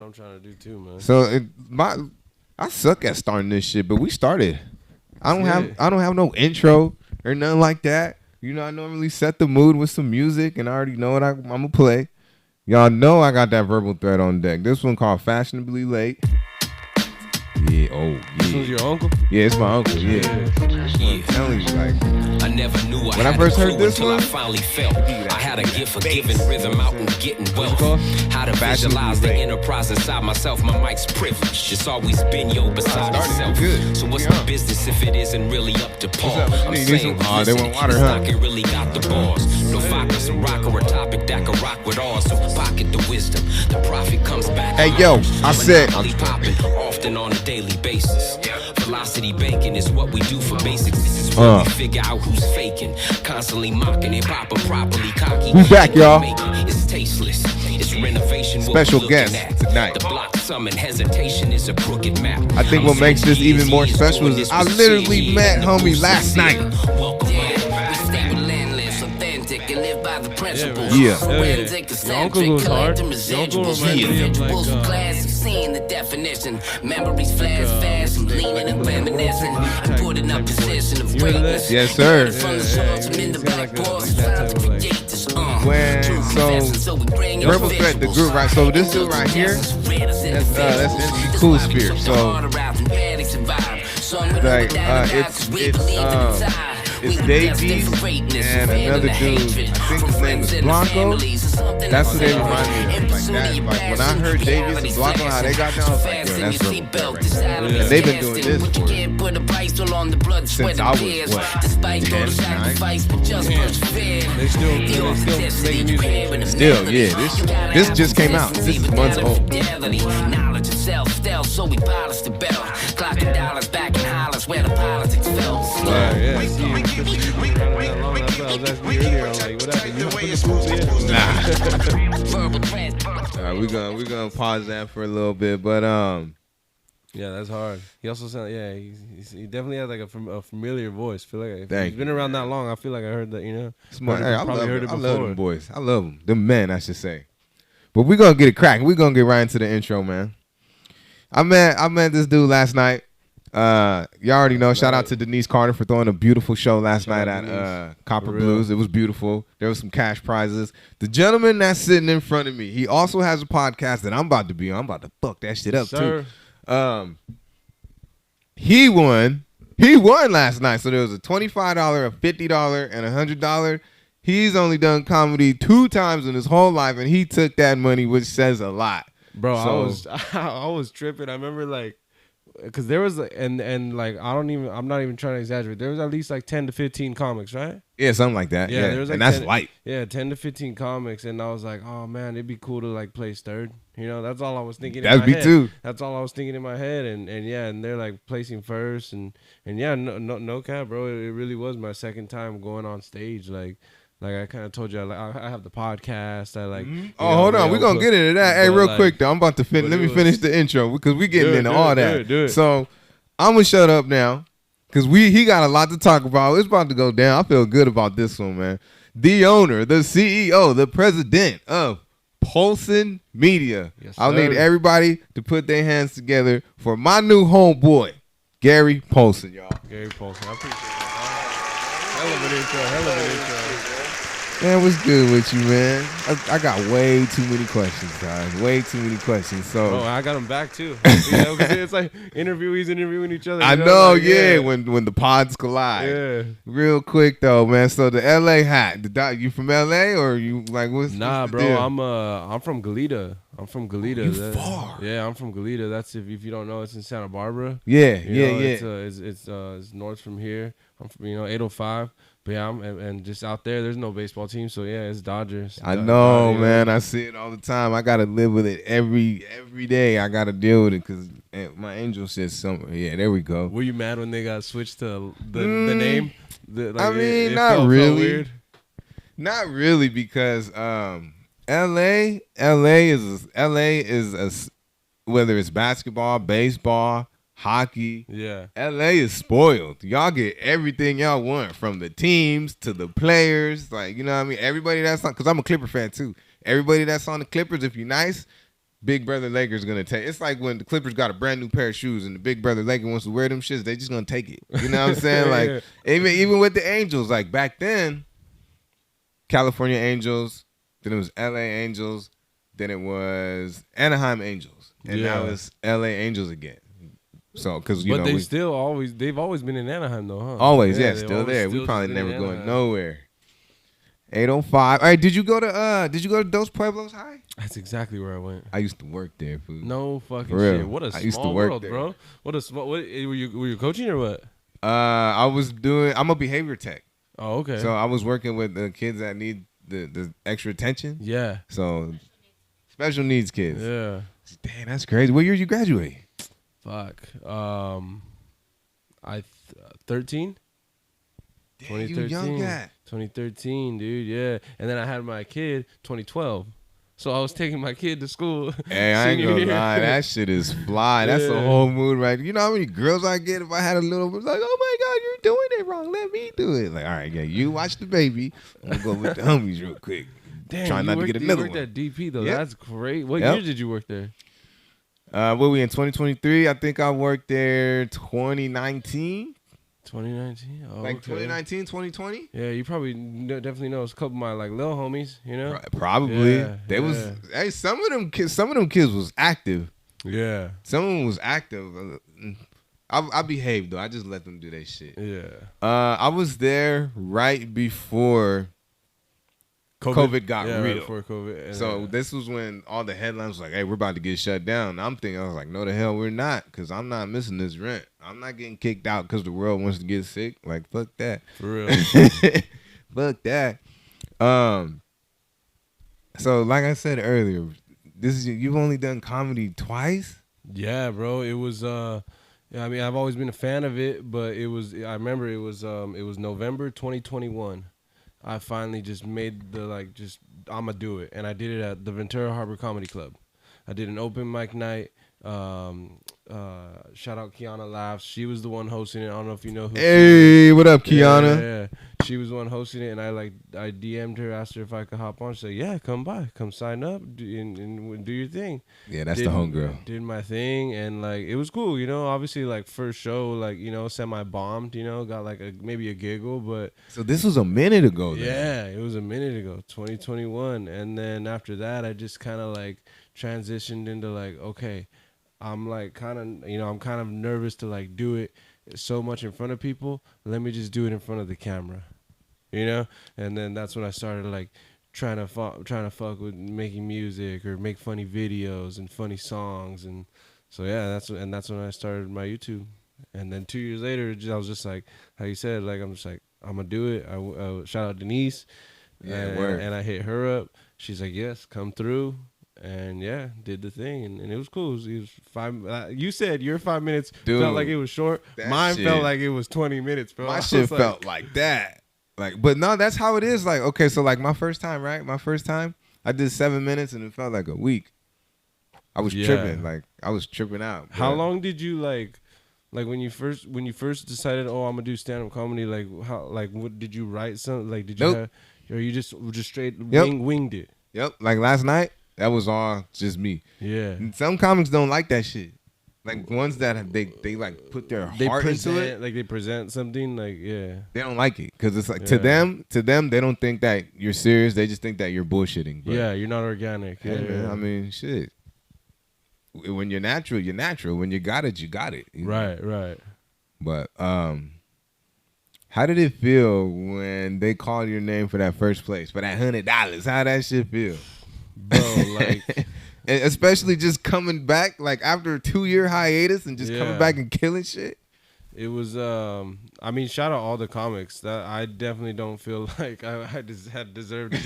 I'm trying to do too, man. So I suck at starting this shit, but we started. I don't have no intro or nothing like that. You know, I normally set the mood with some music, and I already know what I'm gonna play. Y'all know I got that verbal thread on deck. This one called Fashionably Late. Yeah, oh yeah. This was your uncle? Yeah, it's my uncle. Yeah. I'm telling you, like, I never knew when I first heard this one, I finally felt I had a gift for giving rhythm out and getting wealth. How to visualize the enterprise inside myself. My mic's privilege. It's always been beside itself. So what's the business if it isn't really up to par? I'm saying, they want water, huh? It really got the bars. No vodka, some rock or a topic that can rock with all. So pocket the wisdom. The profit comes back. Hey yo, I said I'm popping often on a daily basis. Velocity banking is what we do for basics. This is where we figure out who's faking. Constantly mocking it, proper, properly cocky. We back, y'all. It's tasteless. It's renovation. Special guest tonight. The block summon hesitation is a crooked map. I think what makes this even more special is I literally met homie last night. Your uncle goes hard. Your uncle reminds me of like seeing the definition. Memories flash fast, I'm leaning and reminiscing. And putting up position of greatness. Yes, sir. Verbal Threat, the group, right? So this dude right here, that's MC Cool Spear. So like it's Davey and another dude. I think his name is Blanco. That's what they remind me of. Like that. Like when I heard Davies and Blanco, how they got down, I was like, yo, that's Verbal Threat right there. And they've been doing this since I was what, 10, 9? They still making music. Still, yeah. This just came out. This is months old. Knowledge of self-stealth, so we polish the bell. Clocking dollars back in Hollis where the politics fell. Yeah, see, I was asking you earlier, I'm like, what happened? You don't put the boots in? Nah. Alright, we're gonna pause that for a little bit, but yeah, that's hard. He also sounds, he definitely has like a familiar voice. Feel like if he's been around that long, I feel like I heard that, you know. Smart. Hey, I love them boys. I love them. The men, I should say. But we're gonna get it cracking. We're gonna get right into the intro, man. I met this dude last night. Y'all already know. Shout out to Denise Carter for throwing a beautiful show last night at Copper Blues. It was beautiful. There was some cash prizes. The gentleman that's sitting in front of me, he also has a podcast that I'm about to be on. I'm about to fuck that shit up too. He won last night. So there was a $25, a $50, and a $100. He's only done comedy 2 times in his whole life, and he took that money, which says a lot. Bro, so, I was tripping. I remember like, because there was and like I'm not even trying to exaggerate. There was at least like 10 to 15 comics, right? Yeah, something like that. Yeah, there was like and that's 10, light. Yeah, 10 to 15 comics, and I was like, oh man, it'd be cool to like place third. You know, that's all I was thinking. That'd be too. That's all I was thinking in my head, and they're like placing first, and yeah, no cap, bro. It really was my second time going on stage, like I kind of told you, I have the podcast. I like. Mm-hmm. Oh, hold on, we're gonna get into that. Hey, real quick though, I'm about to finish. Let me finish the intro because we getting into all that. Do it. So I'm gonna shut up now because he got a lot to talk about. It's about to go down. I feel good about this one, man. The owner, the CEO, the president of Polson Media. Yes, I'll need everybody to put their hands together for my new homeboy, Gary Polson, y'all. Gary Polson, I appreciate that. Hell of an intro. Man, what's good with you, man? I got way too many questions, guys. Way too many questions. So I got them back too. You know, 'cause it's like interviewees interviewing each other. I know, like, yeah. When the pods collide. Yeah. Real quick though, man. So the LA hat. You from LA or you like what's? Nah, what's the bro. deal? I'm from Goleta. I'm from Goleta. You far? Yeah, I'm from Goleta. That's if you don't know, it's in Santa Barbara. Yeah, You know, It's north from here. I'm from 805. But yeah, and just out there, there's no baseball team, so yeah, it's Dodgers. I know, man. I see it all the time. I gotta live with it every day. I gotta deal with it because my angel says something. Yeah, there we go. Were you mad when they got switched to the name? Not really. Not really because LA is whether it's basketball, baseball, hockey. Yeah. LA is spoiled. Y'all get everything y'all want from the teams to the players. Like, you know what I mean? Everybody that's on, because I'm a Clipper fan too. Everybody that's on the Clippers, if you're nice, Big Brother Lakers gonna take. It's like when the Clippers got a brand new pair of shoes and the Big Brother Lakers wants to wear them shits, they just gonna take it. You know what I'm saying? Like even with the Angels, like back then, California Angels, then it was LA Angels, then it was Anaheim Angels, and now it's LA Angels again. So because but they've always been in Anaheim though, huh? Always, yeah, still there. We probably never going nowhere. 805. All right, did you go to Dos Pueblos High? That's exactly where I went. I used to work there, food. No fucking shit. What a I used to small work world, there. bro. What a small. What were you coaching or what? I'm a behavior tech. Oh, okay. So I was working with the kids that need the extra attention. Yeah. So special needs kids. Yeah. Damn, that's crazy. What year did you graduate? Fuck. 13. Damn, you young guy. 2013, dude. Yeah. And then I had my kid 2012. So I was taking my kid to school. Hey, I ain't gonna lie. That shit is fly. That's the whole mood, right? You know how many girls I get if I had a little, it was like, oh my God, you're doing it wrong. Let me do it. Like, all right, yeah, you watch the baby. I'm gonna go with the homies real quick. Damn, trying not to get another one. You worked at DP though. Yep. That's great. What year did you work there? What we in 2023? I think I worked there 2019. 2019? Oh, like okay. 2019, 2020? Yeah, you probably definitely know. It's a couple of my like little homies, you know? Probably. Yeah, they was hey, some of them kids was active. Yeah. Some of them was active. I behaved though. I just let them do their shit. Yeah. I was there right before COVID got real. Right before COVID. So this was when all the headlines was like, hey, we're about to get shut down. I'm thinking, I was like, no, the hell we're not, because I'm not missing this rent. I'm not getting kicked out because the world wants to get sick. Like, fuck that. For real. Fuck that. So like I said earlier, you've only done comedy twice? Yeah, bro. It was I mean, I've always been a fan of it, but I remember it was November 2021. I finally just made I'ma do it. And I did it at the Ventura Harbor Comedy Club. I did an open mic night. Shout out Kiana Laughs. She was the one hosting it. I don't know if you know who. Hey, what up, Kiana? Yeah. She was the one hosting it, and I DM'd her, asked her if I could hop on. She said, yeah, come by. Come sign up and do your thing. Yeah, that's the homegirl. Did my thing, and it was cool, you know. Obviously, first show, semi-bombed, you know, got maybe a giggle, but. So this was a minute ago then. Yeah, it was a minute ago, 2021. And then after that, I just kind of transitioned into okay, I'm kind of nervous to do it so much in front of people. Let me just do it in front of the camera, you know. And then that's when I started trying to fuck with making music or make funny videos and funny songs. And so yeah, that's when I started my YouTube. And then 2 years later, I was just how you said, I'm just I'm gonna do it. I shout out Denise, and I hit her up. She's like, yes, come through. And yeah, did the thing, and it was cool. It was 5. You said your 5 minutes felt like it was short. Mine felt like it was 20 minutes, bro. My shit felt like that. But no, that's how it is. Okay, so my first time, right? My first time, I did 7 minutes, and it felt like a week. I was tripping. I was tripping out. How long did you when you first decided? Oh, I'm gonna do stand up comedy. What did you write? Something did you have? Or you just straight winged it? Yep. Last night. That was all just me. Yeah. And some comics don't like that shit. Ones that they put their heart into it. They present something yeah. They don't like it because it's to them they don't think that you're serious. They just think that you're bullshitting. But yeah, you're not organic. Yeah, man. I mean, shit. When you're natural, you're natural. When you got it, you got it. Right, right. But how did it feel when they called your name for that first place for that $100? How that shit feel? Bro, especially just coming back after a 2-year hiatus and just coming back and killing shit. It was I mean, shout out all the comics. That I definitely don't feel like I had deserved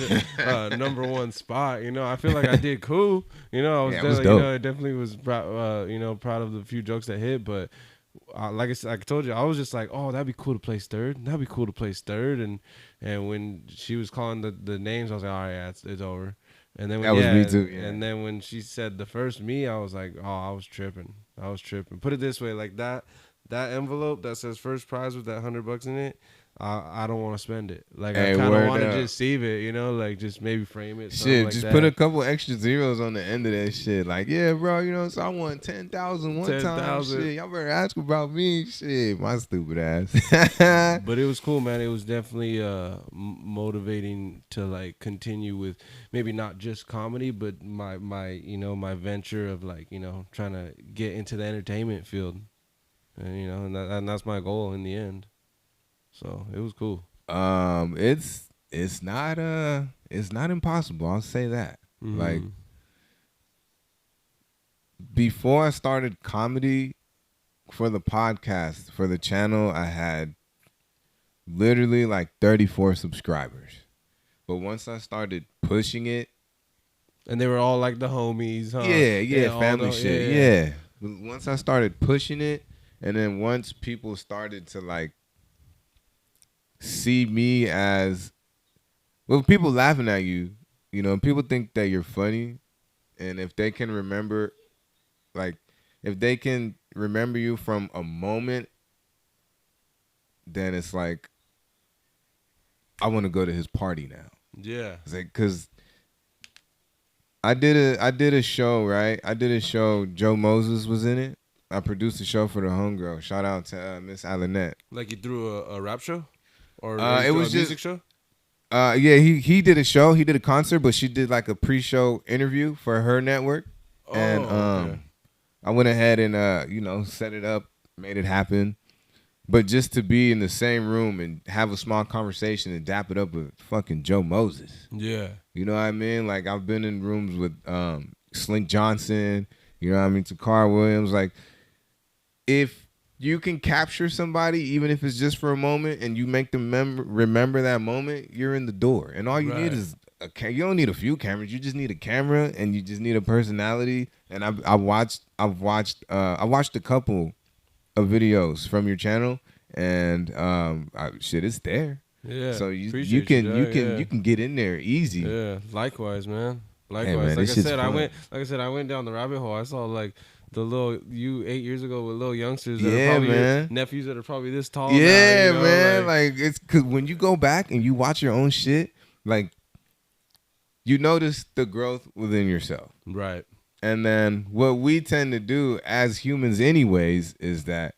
number one spot. You know, I feel like I did cool. You know, I definitely was proud of the few jokes that hit. But like I told you, I was just oh, that'd be cool to place third. That'd be cool to place third. And when she was calling the names, I was like, all right, yeah, it's over. And then that was me too. Yeah. And then when she said the first me, I was like, oh, I was tripping. Put it this way, that envelope that says first prize with that $100 in it, I don't want to spend it. Like Hey, I kind of want word to up. just save it, you know, like just maybe frame it. Shit, like just that. put a couple extra zeros on the end of that shit. Like, yeah, bro, you know, so I won 10,000 one time. 10,000. Shit, y'all better ask about me. Shit, my stupid ass. But it was cool, man. It was definitely motivating to like continue with maybe not just comedy, but my you know, my venture of like, you know, trying to get into the entertainment field, and you know, and that's my goal in the end. So it was cool. It's not impossible. I'll say that. Mm-hmm. Like, before I started comedy for the podcast, for the channel, I had literally like 34 subscribers. But once I started pushing it, and they were all like the homies, huh? Yeah, family shit. Yeah. Once I started pushing it, and then once people started to like see me as, well, people laughing at you, you know, people think that you're funny, and if they can remember, like, if they can remember you from a moment, then it's like, I want to go to his party now. Yeah. It's like, cause I did a show, right? I did a show. Joe Moses was in it. I produced a show for the homegirl. Shout out to Miss Allanette. Like you threw a rap show, or it was a music show. Yeah, he did a show. He did a concert, but she did like a pre-show interview for her network. Oh, And okay. I went ahead and you know, set it up, made it happen. But just to be in the same room and have a small conversation and dap it up with fucking Joe Moses. Yeah. You know what I mean? Like, I've been in rooms with Slink Johnson, you know what I mean, Takar Williams. Like, if you can capture somebody, even if it's just for a moment, and you make them remember that moment, you're in the door. And all you need is you don't need a few cameras. You just need a camera, and you just need a personality. And I've watched a couple of videos from your channel, and shit, it's there. Yeah. So you can get in there easy. Yeah. Likewise, man. Likewise. Hey, man, like I said, I went down the rabbit hole. I saw like the little 8 years ago with little youngsters that are probably your nephews that are probably this tall. Yeah, now, man. Like, it's cause when you go back and you watch your own shit, like, you notice the growth within yourself. Right. And then what we tend to do as humans anyways is that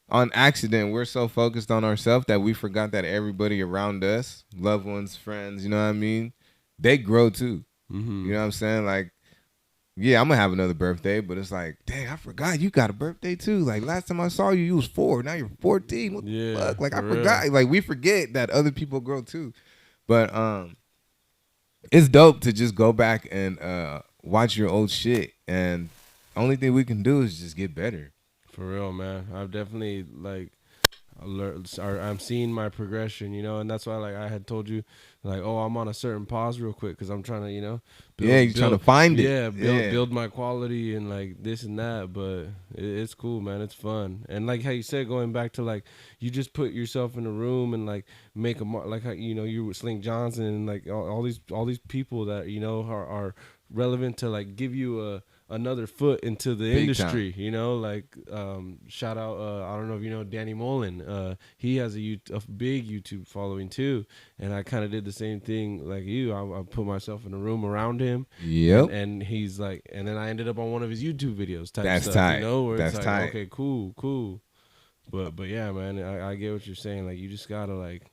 on accident, we're so focused on ourselves that we forgot that everybody around us, loved ones, friends, you know what I mean? They grow too. Mm-hmm. You know what I'm saying? Like, yeah, I'm going to have another birthday, but it's like, dang, I forgot you got a birthday too. Like, last time I saw you, you was 4. Now you're 14. What the fuck? Like, I forgot. Like, we forget that other people grow too. But it's dope to just go back and watch your old shit. And the only thing we can do is just get better. For real, man. I've definitely like I'm seeing my progression, you know, and that's why like I had told you, like, oh, I'm on a certain pause real quick because I'm trying to, you know, you're trying to find it. Yeah, build my quality and like this and that. But it's cool, man. It's fun, and like how you said, going back to like you just put yourself in a room and like make a like how, you know, you with Slink Johnson and like all these people that, you know, are relevant to like give you another foot into the Big industry, time. you know, like shout out I don't know if you know Danny Mullen, he has a big YouTube following too, and I kind of did the same thing like you. I put myself in a room around him, and he's like, and then I ended up on one of his YouTube videos type That's stuff, tight. you know, where That's it's like, tight. okay, cool, but yeah, man, I get what you're saying. Like, you just gotta like,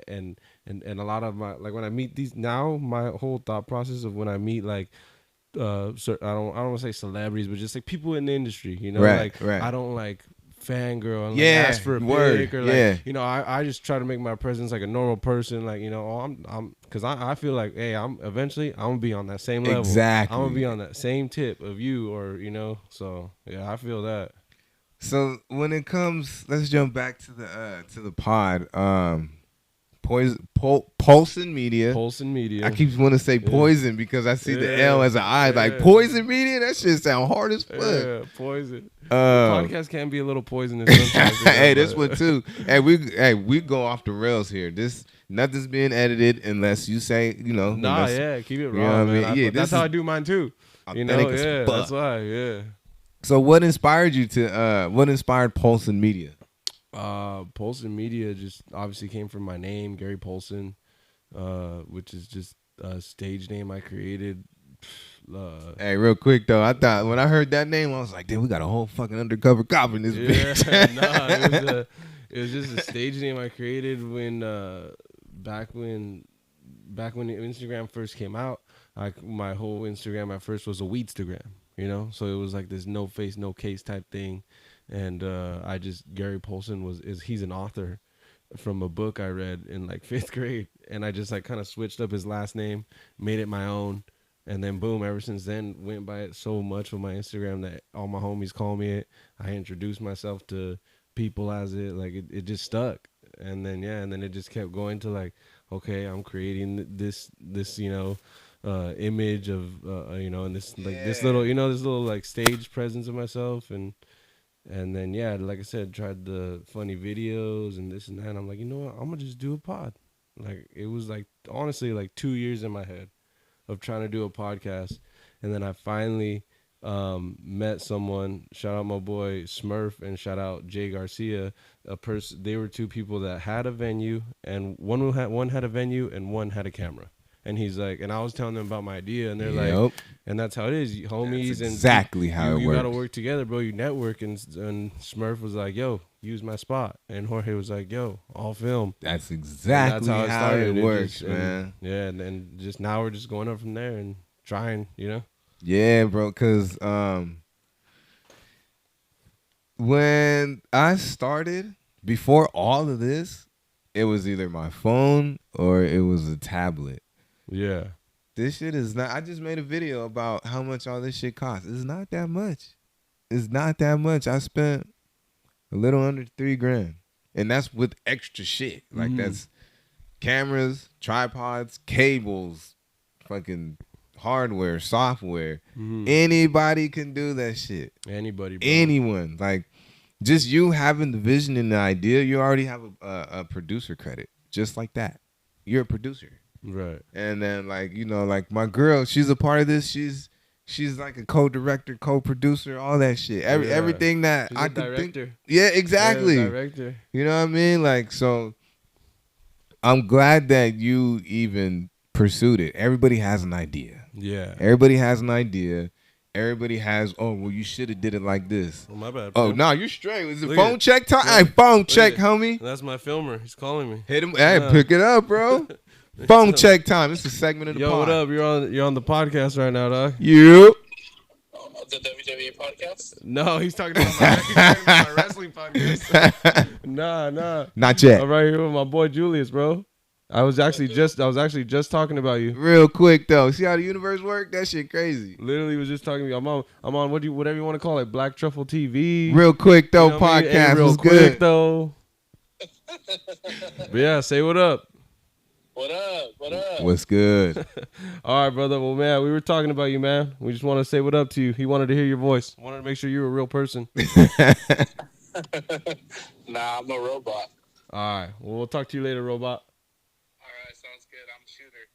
and a lot of my, like when I meet these now, my whole thought process of when I meet like I don't want to say celebrities, but just like people in the industry, you know, right. I don't like fangirl and like ask for a pic or like, you know, I just try to make my presence like a normal person, like, you know, I'm because I feel like, hey, I'm gonna be on that same level. Exactly. I'm gonna be on that same tip of you, or, you know, so yeah, I feel that. So when it comes, let's jump back to the pod. Poison Media. I keep wanting to say poison because I see the L as an I. Like, Poison Media, that shit sound hard as fuck. Yeah, poison. The podcast can be a little poisonous sometimes. Hey, this one too. Hey, we go off the rails here. Nothing's being edited unless you say, you know. Nah, keep it raw, you know man. I mean? That's how I do mine too. You know, that's why, So what inspired you to? What inspired Poison Media? Polson Media just obviously came from my name, Gary Polson, which is just a stage name I created. Hey, real quick though, I thought when I heard that name, I was like, "Damn, we got a whole fucking undercover cop in this bitch." Nah, it was just a stage name I created when back when Instagram first came out. My whole Instagram at first was a Weedstagram, you know, so it was like this no face, no case type thing, and Gary Polson he's an author from a book I read in like 5th grade, and I just like kind of switched up his last name, made it my own. And then boom, ever since then, went by it so much with my Instagram that all my homies call me it. I introduced myself to people as it. Like it just stuck. And then it just kept going to like, okay, I'm creating this image of and this like this little like stage presence of myself, and then like I said, tried the funny videos and this and that. And I'm like, you know what, I'm gonna just do a pod. Like it was like honestly like 2 years in my head of trying to do a podcast, and then I finally met someone. Shout out my boy Smurf and shout out Jay Garcia. They were two people that had a venue, and one had a venue and one had a camera. And he's like, and I was telling them about my idea, and they're like, and that's how it is, homies. That's exactly how it works. You got to work together, bro. You network, and Smurf was like, yo, use my spot, and Jorge was like, yo, I'll film. That's exactly how it works, man. And then just now we're just going up from there and trying, you know. Yeah, bro. Because when I started, before all of this, it was either my phone or it was a tablet. Yeah. This shit is not. I just made a video about how much all this shit costs. It's not that much. It's not that much. I spent a little under $3,000, and that's with extra shit. Like that's cameras, tripods, cables, fucking hardware, software. Anybody can do that shit. Anybody, bro. Anyone. Like just you having the vision and the idea, you already have a producer credit. Just like that, you're a producer. Right. And then like, you know, like my girl, she's a part of this. She's like a co-director, co-producer, all that shit. Everything that she's I could director. Think. Yeah, exactly. Yeah, director. You know what I mean? Like, so I'm glad that you even pursued it. Everybody has an idea. Yeah. Everybody has an idea. Everybody has, oh, well, you should have did it like this. Oh, my bad, bro. Oh, no, you're straight. Is it phone check time? Hey, phone check, homie. That's my filmer. He's calling me. Hit him. Hey, pick it up, bro. Phone check time. It's a segment of the pod. Yo, what up? You're on the podcast right now, dog. You. The WWE podcast? No, he's talking about my wrestling podcast. Nah. Not yet. I'm right here with my boy Julius, bro. I was actually just talking about you. Real quick though, see how the universe work? That shit crazy. Literally was just talking to you. I'm on whatever you want to call it, Black Truffle TV. Real quick though, you know podcast real was quick good though. But yeah, say what up. What up? What's good? All right, brother. Well, man, we were talking about you, man. We just want to say what up to you. He wanted to hear your voice. Wanted to make sure you were a real person. Nah, I'm a robot. All right. Well, we'll talk to you later, robot. All right, sounds good. I'm a shooter.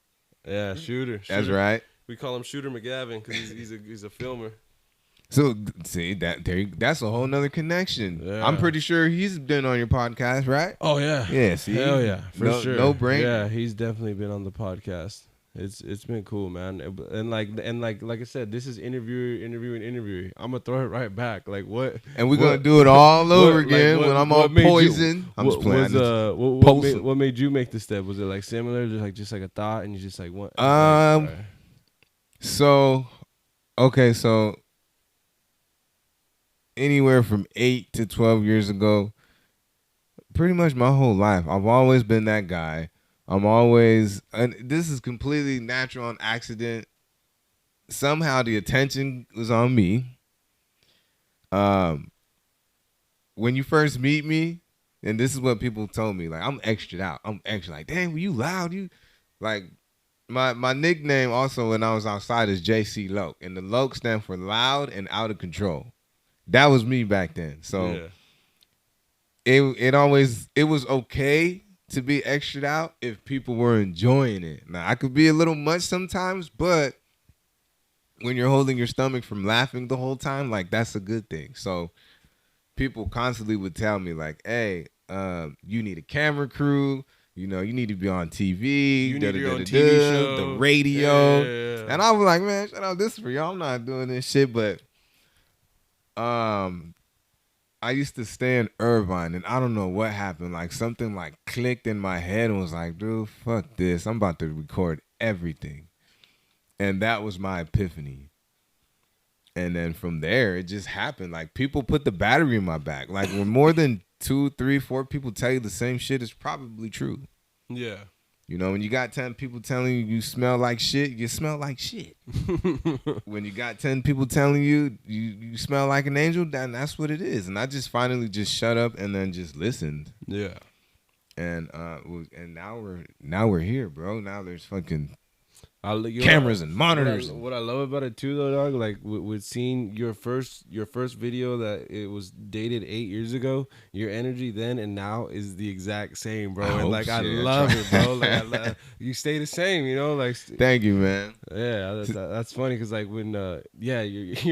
Yeah, shooter. That's right. We call him Shooter McGavin because he's a filmer. So see that's a whole nother connection. Yeah. I'm pretty sure he's been on your podcast, right? Oh yeah. Yeah. See? Hell yeah, for sure. No brain. Yeah, he's definitely been on the podcast. It's been cool, man. And like I said, this is interview. I'm gonna throw it right back. Like what? And we're gonna do it all over again when I'm on poison. I'm just playing. What made you make the step? Was it like similar, just like a thought, and you just like what? So anywhere from 8 to 12 years ago, pretty much my whole life, I've always been that guy. And this is completely natural on accident. Somehow the attention was on me. When you first meet me, and this is what people told me, like I'm extra out. I'm extra like, damn, were you loud? You like my nickname also when I was outside is JC Loke, and the Loke stand for loud and out of control. That was me back then. So it was okay to be extra out if people were enjoying it. Now I could be a little much sometimes, but when you're holding your stomach from laughing the whole time, like that's a good thing. So people constantly would tell me like, "Hey, you need a camera crew. You know, you need to be on TV. You need your own TV show, the radio." Yeah. And I was like, "Man, shut up! This is for y'all. I'm not doing this shit." But I used to stay in Irvine, and I don't know what happened. Like something like clicked in my head and was like, "Dude, fuck this! I'm about to record everything." And that was my epiphany. And then from there, it just happened. Like people put the battery in my back. Like when more than 2, 3, 4 people tell you the same shit, it's probably true. Yeah. You know, when you got 10 people telling you you smell like shit, you smell like shit. When you got 10 people telling you you smell like an angel, then that's what it is. And I just finally just shut up and then just listened. Yeah. And now we're here, bro. Now there's fucking You cameras and monitors. What I love about it too, though, dog, like with seeing your first video that it was dated 8 years ago, your energy then and now is the exact same, bro. And like I love it, bro. Like you stay the same, you know. Like thank you, man. Yeah, that's funny because like when your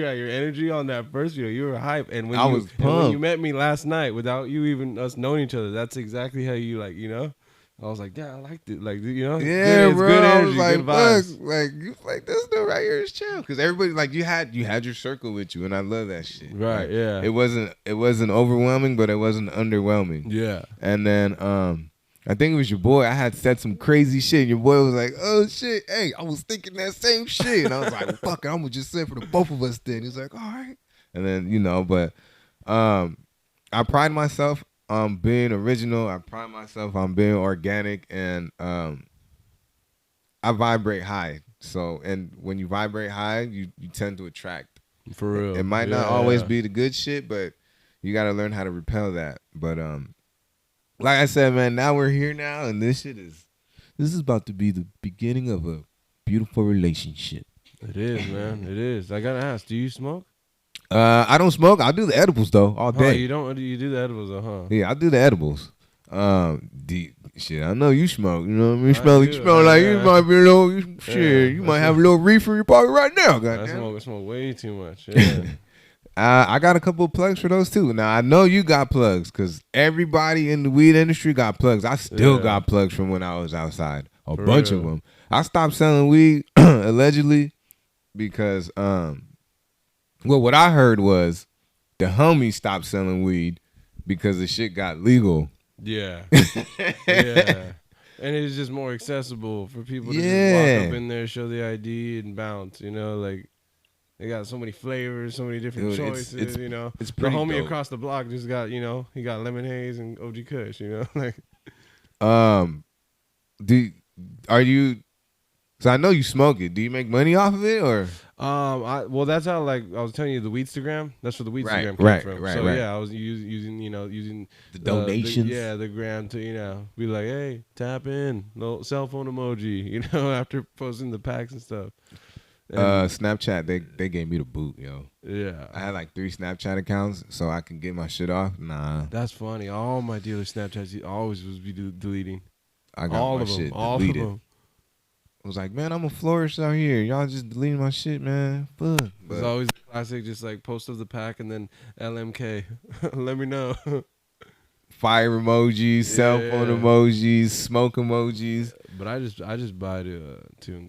energy on that first video, you were hype, and when when you met me last night without you even us knowing each other, that's exactly how you like, you know. I was like, yeah, I liked it. Like, you know, yeah, good, bro. Good energy, I was like, good vibes. Like you, like this dude right here is chill because everybody, like, you had your circle with you, and I love that shit. Right? Like, yeah. It wasn't overwhelming, but it wasn't underwhelming. Yeah. And then I think it was your boy. I had said some crazy shit, and your boy was like, "Oh shit, hey, I was thinking that same shit," and I was like, well, "Fuck it, I'm gonna just say it for the both of us." Then he's like, "All right," and then but I pride myself on being original. I pride myself on being organic, and I vibrate high. So, and when you vibrate high, you tend to attract. For real. It might not always be the good shit, but you got to learn how to repel that. But like I said, man, now we're here now, and this is about to be the beginning of a beautiful relationship. It is, man. It is. I gotta ask, do you smoke? I don't smoke. I do the edibles though all day. You don't? You do the edibles, huh? Yeah, I do the edibles. Shit, I know you smoke. You know what I mean? You smell like you might be a little you might have a little reefer in your pocket right now. I smoke way too much. Yeah. I got a couple of plugs for those too. Now I know you got plugs because everybody in the weed industry got plugs. I still got plugs from when I was outside. A bunch of them. I stopped selling weed allegedly because well, what I heard was the homies stopped selling weed because the shit got legal. Yeah. Yeah. And it's just more accessible for people to just walk up in there, show the ID, and bounce. You know, like they got so many flavors, so many different choices. You know, it's the pretty homie dope. across the block just got, you know, he got lemon haze and OG Kush. You know, like. Are you? So I know you smoke it. Do you make money off of it or? Well, that's how, like I was telling you, the Weedstagram. That's where the Weedstagram came from. So yeah, I was using the donations. The gram to be like, hey, tap in, no cell phone emoji, after posting the packs and stuff. And, Snapchat, they gave me the boot, yo. Yeah, I had like 3 Snapchat accounts, so I can get my shit off. Nah, that's funny. All my dealer Snapchats, he always was be deleting. I got all my of them, shit all deleted. Of them. I was like, man, I'm a florist out here. Y'all just deleting my shit, man. Fuck. It's always classic, just like post of the pack and then LMK. Let me know. Fire emojis, cell phone emojis, smoke emojis. But I just buy to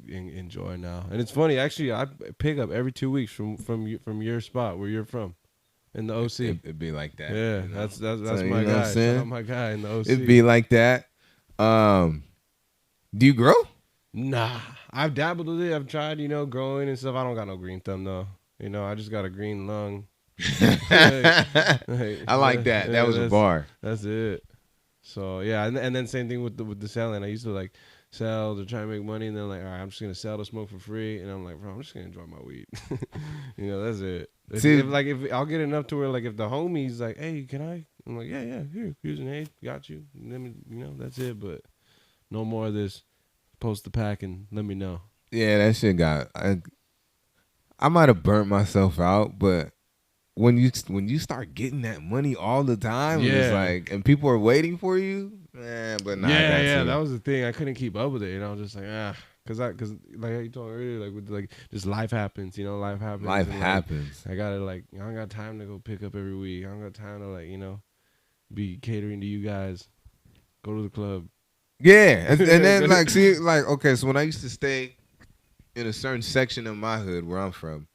enjoy now, and it's funny actually. I pick up every 2 weeks from your spot where you're from, in the OC. It'd be like that. Yeah, that's my guy. That's my guy in the OC. It'd be like that. Do you grow? Nah, I've dabbled with it. I've tried, growing and stuff. I don't got no green thumb though. I just got a green lung. I like that. That was a bar. That's it. So yeah, and then same thing with the selling. I used to like sell to try to make money, and then like, all right, I'm just gonna sell to smoke for free, and I'm like, bro, I'm just gonna enjoy my weed. That's it. If I'll get enough to where like if the homie's like, hey, can I? I'm like, yeah, here's an A, got you. Let me, that's it. But no more of this. Post the pack and let me know. Yeah, that shit got. I might have burnt myself out, but when you start getting that money all the time, it's like, and people are waiting for you, man. But nah, that was the thing. I couldn't keep up with it, I was just like, cause like how you told me earlier, like with like just life happens, life happens. Life and, happens. I gotta I don't got time to go pick up every week. I don't got time to be catering to you guys. Go to the club. Yeah, and then okay, so when I used to stay in a certain section of my hood where I'm from,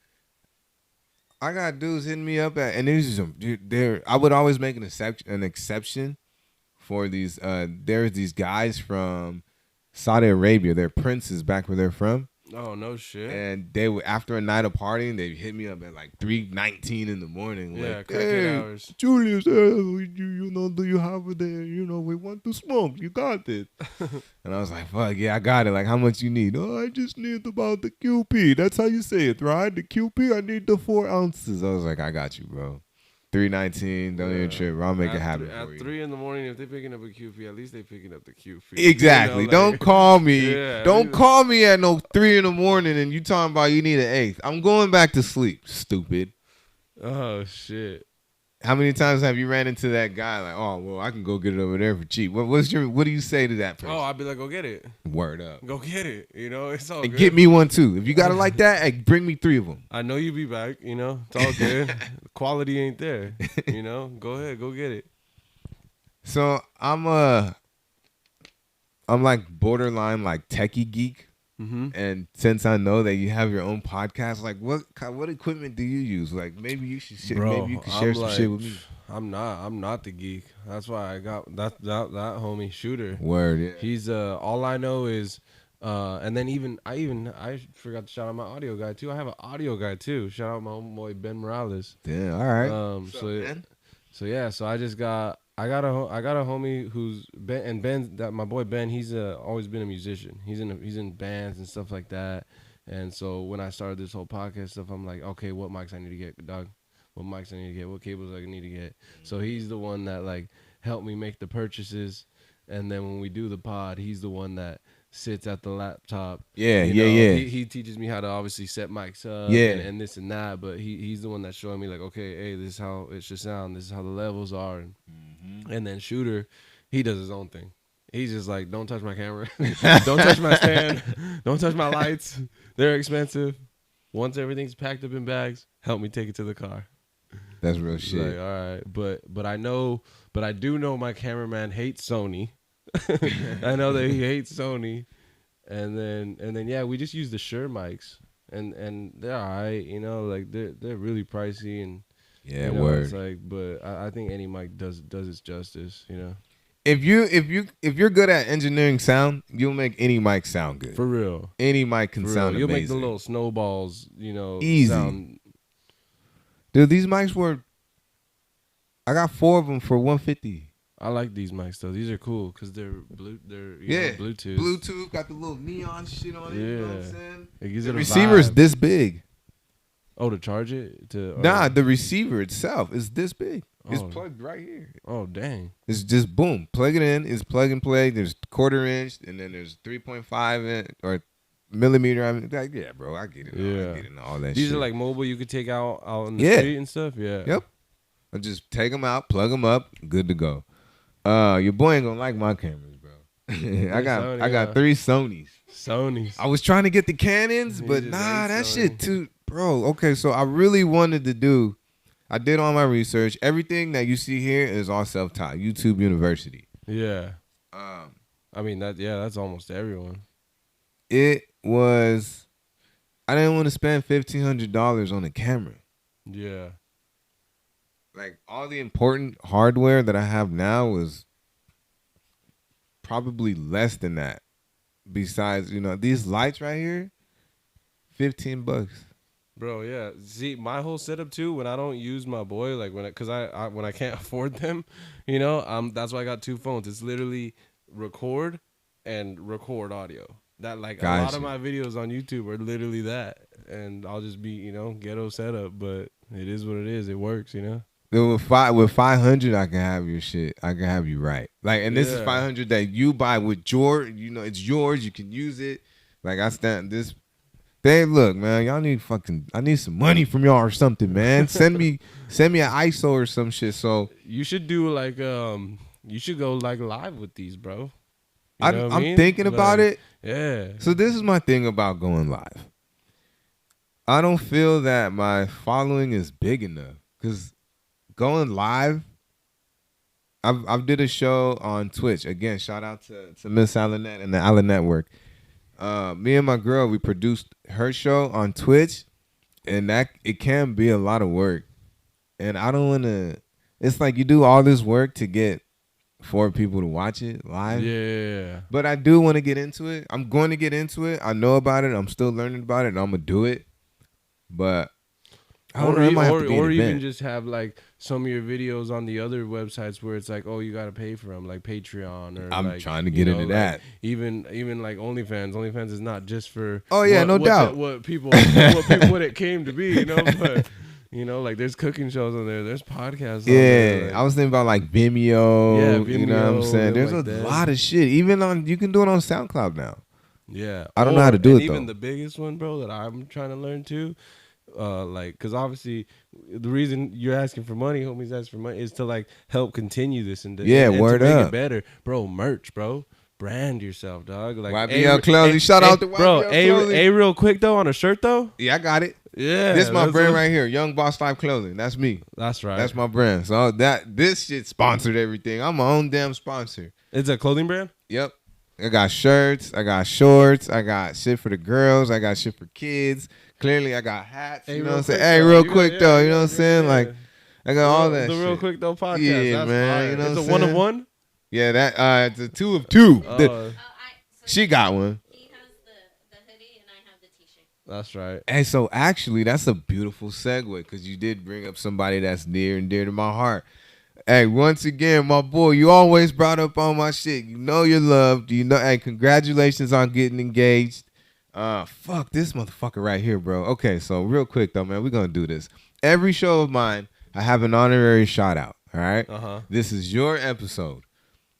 I got dudes hitting me up and I would always make an exception for these. There's these guys from Saudi Arabia. They're princes back where they're from. Oh, no shit. And they would, after a night of partying, they hit me up at like 3:19 in the morning. Yeah, like, hey, hours. Julius, do you have it there? We want to smoke. You got it. And I was like, fuck, yeah, I got it. Like, how much you need? Oh, I just need about the QP. That's how you say it, right? The QP, I need the 4 ounces. I was like, I got you, bro. 3:19, don't even trip. I'll make it happen for you. At 3 in the morning, if they're picking up a QP, at least they're picking up the QP. Exactly. Don't call me. Yeah, don't call me at 3 in the morning and you talking about you need an 8th. I'm going back to sleep, stupid. Oh, shit. How many times have you ran into that guy like, oh, well, I can go get it over there for cheap? What do you say to that person? Oh, I'd be like, go get it. Word up. Go get it. It's all and good. Get me one, too. If you got it like that, hey, bring me 3 of them. I know you be back, It's all good. Quality ain't there, Go ahead, go get it. So I'm like borderline like techie geek. Mm-hmm. And since I know that you have your own podcast, like what equipment do you use? Like maybe you should share. Bro, maybe you can share some shit with me. I'm not the geek. That's why I got that homie Shooter. Word, yeah. He's all I know is and then I forgot to shout out my audio guy too. I have an audio guy too. Shout out my homeboy Ben Morales. Yeah, all right. So I just got I got a homie who's Ben, and Ben, that my boy Ben, he's always been a musician. He's in bands and stuff like that. And so when I started this whole podcast stuff, I'm like, okay, what mics I need to get, dog? What mics I need to get? What cables I need to get? So he's the one that like helped me make the purchases. And then when we do the pod, he's the one that sits at the laptop. Yeah. He teaches me how to obviously set mics up. Yeah. And this and that. But he's the one that's showing me like, okay, hey, this is how it should sound. This is how the levels are. And then Shooter, he does his own thing. He's just like, don't touch my camera. Don't touch my stand. Don't touch my lights. They're expensive. Once everything's packed up in bags, help me take it to the car. That's real shit. Like, all right. But I do know my cameraman hates Sony. I know that he hates Sony. And then yeah, we just use the Shure mics. And they're all right, like they're really pricey and yeah, word. It's like, but I think any mic does its justice, If you're good at engineering sound, you'll make any mic sound good. For real. Any mic can sound You'll amazing. make the little snowballs, easy. Sound. Dude, these mics I got 4 of them for $150. I like these mics though. These are cool because they're Bluetooth. Bluetooth got the little neon shit on it. Yeah. You know what I'm saying? It gives the it a receiver's vibe. this big. Oh, to charge it? Nah, the receiver itself is this big. It's plugged right here. Oh, dang. It's just boom. Plug it in. It's plug and play. There's 1/4 inch, and then there's 3.5 inch or millimeter. I mean, like, yeah, bro, I get it. Yeah. I get it. All that These shit. are like mobile. You could take out in the street and stuff. Yeah. Yep. I just take them out, plug them up, good to go. Your boy ain't gonna like my cameras, bro. I got 3 Sonys. I was trying to get the Canons, but nah, that shit too, bro. Okay, so I really wanted to do. I did all my research. Everything that you see here is all self-taught. YouTube University. Yeah. I mean that's almost everyone. It was. I didn't want to spend $1,500 on a camera. Yeah. Like all the important hardware that I have now was probably less than that. Besides, these lights right here, $15. Bro, yeah. See, my whole setup too. When I don't use my boy, like when I can't afford them, that's why I got 2 phones. It's literally record and record audio. That like a lot of my videos on YouTube are literally that, and I'll just be ghetto setup, but it is what it is. It works, With 500, I can have your shit. I can have you right. Like, and this is 500 that you buy with George. It's yours. You can use it. Like I stand this. They look, man. Y'all need I need some money from y'all or something, man. Send me an ISO or some shit. So you should do like you should go like live with these, bro. I'm thinking about it. Yeah. So this is my thing about going live. I don't feel that my following is big enough because going live, I've did a show on Twitch. Again, shout out to Miss Allenette and the Allen Network. Me and my girl, we produced her show on Twitch, and that it can be a lot of work. And I don't want to. It's like you do all this work to get 4 people to watch it live. Yeah. But I do want to get into it. I'm going to get into it. I know about it. I'm still learning about it, and I'm gonna do it. But I don't know. It might have to be an even event. just have like some of your videos on the other websites where it's like, oh, you gotta pay for them, like Patreon or. I'm like, trying to get into that. Like even like OnlyFans. OnlyFans is not just for. Oh yeah, no doubt. What it came to be, but. Like there's cooking shows on there. There's podcasts on there. Like, I was thinking about like Vimeo. Yeah, Vimeo. You know what I'm saying? There's like a lot of shit. Even you can do it on SoundCloud now. Yeah. I don't know how to do it, even though. the biggest one, bro, that I'm trying to learn too, because obviously the reason you're asking for money, homies asking for money, is to like help continue this and word to make up. it better, bro. Merch, bro. Brand yourself, dog. Like YBL Clothing. Shout out to YBL Clothing. A real quick though on a shirt though. Yeah, I got it. Yeah, this is my brand right here, Young Boss Life Clothing. That's me. That's right. That's my brand. So this shit sponsored everything. I'm my own damn sponsor. It's a clothing brand? Yep. I got shirts. I got shorts. I got shit for the girls. I got shit for kids. Clearly, I got hats. You know what I'm saying? Hey, real quick though. You know what I'm saying? Like, I got all that. The shit. Realquicctho Podcast. Yeah, That's man. fire. You know what I'm it's a one saying? of one. Yeah, that it's a 2 of 2. So She got one. He has the hoodie and I have the t-shirt. That's right. Hey, so actually, that's a beautiful segue because you did bring up somebody that's near and dear to my heart. Hey, once again, my boy, you always brought up all my shit. You know you're loved. You know, hey, congratulations on getting engaged. Fuck this motherfucker right here, bro. Okay, so real quick though, man, we're gonna do this. Every show of mine, I have an honorary shout out. All right. This is your episode,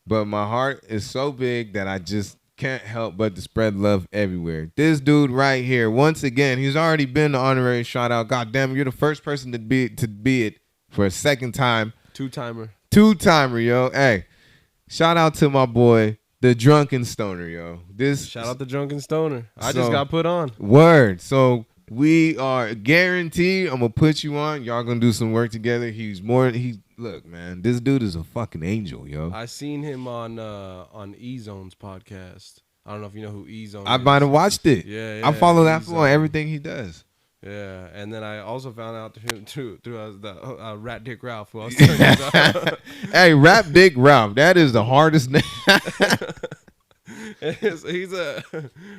but my heart is so big that I just can't help but to spread love everywhere. This dude right here, once again, he's already been the honorary shout out. God damn, you're the first person to be it for a second time. Two-timer, yo. Hey, shout out to my boy, the Drunken Stoner, yo. Shout out to Drunken Stoner. I just got put on. Word. So we are guaranteed I'm going to put you on. Y'all going to do some work together. Look, man, this dude is a fucking angel, yo. I seen him on E-Zone's podcast. I don't know if you know who E-Zone is. I might have watched it. Yeah. I follow that fool on everything he does. Yeah, and then I also found out through the Rat Dick Ralph. Who I was telling you about. Hey, Rat Dick Ralph. That is the hardest name. He's a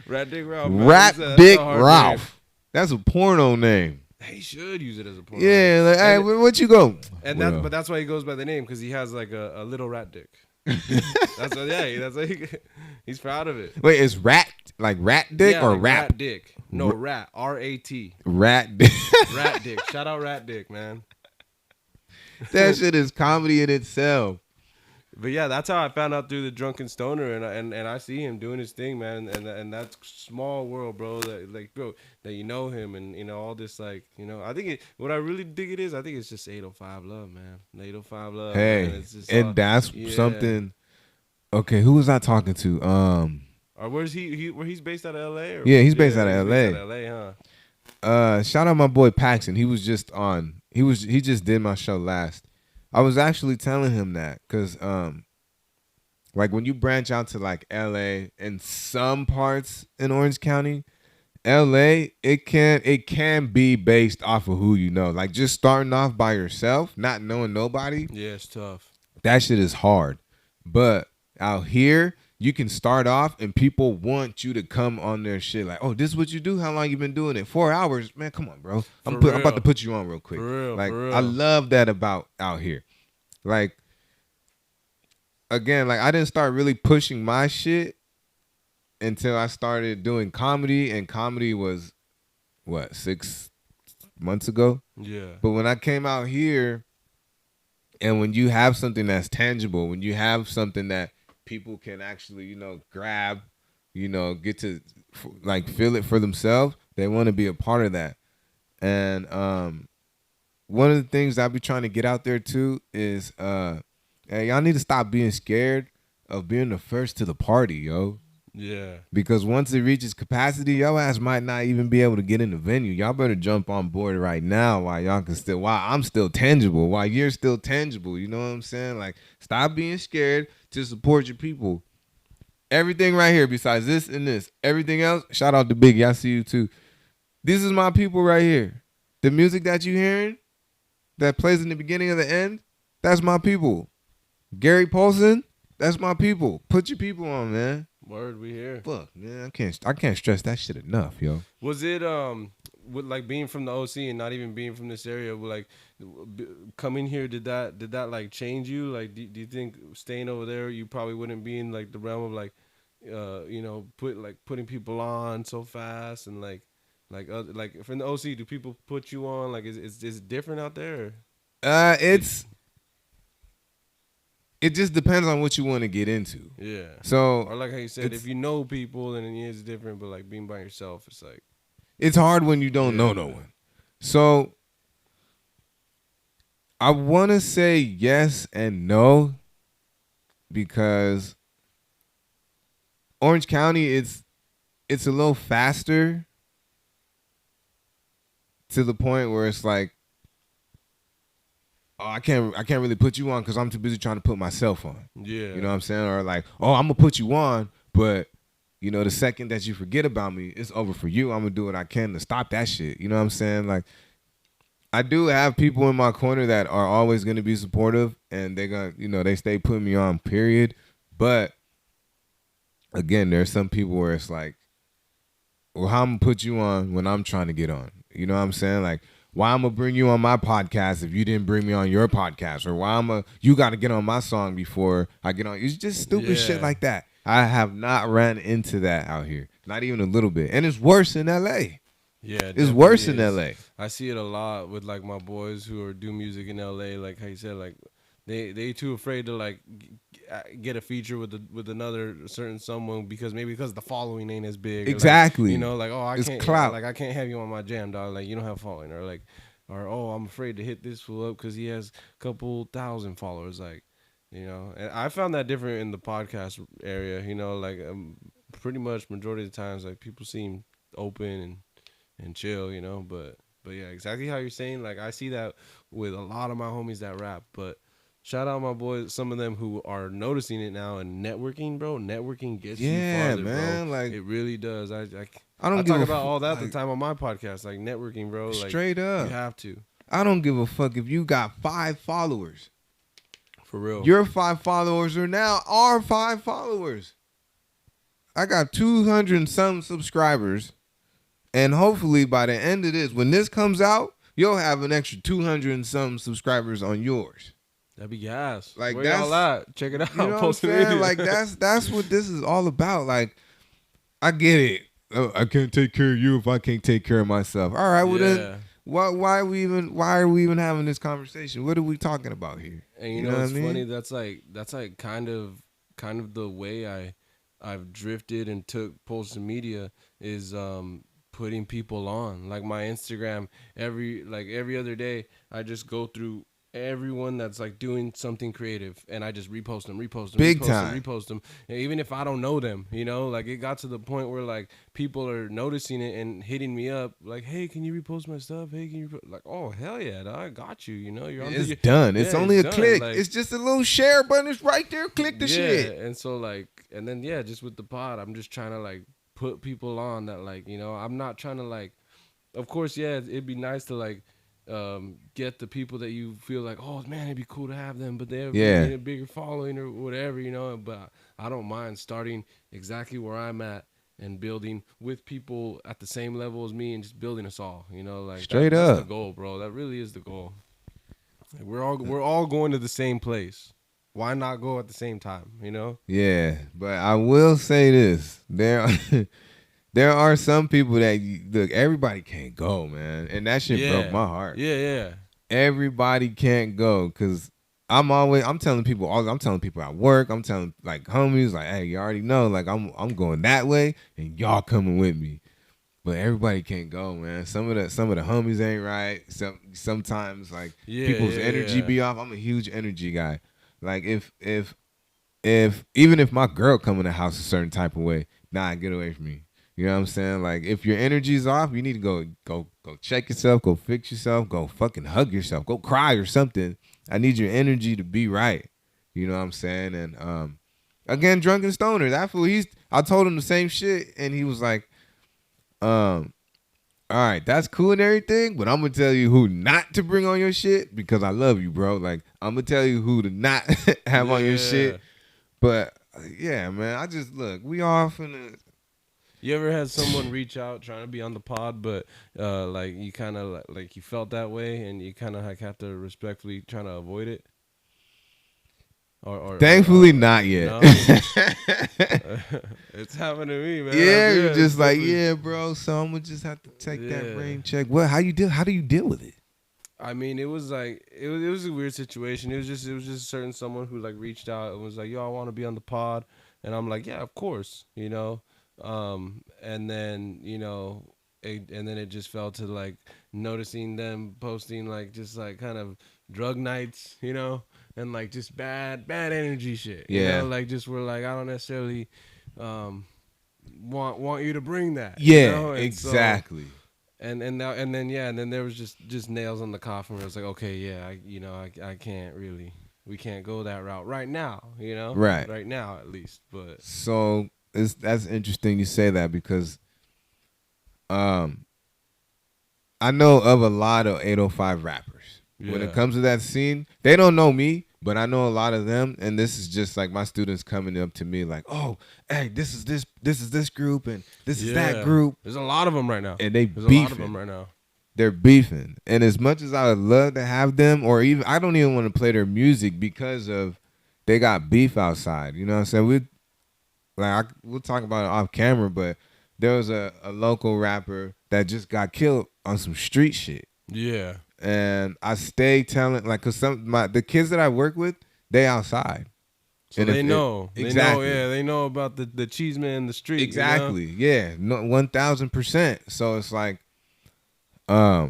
Rat Dick Ralph. Rat Dick Ralph. Name. That's a porno name. He should use it as a porno. Yeah, like, hey, what you go? And but that's why he goes by the name because he has like a little rat dick. That's he's proud of it. Wait, is rat like rat dick or like rap? Rat dick. No, rat. R-A-T. Rat dick. Rat dick. Shout out Rat Dick, man. That shit is comedy in itself. But yeah, that's how I found out through the Drunken Stoner, and I see him doing his thing, man, and that's small world, bro. That you know him, and all this, like, I think what I really dig it is, I think it's just 805 love, man. 805 love. Hey, man. It's just and that's something. Okay, who was I talking to? Or where's where he's based out of LA? Yeah, he's based out of LA. Based out of LA, huh? Shout out my boy Paxton. He was just on. He just did my show last. I was actually telling him that because, like, when you branch out to like LA and some parts in Orange County, LA, it can be based off of who you know. Like, just starting off by yourself, not knowing nobody. Yeah, it's tough. That shit is hard. But out here, you can start off and people want you to come on their shit. Like, oh, this is what you do? How long you been doing it? 4 hours? Man, come on, bro. I'm about to put you on real quick. For real. I love that about out here. Like, again, like, I didn't start really pushing my shit until I started doing comedy. And comedy was, 6 months ago? Yeah. But when I came out here, and when you have something that's tangible, when you have something that people can actually, grab, get to like feel it for themselves, they want to be a part of that. And one of the things I be trying to get out there too is, hey, y'all need to stop being scared of being the first to the party, yo. Yeah. Because once it reaches capacity, your ass might not even be able to get in the venue. Y'all better jump on board right now while I'm still tangible, while you're still tangible. You know what I'm saying? Like, stop being scared to support your people. Everything right here, besides this and this, everything else, shout out to Biggie. I see you too. This is my people right here. The music that you hearing, that plays in the beginning of the end, that's my people. Gary Paulson, that's my people. Put your people on, man. Word, we here. Fuck, man, I can't stress that shit enough, yo. Was it with like being from the OC and not even being from this area, like coming here, did that like change you? Like, do you think staying over there, you probably wouldn't be in like the realm of like, putting people on so fast and like from the OC, do people put you on? Like, is it different out there? It just depends on what you want to get into. Yeah. So, or like how you said, if you know people, then it is different. But like being by yourself, it's like it's hard when you don't know no one. So I want to say yes and no, because Orange County, it's a little faster to the point where it's like, oh, I can't really put you on because I'm too busy trying to put myself on. Yeah. You know what I'm saying? Or like, oh, I'm going to put you on, but, you know, the second that you forget about me, it's over for you. I'm going to do what I can to stop that shit. You know what I'm saying? Like, I do have people in my corner that are always going to be supportive, and they're going to, you know, they stay putting me on, period. But, again, there's some people where it's like, well, how I'm going to put you on when I'm trying to get on? You know what I'm saying? Like, why I'm going to bring you on my podcast if you didn't bring me on your podcast? Or why you got to get on my song before I get on. It's just stupid shit like that. I have not ran into that out here. Not even a little bit. And it's worse in L.A. Yeah, it's worse in L.A. I see it a lot with like my boys who do music in L.A. Like how you said, like they too afraid to like get a feature with another certain someone because the following ain't as big. Exactly. Like, you know, like, oh, I it's can't clout. Like I can't have you on my jam, dog. Like you don't have following, or oh, I'm afraid to hit this fool up because he has a couple thousand followers. Like, you know, and I found that different in the podcast area. You know, like pretty much majority of the times, like people seem open and chill. You know, but yeah, exactly how you're saying. Like I see that with a lot of my homies that rap, but. Shout out my boys, some of them who are noticing it now and networking, bro. Networking gets you farther, man. Bro. Like it really does. I talk about all that the time on my podcast, like networking, bro. Like, straight up, you have to. I don't give a fuck if you got 5 followers. For real, your 5 followers are now our 5 followers. I got 200 and some subscribers, and hopefully by the end of this, when this comes out, you'll have an extra 200 and some subscribers on yours. That'd be gas. Like where y'all at? Check it out. You know what I'm saying? Like that's what this is all about. Like I get it. I can't take care of you if I can't take care of myself. All right, well then, why are we even having this conversation? What are we talking about here? And you know what's funny? That's like kind of the way I've drifted and took social media is putting people on. Like my Instagram, every other day I just go through everyone that's like doing something creative and I just repost them and even if I don't know them, you know, like it got to the point where like people are noticing it and hitting me up like, hey, can you repost my stuff? Hey, can you like, oh hell yeah, dog, I got you, you know, you're on it's done. It's only a click. Like, it's just a little share button. It's right there. Click the shit. And so like, and then just with the pod, I'm just trying to like put people on that, like, you know, I'm not trying to like, of course, it'd be nice to like get the people that you feel like, oh man, it'd be cool to have them, but they're a bigger following or whatever, you know. But I don't mind starting exactly where I'm at and building with people at the same level as me and just building us all, you know, like straight up. That's the goal, bro. That really is the goal. Like, we're all going to the same place. Why not go at the same time, you know? Yeah, but I will say this: there are some people that look. Everybody can't go, man, and that shit broke my heart. Yeah. Everybody can't go because I'm telling people at work. I'm telling like homies, like, hey, you already know, like I'm going that way, and y'all coming with me. But everybody can't go, man. Some of the homies ain't right. Sometimes like people's energy be off. I'm a huge energy guy. Like if even if my girl come in the house a certain type of way, nah, get away from me. You know what I'm saying? Like, if your energy's off, you need to go check yourself, go fix yourself, go fucking hug yourself, go cry or something. I need your energy to be right. You know what I'm saying? And again, drunken stoner. That fool, I told him the same shit, and he was like, all right, that's cool and everything, but I'm gonna tell you who not to bring on your shit because I love you, bro. Like, I'm gonna tell you who to not have on your shit. But yeah, man, I just look. We off in the. You ever had someone reach out trying to be on the pod, but like you kind of like you felt that way, and you kind of like have to respectfully trying to avoid it? Or thankfully not yet. No? It's happened to me, man. Yeah, you're just like, yeah, bro. So I'm gonna just have to take that rain check. What? How do you deal with it? I mean, it was like it was a weird situation. It was just a certain someone who like reached out and was like, "Yo, I want to be on the pod," and I'm like, "Yeah, of course," you know. And then and then it just fell to like noticing them posting like just like kind of drug nights, you know, and like just bad energy shit. Yeah, you know? Like just we're like, I don't necessarily want you to bring that. Yeah, you know? exactly. And then there was just nails on the coffin where it was like, okay, yeah, I can't really, we can't go that route right now, you know, right now at least. But so that's interesting you say that because I know of a lot of 805 rappers. Yeah. When it comes to that scene, they don't know me, but I know a lot of them, and this is just like my students coming up to me like, "Oh, hey, this is this group, and this is that group." There's a lot of them right now, and there's beefing. A lot of them right now. They're beefing, and as much as I would love to have them, or even I don't even want to play their music because of they got beef outside. You know what I'm saying? We'll talk about it off camera, but there was a local rapper that just got killed on some street shit. Yeah. And I stay telling, like, cause the kids that I work with, they outside. So and they know. Exactly. They know about the cheese man in the street. Exactly. You know? Yeah. 1,000%. So it's like, I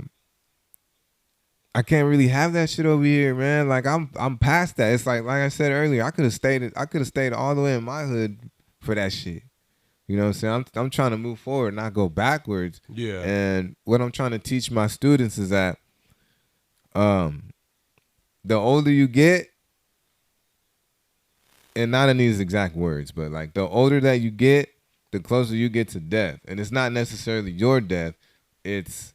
can't really have that shit over here, man. Like I'm past that. It's like I said earlier, I could have stayed all the way in my hood for that shit. You know what I'm saying? I'm trying to move forward, not go backwards. Yeah. And what I'm trying to teach my students is that the older you get, and not in these exact words, but like the older that you get, the closer you get to death. And it's not necessarily your death, it's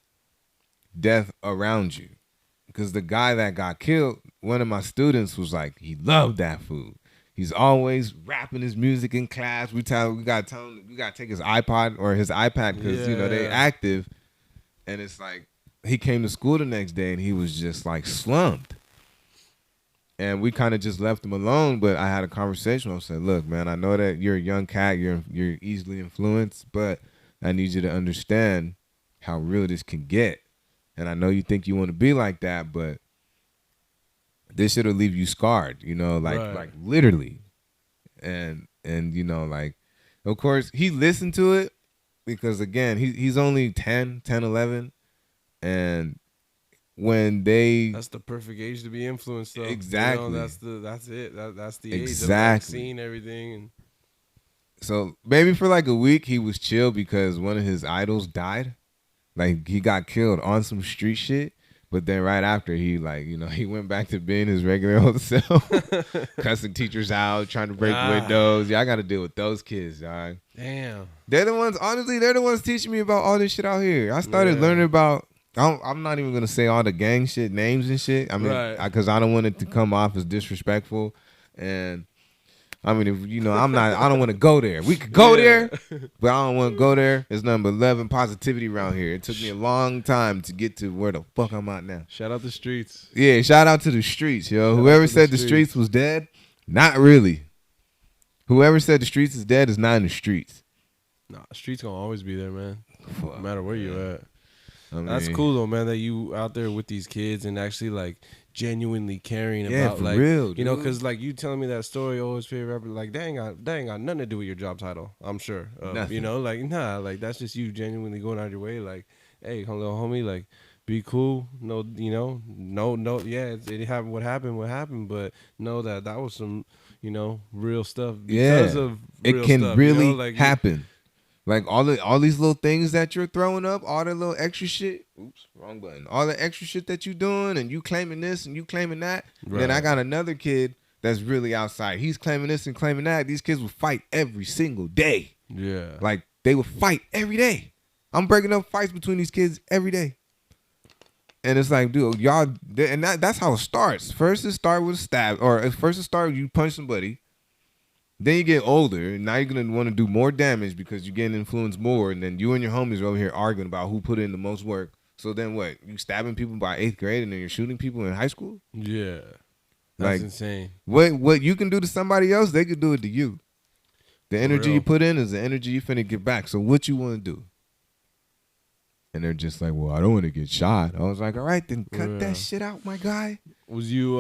death around you. Because the guy that got killed, one of my students was like, he loved that food. He's always rapping his music in class. We gotta tell him we gotta take his iPod or his iPad because they active. And it's like he came to school the next day and he was just like slumped. And we kind of just left him alone. But I had a conversation. I said, "Look, man, I know that you're a young cat. You're easily influenced, but I need you to understand how real this can get. And I know you think you want to be like that, but this shit'll leave you scarred, you know, like literally." And you know, like, of course, he listened to it because, again, he's only 10, 11. And when that's the perfect age to be influenced, though. Exactly. You know, that's it. That's the age exactly. of like seeing everything. And so maybe for like a week he was chill because one of his idols died. Like, he got killed on some street shit. But then right after, he went back to being his regular old self, cussing teachers out, trying to break windows. Yeah, I got to deal with those kids, dog. Damn. They're the ones teaching me about all this shit out here. I started learning about, I'm not even going to say all the gang shit, names and shit. I mean, because I don't want it to come off as disrespectful. And I mean, I don't want to go there. We could go there, but I don't want to go there. There's nothing but love and positivity around here. It took me a long time to get to where the fuck I'm at now. Shout out the streets. Yeah, shout out to the streets, yo. Whoever said the streets was dead, not really. Whoever said the streets is dead is not in the streets. Nah, the streets gonna always be there, man. No matter where you at. That's cool though, man, that you out there with these kids and actually like genuinely caring about, like, real, dude. You know, because like you telling me that story, always favorite rapper, like that ain't got nothing to do with your job title, I'm sure. You know, like, nah, like that's just you genuinely going out your way, like, hey, little homie, like, be cool. No, no. Yeah, it happened. What happened. But know that was some, real stuff because of real it can stuff, really like happen. Like all these little things that you're throwing up, all the little extra shit. Oops, wrong button. All the extra shit that you doing, and you claiming this and you claiming that. Right. Then I got another kid that's really outside. He's claiming this and claiming that. These kids will fight every single day. Yeah, like they would fight every day. I'm breaking up fights between these kids every day. And it's like, dude, y'all, and that's how it starts. First it starts with a stab, or first it starts you punch somebody. Then you get older, and now you're going to want to do more damage because you're getting influenced more, and then you and your homies are over here arguing about who put in the most work. So then what? You stabbing people by 8th grade, and then you're shooting people in high school? Yeah. That's insane. What you can do to somebody else, they could do it to you. The energy you put in is the energy you finna get back. So what you want to do? And they're just like, well, I don't want to get shot. I was like, all right, then cut that shit out, my guy. Was you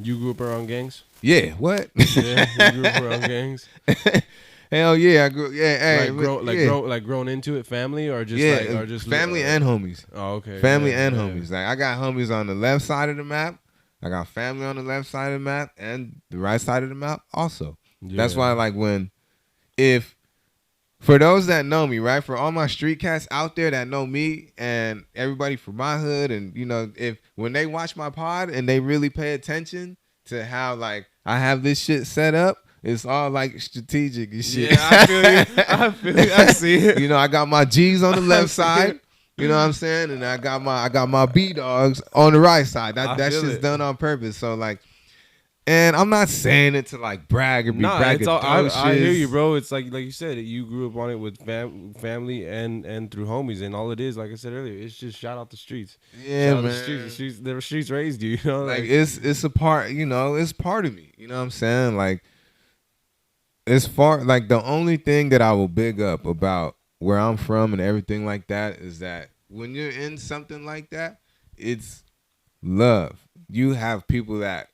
grew up around gangs? Yeah, what? Yeah, you grew up around gangs? Hell yeah, I grew. Yeah, hey, grown into it, family or just family and homies. Oh, okay. Family and homies. Like I got homies on the left side of the map. I got family on the left side of the map and the right side of the map also. Yeah. That's why, like, for those that know me, right? For all my street cats out there that know me and everybody from my hood, and when they watch my pod and they really pay attention to how like I have this shit set up, it's all like strategic and shit. Yeah, I feel you. I see it. I got my G's on the left side. You know what I'm saying? And I got my B dogs on the right side. That shit's done on purpose. So like. And I'm not saying it to like brag or be braggadocious. I hear you, bro. It's like you said, you grew up on it with family and through homies, and all it is, like I said earlier, it's just shout out the streets. Yeah, shout man. The streets raised you. Like it's a part. It's part of me. You know what I'm saying? Like as far like the only thing that I will big up about where I'm from and everything like that is that when you're in something like that, it's love. You have people that.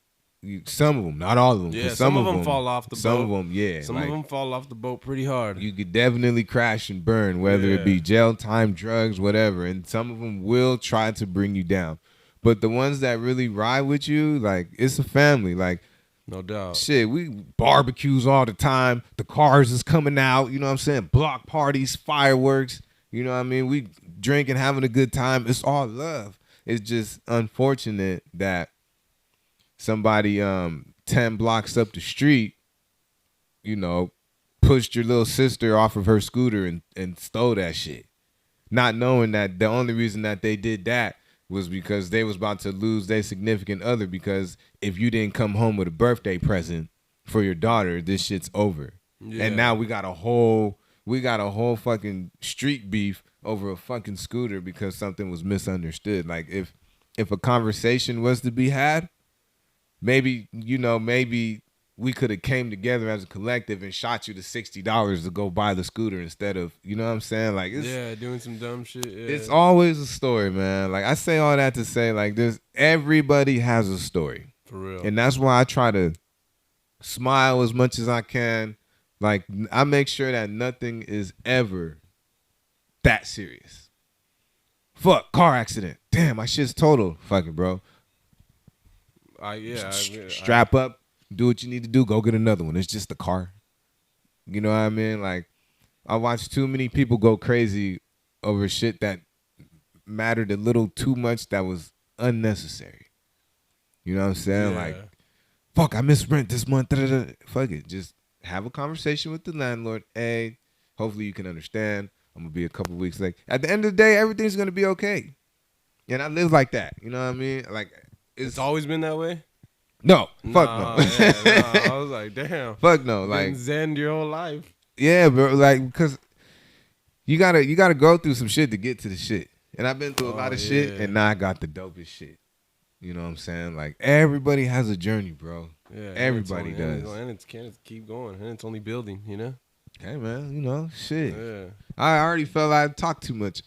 Some of them, not all of them. Yeah, some of them fall off the boat. Some of them, yeah. Some of them fall off the boat pretty hard. You could definitely crash and burn, whether it be jail time, drugs, whatever. And some of them will try to bring you down. But the ones that really ride with you, like, it's a family. Like, no doubt. Shit, we barbecues all the time. The cars is coming out. You know what I'm saying? Block parties, fireworks. You know what I mean? We drinking, having a good time. It's all love. It's just unfortunate that somebody 10 blocks up the street, pushed your little sister off of her scooter and stole that shit. Not knowing that the only reason that they did that was because they was about to lose their significant other, because if you didn't come home with a birthday present for your daughter, this shit's over. Yeah. And now we got a whole fucking street beef over a fucking scooter because something was misunderstood. Like if a conversation was to be had, maybe we could have came together as a collective and shot you the $60 to go buy the scooter instead of, you know what I'm saying? Like, doing some dumb shit. Yeah. It's always a story, man. Like, I say all that to say, like, everybody has a story. For real. And that's why I try to smile as much as I can. Like, I make sure that nothing is ever that serious. Fuck, car accident. Damn, my shit's total. Fuck it, bro. Strap up, do what you need to do, go get another one. It's just a car. You know what I mean? Like, I watched too many people go crazy over shit that mattered a little too much that was unnecessary. You know what I'm saying? Yeah. Like, fuck, I missed rent this month. Fuck it. Just have a conversation with the landlord. Hey, hopefully you can understand. I'm going to be a couple weeks late. At the end of the day, everything's going to be okay. And I live like that. You know what I mean? Like, it's always been that way? No. Fuck no. I was like, damn. Fuck no. Like, zen your whole life. Yeah, bro. Like, because you gotta go through some shit to get to the shit. And I've been through a lot of shit, and now I got the dopest shit. You know what I'm saying? Like, everybody has a journey, bro. Yeah. Everybody does. And it can't keep going. And it's only building, Hey, man, shit. Yeah. I already felt I talked too much.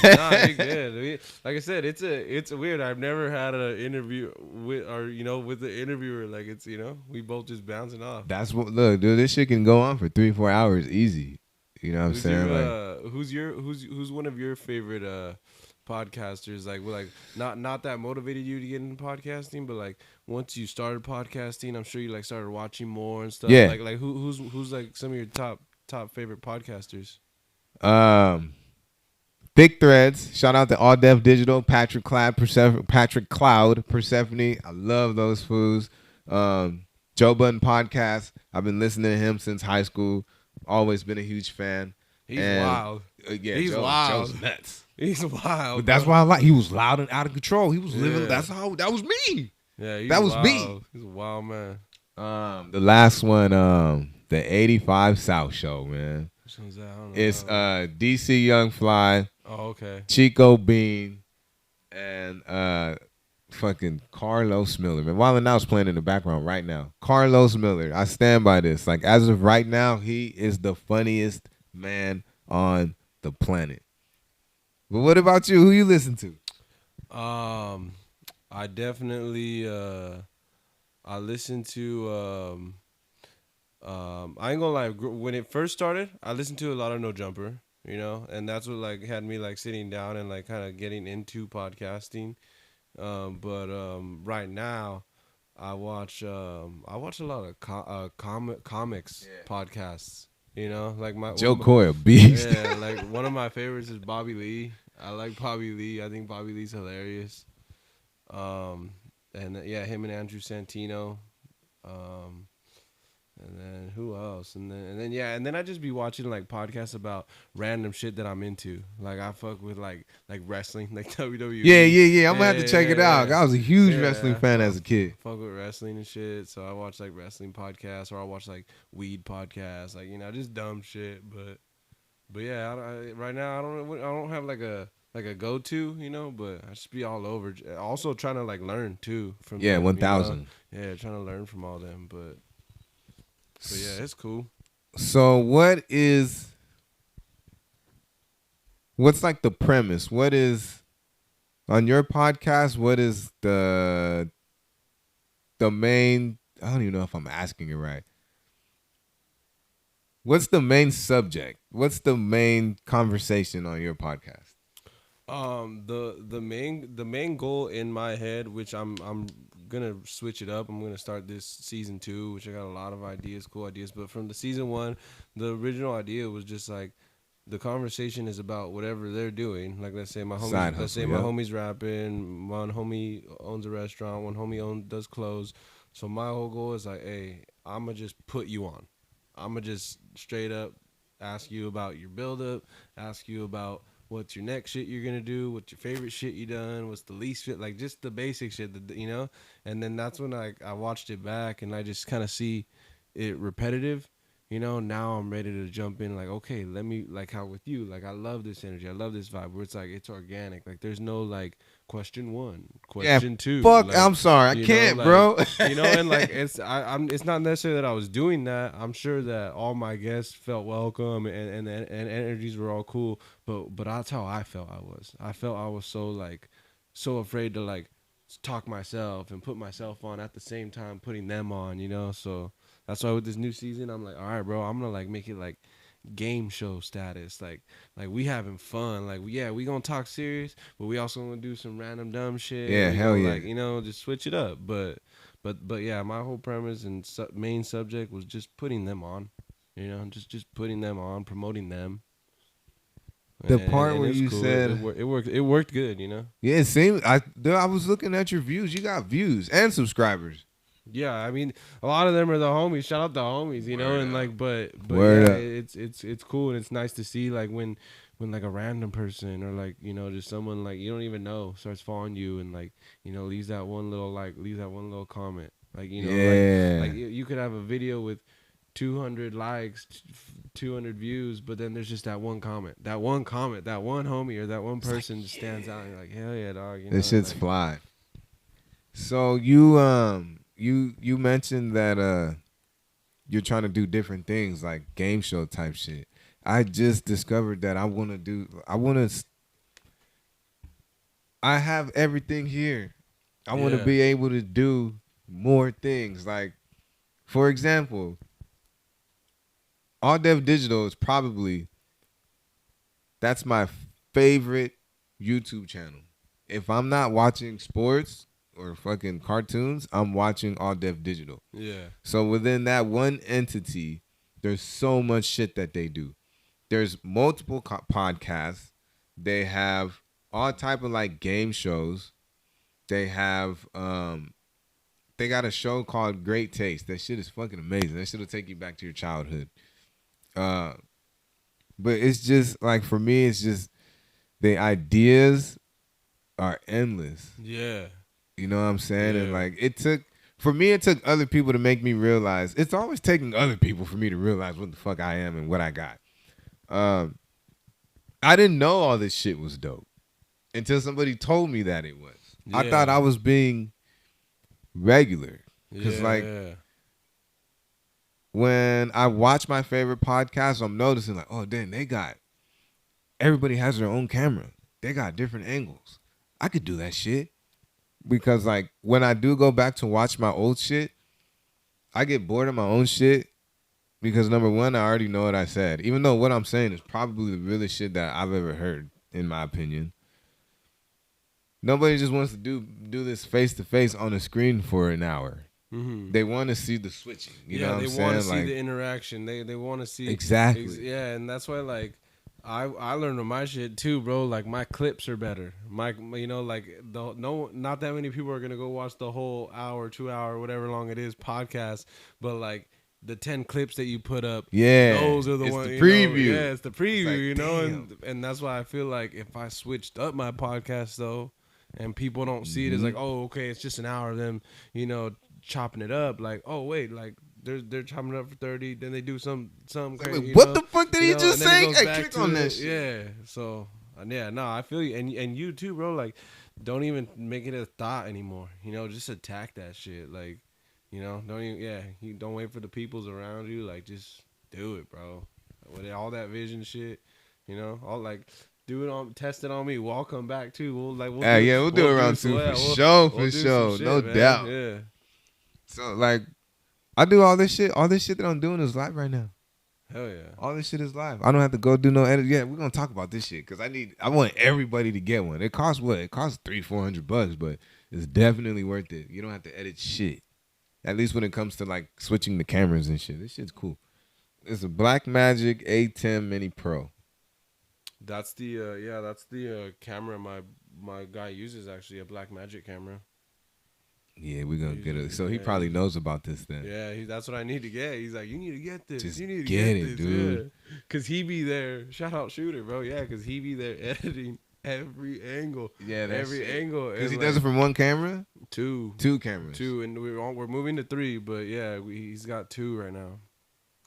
Nah, you good. Like I said, it's weird. I've never had an interview with the interviewer. Like, it's, we both just bouncing off. That's what, look, dude, this shit can go on for 3-4 hours easy. You know what I'm saying? Who's one of your favorite podcasters like not that motivated you to get into podcasting, but like once you started podcasting, I'm sure you like started watching more and stuff. Yeah. Like who's like some of your top favorite podcasters? Big Threads. Shout out to All Dev Digital, Patrick Cloud, Persephone. I love those fools. Joe Budden Podcast. I've been listening to him since high school. Always been a huge fan. He's wild. Yeah, he's wild. Joe's nuts. He's wild. But that's why I like. He was loud and out of control. He was living. That was me. Yeah, that was wild. me. He's a wild man. The last one, the 85 South Show, man. Which one's that? I don't know. It's DC Young Fly. Oh, okay. Chico Bean and fucking Carlos Miller. Man, Wildin' Out's playing in the background right now. Carlos Miller. I stand by this. Like, as of right now, he is the funniest man on the planet. But what about you? Who you listen to? I definitely I listened to I ain't gonna lie, when it first started, I listened to a lot of No Jumper, you know, and that's what like had me like sitting down and like kind of getting into podcasting. But right now I watch a lot of comics podcasts, you know, like Joe Coy, a beast. Yeah, like one of my favorites is Bobby Lee. I like Bobby Lee. I think Bobby Lee's hilarious. And yeah, him and Andrew Santino. And then who else? And then I just be watching like podcasts about random shit that I'm into. Like I fuck with like wrestling, like WWE. Yeah. I'm gonna have to check it out. I was a huge wrestling fan as a kid. Fuck with wrestling and shit. So I watch like wrestling podcasts, or I watch like weed podcasts, like, you know, just dumb shit. But yeah, right now I don't have like a go-to, you know, but I just be all over. Also trying to like learn too from them, 1000. You know? Yeah, trying to learn from all them, but yeah, it's cool. So what's like the premise? What is on your podcast? What is the main? I don't even know if I'm asking it right. What's the main subject? What's the main conversation on your podcast? The main goal in my head, which I'm gonna switch it up. I'm gonna start this season 2, which I got a lot of ideas, cool ideas. But from the season 1, the original idea was just like the conversation is about whatever they're doing. Like let's say my homie's rapping, one homie owns a restaurant, one homie does clothes. So my whole goal is like, hey, I'ma just put you on. I'ma just straight up ask you about your build-up, ask you about what's your next shit you're gonna do, what's your favorite shit you done, what's the least shit, like just the basic shit, you know. And then that's when I watched it back and I just kind of see it repetitive, you know. Now I'm ready to jump in, like, okay, let me, like how with you, like I love this energy, I love this vibe where it's like it's organic, like there's no like question 1, question 2. Fuck, like, I'm sorry, I can't, like, bro. You know, and like it's not necessarily that I was doing that. I'm sure that all my guests felt welcome and energies were all cool. But that's how I felt. I felt I was so afraid to like talk myself and put myself on at the same time putting them on, you know. So that's why with this new season, I'm like, all right, bro, I'm gonna like make it like game show status, like we having fun, like we gonna talk serious, but we also gonna do some random dumb shit. Yeah, hell yeah, like, you know, just switch it up. But yeah, my whole premise and main subject was just putting them on, you know, just putting them on, promoting them. The part where you cool. said it worked good, you know. Yeah, it seemed. I was looking at your views. You got views and subscribers. Yeah, I mean, a lot of them are the homies. Shout out the homies, you know. Word and up. like, but Word yeah, up. it's cool and it's nice to see like when like a random person or like, you know, just someone like you don't even know starts following you and like, you know, leaves that one little comment, like, you know, Yeah. like you could have a video with 200 likes, 200 views, but then there's just that one comment, that one homie or that one person just stands out and you're like, hell yeah, dog. You know, This shit's like, fly. So you mentioned that you're trying to do different things like game show type shit. I just discovered that I have everything here. I want to be able to do more things. Like, for example, All Dev Digital is probably, that's my favorite YouTube channel. If I'm not watching sports or fucking cartoons, I'm watching All Def Digital. Yeah. So within that one entity, there's so much shit that they do. There's multiple podcasts. They have all type of like game shows. They have they got a show called Great Taste. That shit is fucking amazing. That shit will take you back to your childhood. But it's just like, for me, it's just the ideas are endless. Yeah. You know what I'm saying? Yeah. And like, it took other people to make me realize. It's always taking other people for me to realize what the fuck I am and what I got. I didn't know all this shit was dope until somebody told me that it was. Yeah. I thought I was being regular. Because when I watch my favorite podcast, I'm noticing like, oh, damn, everybody has their own camera. They got different angles. I could do that shit. Because like, when I do go back to watch my old shit, I get bored of my own shit. Because number one, I already know what I said. Even though what I'm saying is probably the realest shit that I've ever heard, in my opinion. Nobody just wants to do this face-to-face on a screen for an hour. Mm-hmm. They want to see the switching. You know what I'm saying? They want to like, see the interaction. They want to see... Exactly. And that's why, like, I learned on my shit, too, bro. Like, my clips are better. Not that many people are going to go watch the whole hour, 2 hour, whatever long it is, podcast. But, like, the 10 clips that you put up, those are the ones. It's the preview. Yeah, it's the preview, like, and that's why I feel like if I switched up my podcast, though, and people don't see it as like, oh, okay, it's just an hour of them, chopping it up. Like, oh, wait, like, they're chopping it up for 30, then they do some crazy. What the fuck did he just say? Hey, click on that shit. Yeah, so, I feel you. And you too, bro. Like, don't even make it a thought anymore. Just attack that shit. Like, don't wait for the peoples around you. Like, just do it, bro. With all that vision shit, all like, test it on me. We'll come back too. We'll do it around two for sure, no doubt. Yeah. So like, I do all this shit. All this shit that I'm doing is live right now. Hell yeah. All this shit is live. I don't have to go do no edit. Yeah, we're gonna talk about this shit because I want everybody to get one. It costs what? It costs $300-400, but it's definitely worth it. You don't have to edit shit. At least when it comes to like switching the cameras and shit. This shit's cool. It's a Blackmagic A10 Mini Pro. That's the camera my guy uses, actually, a Blackmagic camera. Yeah, we're gonna get it. So he probably knows about this then. Yeah, that's what I need to get. He's like, you need to get this. Just you need to get this, it, dude. Yeah. Cause he be there. Shout out Shooter, bro. Yeah, cause he be there editing every angle. Yeah, every angle. Because he does it from one camera. Two cameras. And we're moving to 3, but yeah, he's got 2 right now.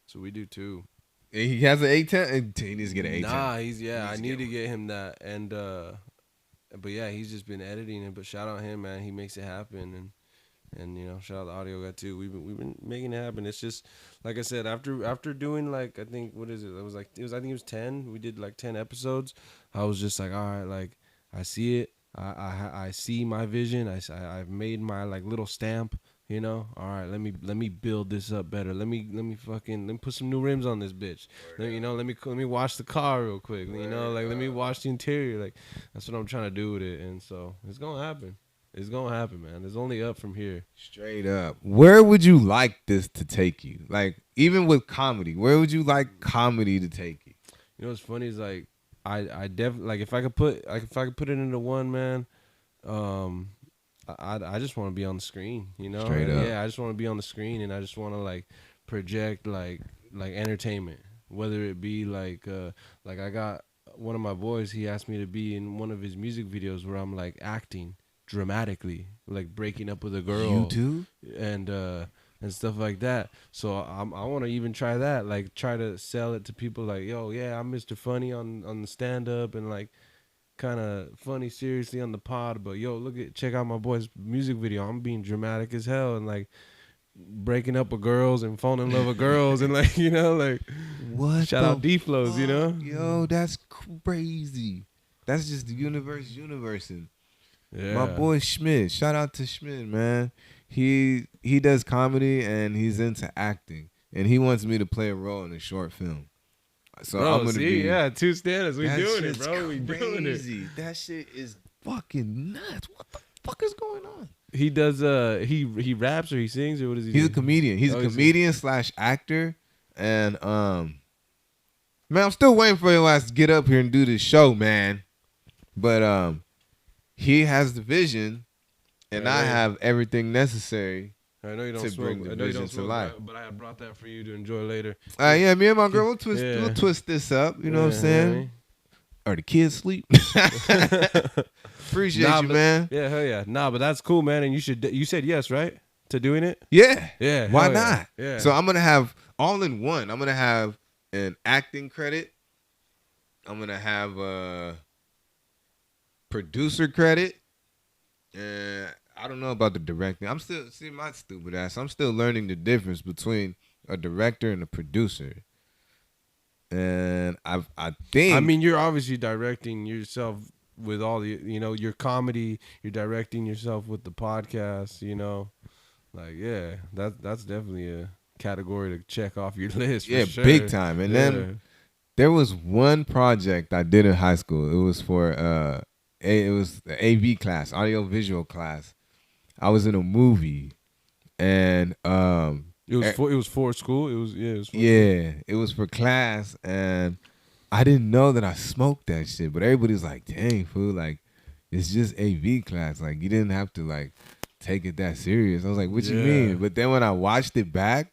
So we do 2. He has an A10. He needs to get an A10. Nah, I need to get him that. And but yeah, he's just been editing it. But shout out him, man. He makes it happen. And shout out the audio guy too. We've been making it happen. It's just like I said, after doing like, I think, what is it? I think it was 10. We did like 10 episodes. I was just like, all right, like I see it. I see my vision. I've made my like little stamp. All right, let me build this up better. Let me put some new rims on this bitch. Let me wash the car real quick. Let me wash the interior. Like, that's what I'm trying to do with it. And so it's gonna happen. It's gonna happen, man. It's only up from here. Straight up. Where would you like this to take you? Like, even with comedy, where would you like comedy to take you? What's funny is like I definitely, like, if I could put it into one, man. I just want to be on the screen, Straight up. Yeah, I just want to be on the screen, and I just want to like project like entertainment, whether it be like I got one of my boys. He asked me to be in one of his music videos where I'm like acting dramatically, like breaking up with a girl. You too? And stuff like that. So I want to even try that, like try to sell it to people like, yo, yeah, I'm Mr. Funny on the stand up and like kind of funny seriously on the pod, but yo, check out my boy's music video. I'm being dramatic as hell and like breaking up with girls and falling in love with girls and like, like what? Shout out D-Flows, Yo, that's crazy. That's just the universing. Yeah. My boy Schmidt. Shout out to Schmidt, man. He does comedy and he's into acting and he wants me to play a role in a short film. So bro, I'm gonna be. Yeah, 2 standards. We That doing it, shit's bro. We doing it. crazy. That shit is fucking nuts. What the fuck is going on? He does. He raps or he sings or what does he do? He's a comedian. He's a comedian / actor, and man, I'm still waiting for your ass to get up here and do this show, man. But he has the vision, and I have everything necessary. I know you don't to smoke. bring the I know you vision don't to smoke, life. but I have brought that for you to enjoy later. Yeah, me and my girl, we'll twist this up. You know what I'm saying? Or the kids sleep. Appreciate you, man. Yeah, hell yeah. Nah, but that's cool, man. And you said yes, right? To doing it? Yeah. Yeah. Why not? Yeah. So I'm going to have all in one. I'm going to have an acting credit. I'm going to have a producer credit. And I don't know about the directing. I'm still, see my stupid ass, I'm still learning the difference between a director and a producer. And I think, I mean, you're obviously directing yourself with all the, your comedy. You're directing yourself with the podcast. Like that's definitely a category to check off your list. For sure. Big time. And then there was one project I did in high school. It was for it was the AV class, audio visual class. I was in a movie, and it was for school. It was it was for class, and I didn't know that I smoked that shit. But everybody was like, "Dang, fool! Like, it's just AV class. Like, you didn't have to like take it that serious." I was like, "What you mean?" But then when I watched it back,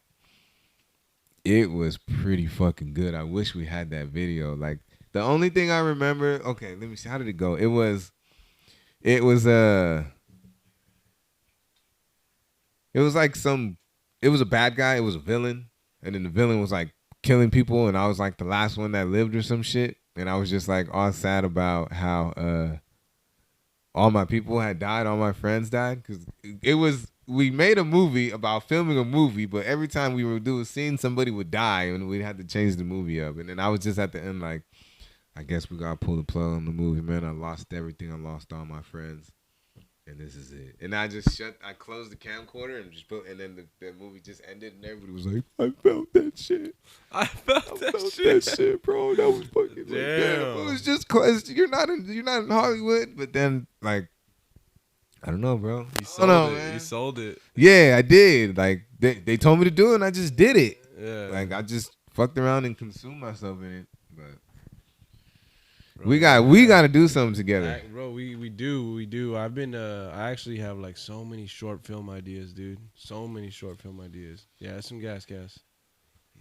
it was pretty fucking good. I wish we had that video. Like, the only thing I remember. Okay, let me see. How did it go? It was like it was a bad guy. It was a villain. And then the villain was like killing people. And I was like the last one that lived or some shit. And I was just like all sad about how all my people had died. All my friends died. Because we made a movie about filming a movie. But every time we would do a scene, somebody would die. And we had to change the movie up. And then I was just at the end like, I guess we got to pull the plug on the movie, man. I lost everything. I lost all my friends. And this is it. And I closed the camcorder and then the movie just ended and everybody was like, I felt that shit. I felt that shit, bro. That was fucking damn. It was just cause you're not in Hollywood, but then like I don't know, bro. You sold it. Yeah, I did. Like they told me to do it and I just did it. Yeah. Like I just fucked around and consumed myself in it. But bro, we got to do something together. Bro, we do. I've been I actually have like so many short film ideas, dude. So many short film ideas. Yeah, some gas. It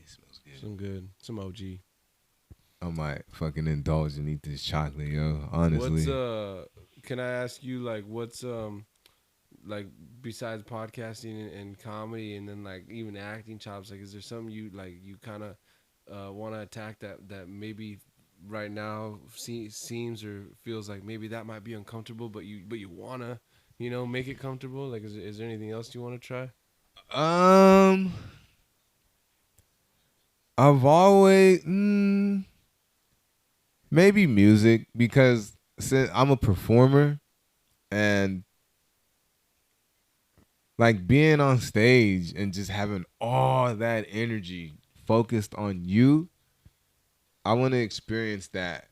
smells good. Some good. Some OG. I might fucking indulge and eat this chocolate, yo. Honestly. Can I ask you like what's like besides podcasting and comedy and then like even acting chops, like is there something you kind of want to attack that maybe right now seems or feels like maybe that might be uncomfortable, but you wanna make it comfortable? Like is there anything else you want to try? I've always maybe music, because since I'm a performer and like being on stage and just having all that energy focused on you, I want to experience that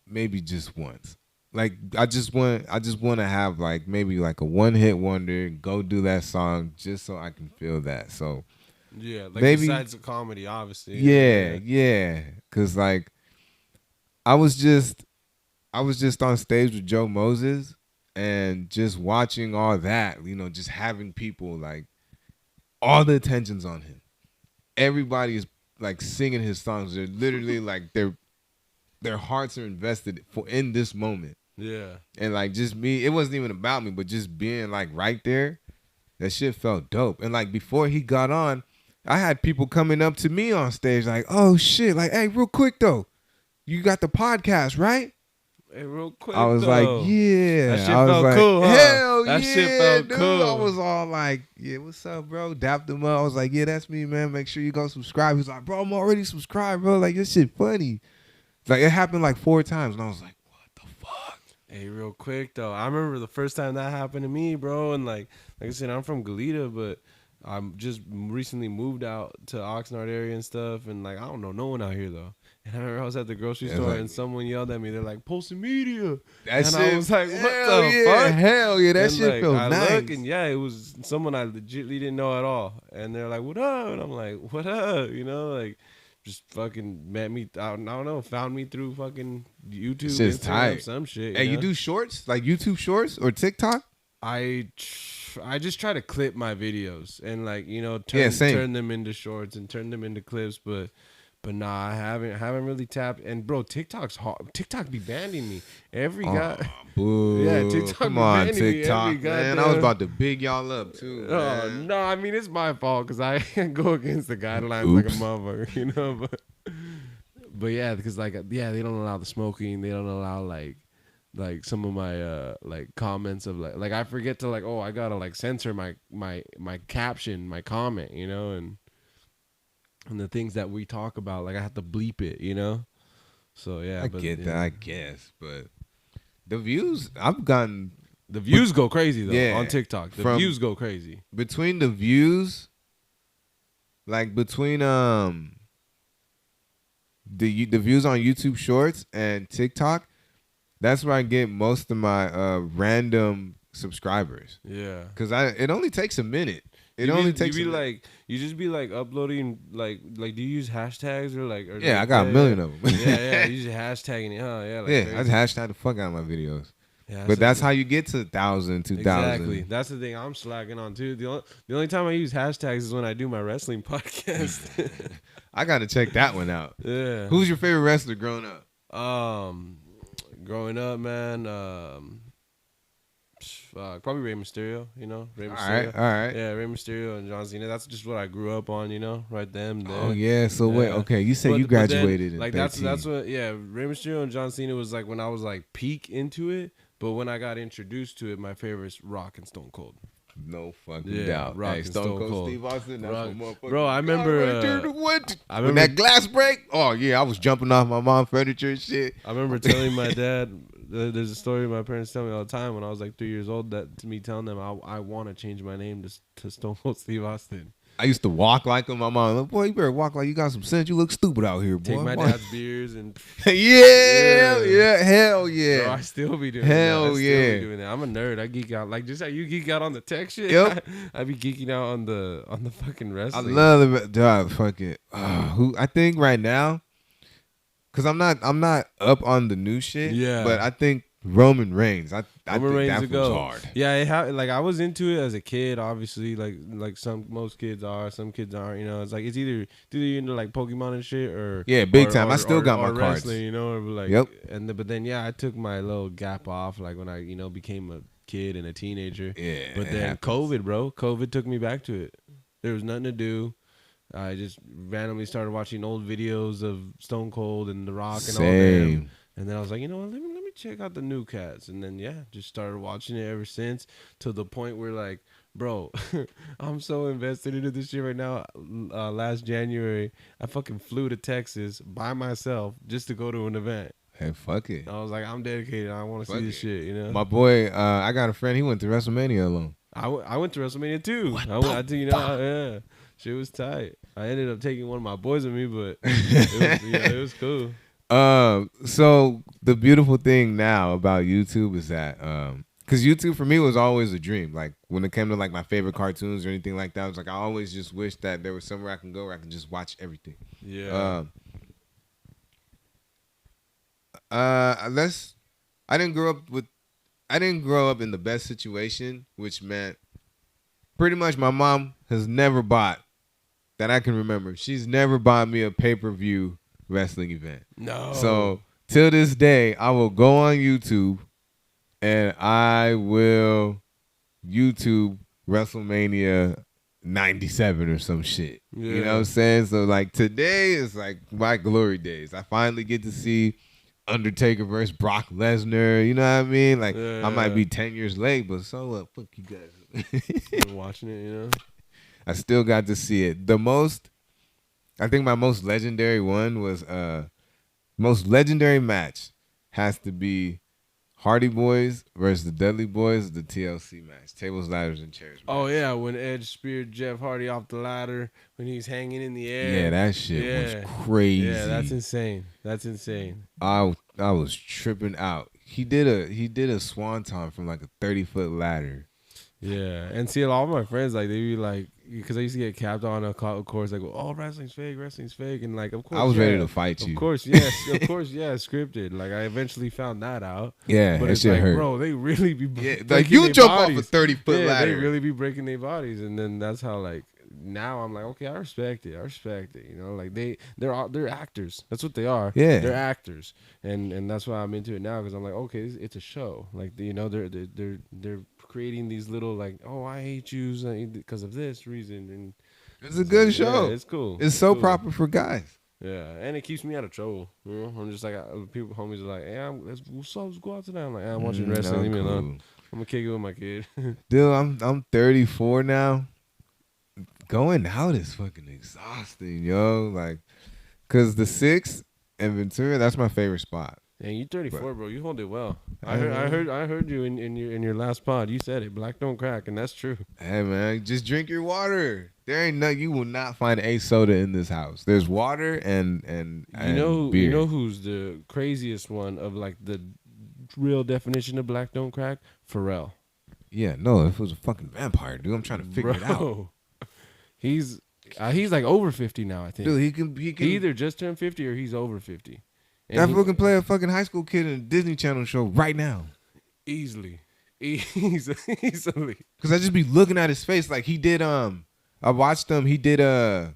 maybe just once. Like I just want to have like maybe like a one-hit wonder, go do that song just so I can feel that. So yeah, like maybe, besides the comedy, obviously. Yeah. Cause like I was just on stage with Joe Moses and just watching all that, just having people like all the attention's on him. Everybody is like singing his songs. They're literally like their hearts are invested in this moment. Yeah. And like just me, it wasn't even about me, but just being like right there, that shit felt dope. And like before he got on, I had people coming up to me on stage like, oh shit, like, hey, real quick though, you got the podcast, right? Hey, real quick, I was like, yeah. That shit felt cool, huh? Hell that yeah, shit felt dude. cool. I was all like, yeah, what's up, bro? Dapped him up. I was like, yeah, that's me, man. Make sure you go subscribe. He's like, bro, I'm already subscribed, bro. Like, this shit funny. It's like, it happened like 4 times. And I was like, what the fuck? Hey, real quick, though. I remember the first time that happened to me, bro. And like I said, I'm from Goleta, but I'm just recently moved out to Oxnard area and stuff. And like, I don't know no one out here, though. And I remember I was at the grocery store and someone yelled at me. They're like, "Posting media." That and shit, I was like, "What the fuck?" Hell yeah, that and shit like, feels I nice. look and it was someone I legitimately didn't know at all. And they're like, "What up?" And I'm like, "What up?" You know, like just fucking met me. I don't know, found me through fucking YouTube, Instagram, tight. some shit. Hey, you do shorts like YouTube shorts or TikTok? I just try to clip my videos and like turn them into shorts and turn them into clips, but nah, I haven't really tapped. And bro, TikTok's hard. TikTok be banning me every guy. Boo. Yeah, TikTok. Come be on, banning TikTok, me man. I was about to big y'all up too. Man. No, I mean it's my fault because I go against the guidelines like a motherfucker, you know. But yeah, because they don't allow the smoking. They don't allow like some of my like comments of like I forget to I gotta like censor my caption, my comment, you know, and the things that we talk about, like I have to bleep it, you know. So yeah, I get that, I guess, but the views go crazy though on TikTok. The views go crazy. Between the views, like between the views on YouTube Shorts and TikTok. That's where I get most of my random subscribers. Yeah, because it only takes a minute. You just be like uploading like do you use hashtags or like? I got a million of them. yeah, you just hashtagging it, huh? Yeah, crazy. I just hashtag the fuck out of my videos. Yeah, but that's how you get to 1,000, 2,000. Exactly. That's the thing I'm slacking on too. The only time I use hashtags is when I do my wrestling podcast. I gotta check that one out. Yeah. Who's your favorite wrestler growing up? Growing up, man, probably Rey Mysterio, you know? Rey Mysterio. All right. Yeah, Rey Mysterio and John Cena. That's just what I grew up on, you know? Right then. Oh, yeah. So, wait, okay. You said you graduated in like 13. That's what, Rey Mysterio and John Cena was like when I was like peak into it. But when I got introduced to it, my favorite's Rock and Stone Cold. No fucking doubt. Rock and Stone Cold. Steve Austin, that's my motherfucker. Bro, I remember when that glass break. Oh yeah, I was jumping off my mom's furniture and shit. I remember telling my dad. There's a story my parents tell me all the time when I was like 3 years old. That to me telling them I want to change my name to Stone Cold Steve Austin. I used to walk like him. My mom, like, boy, you better walk like you got some sense. You look stupid out here, boy. Take my dad's beers and yeah, hell yeah. Bro, I still be doing hell that. Yeah. Doing that. I'm a nerd. I geek out like just how you geek out on the tech shit. Yep. I be geeking out on the fucking wrestling. I love the dog. Fuck it. Who I think right now, because I'm not up on the new shit. Yeah. But I think Roman Reigns. I think that was hard. Yeah, I was into it as a kid, obviously, like most kids are, some kids aren't, you know. It's like it's either you're into like Pokemon and shit or big time. I still got my cards, you know, or like yep. But then I took my little gap off like when I became a kid and a teenager. Yeah. But then COVID took me back to it. There was nothing to do. I just randomly started watching old videos of Stone Cold and The Rock and all them. And then I was like, you know what, let me check out the new cats. And then, just started watching it ever since to the point where, like, bro, I'm so invested into this shit right now. Last January, I fucking flew to Texas by myself just to go to an event. Hey, fuck it. I was like, I'm dedicated. I want to see this shit, you know? My boy, I got a friend. He went to WrestleMania alone. I went to WrestleMania, too. Yeah. Shit was tight. I ended up taking one of my boys with me, but it was cool. So the beautiful thing now about YouTube is that, because YouTube for me was always a dream. Like when it came to like my favorite cartoons or anything like that, I was like, I always just wish that there was somewhere I can go where I can just watch everything. Yeah. I didn't grow up in the best situation, which meant pretty much my mom has never bought, that I can remember, she's never bought me a pay-per-view wrestling event. No. So till this day, I will go on YouTube and I will YouTube WrestleMania 97 or some shit. Yeah. You know what I'm saying? So like today is like my glory days. I finally get to see Undertaker versus Brock Lesnar. You know what I mean? Like I might be 10 years late, but so what? Fuck you guys. Been watching it, you know? I still got to see it. I think my most legendary one was most legendary match has to be Hardy Boys versus the Dudley Boys, the TLC match. Tables, ladders, and chairs match. Oh, yeah, when Edge speared Jeff Hardy off the ladder, when he's hanging in the air. Yeah, that shit was crazy. Yeah, that's insane. That's insane. I was tripping out. He did a swanton from like a 30-foot ladder. Yeah, and see, a lot of my friends, like, they be like, because I used to get capped on a course, like, oh, wrestling's fake, and like, of course, I was ready to fight you. Of course, yes, scripted. Like, I eventually found that out. Yeah, but that it's shit like, hurt. bro, they really be like you jump off a 30-foot ladder. They really be breaking their bodies, and then that's how, like, now I'm like, okay, I respect it. You know, like they're actors. That's what they are. Yeah, they're actors, and that's why I'm into it now because I'm like, okay, it's a show. Like, you know, they're creating these little, like, oh, I hate you because of this reason, and it's a good show. Yeah, it's cool. It's so proper for guys. Yeah, and it keeps me out of trouble. You know, I'm just like, people, homies are like, hey, let's go out tonight. I'm like, I'm watching wrestling. Leave me alone. I'm gonna kick it with my kid. Dude, I'm 34 now. Going out is fucking exhausting, yo. Like, cause the 6th and Ventura, that's my favorite spot. And you 34, bro. You hold it well. I heard you in your last pod. You said it. Black don't crack, and that's true. Hey man, just drink your water. There ain't you will not find a soda in this house. There's water and beer. You know who's the craziest one of like the real definition of black don't crack? Pharrell. Yeah, no, if it was a fucking vampire, dude, I'm trying to figure it out. He's like over 50 now, I think. Dude, he can He either just turned 50 or he's over 50. And that fool can play a fucking high school kid in a Disney Channel show right now. Easily. Because I just be looking at his face like he did. I watched him. He did. It's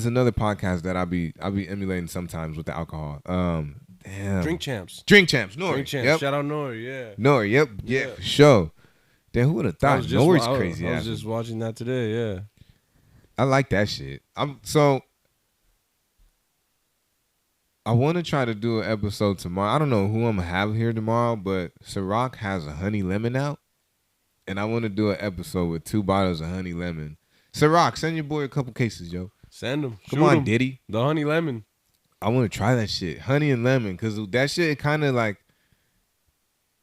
another podcast that I'll be emulating sometimes with the alcohol. Damn. Drink Champs. Nori. Drink Champs. Yep. Shout out Nori. Yeah. Nori. Yep. Yeah. For sure. Damn, who would have thought? Nori's crazy. I was just watching that today. Yeah. I like that shit. I want to try to do an episode tomorrow. I don't know who I'm going to have here tomorrow, but Ciroc has a honey lemon out. And I want to do an episode with 2 bottles of honey lemon. Ciroc, send your boy a couple cases, yo. Send them. Come on, Diddy. The honey lemon. I want to try that shit. Honey and lemon. Because that shit kind of like,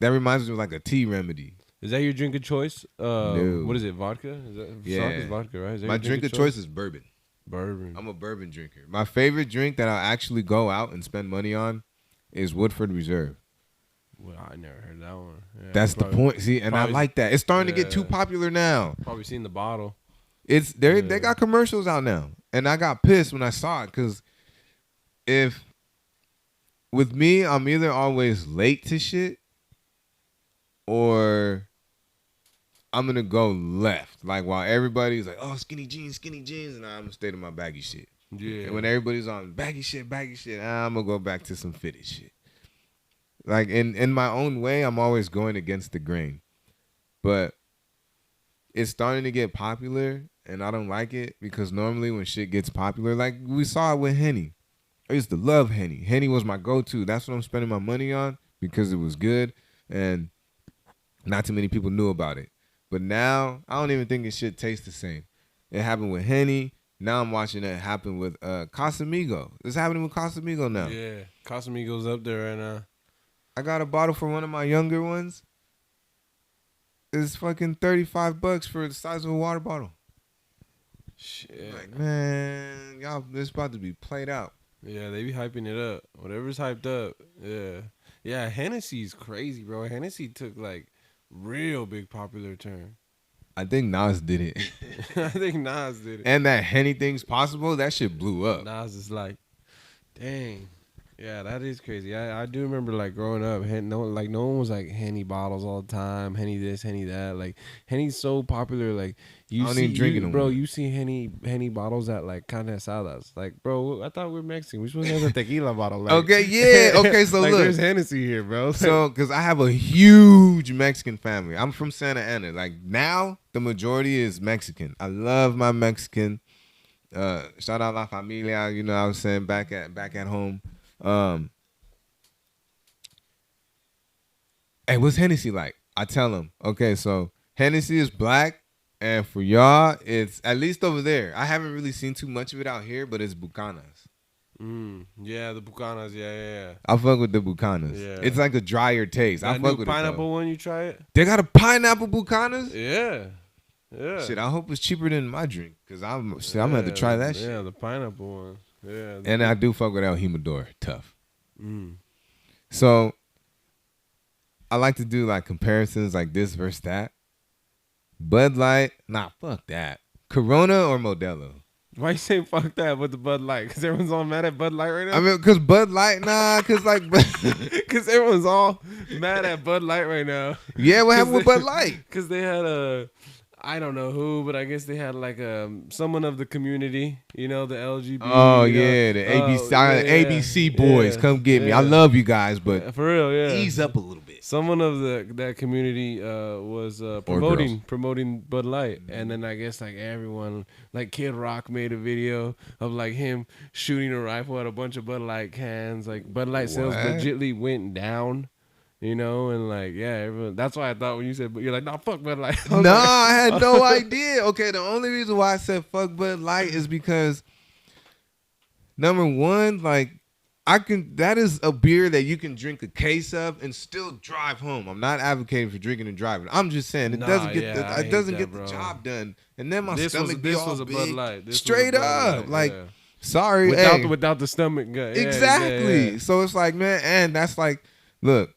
that reminds me of like a tea remedy. Is that your drink of choice? No. What is it? Vodka? Is vodka, right? Is that my drink of choice is bourbon. Bourbon. I'm a bourbon drinker. My favorite drink that I'll actually go out and spend money on is Woodford Reserve. Well, I never heard that one. Yeah, that's the point. See, and I like that. It's starting to get too popular now. Probably seen the bottle. It's they got commercials out now, and I got pissed when I saw it because with me, I'm either always late to shit or I'm gonna go left. Like while everybody's like, "Oh, skinny jeans," and I'm gonna stay to my baggy shit. Yeah. And when everybody's on baggy shit, I'm gonna go back to some fitted shit. Like in my own way, I'm always going against the grain, but it's starting to get popular, and I don't like it because normally when shit gets popular, like we saw it with Henny. I used to love Henny. Henny was my go-to. That's what I'm spending my money on because it was good, and not too many people knew about it. But now, I don't even think this shit tastes the same. It happened with Henny. Now I'm watching it happen with Casamigo. It's happening with Casamigo now. Yeah, Casamigo's up there right now. I got a bottle for one of my younger ones. It's fucking $35 for the size of a water bottle. Shit. Like, man, y'all, this about to be played out. Yeah, they be hyping it up. Whatever's hyped up. Yeah. Yeah, Hennessy's crazy, bro. Hennessy took like real big popular turn. I think Nas did it. I think Nas did it. And that Henny thing's possible, that shit blew up. Nas is like, dang. Yeah, that is crazy. I do remember like growing up, no one was like Henny bottles all the time, Henny this, Henny that. Like Henny's so popular, like you see, you see Henny bottles at like carne asadas. Like, bro, I thought we were Mexican. We supposed to have a tequila bottle. Like, okay, yeah, okay. So like, look, there's Hennessy here, bro. So, because I have a huge Mexican family. I'm from Santa Ana. Like now, the majority is Mexican. I love my Mexican. Shout out La Familia. You know, I was saying back at home. Hey, what's Hennessy like? I tell them, okay, so Hennessy is black, and for y'all, it's at least over there. I haven't really seen too much of it out here, but it's Bucanas. Yeah, the Bucanas. Yeah. I fuck with the Bucanas. Yeah. It's like a drier taste. I That fuck new with pineapple it, one, you try it? They got a pineapple Bucanas? Yeah. Shit, I hope it's cheaper than my drink. Because I'm going to have to try that shit. Yeah, the pineapple one. Yeah. And I do fuck with El Jimador. Tough. Mm. So, I like to do like comparisons like this versus that. Bud Light, nah, fuck that. Corona or Modelo? Why you saying fuck that with the Bud Light? Because everyone's all mad at Bud Light right now? I mean, because Bud Light, because like... Because everyone's all mad at Bud Light right now. Yeah, what happened with Bud Light? Because they had I don't know who, but I guess they had like someone of the community, the LGBT. Oh, yeah, the ABC boys, come get me. I love you guys, but for real, yeah. Ease up a little bit. Someone of that community was promoting Bud Light, and then I guess like everyone, like Kid Rock made a video of like him shooting a rifle at a bunch of Bud Light cans. Like Bud Light sales legitly went down. And like, yeah, everyone. That's why I thought when you said, but you're like, nah, fuck Bud Light. I had no idea. Okay, the only reason why I said fuck Bud Light is because, number one, like, that is a beer that you can drink a case of and still drive home. I'm not advocating for drinking and driving. I'm just saying it doesn't get the job done. And then my stomach be all big. Bud Light. Straight up, like, sorry, without the stomach gut. Exactly. Yeah. So it's like, man, and that's like, look.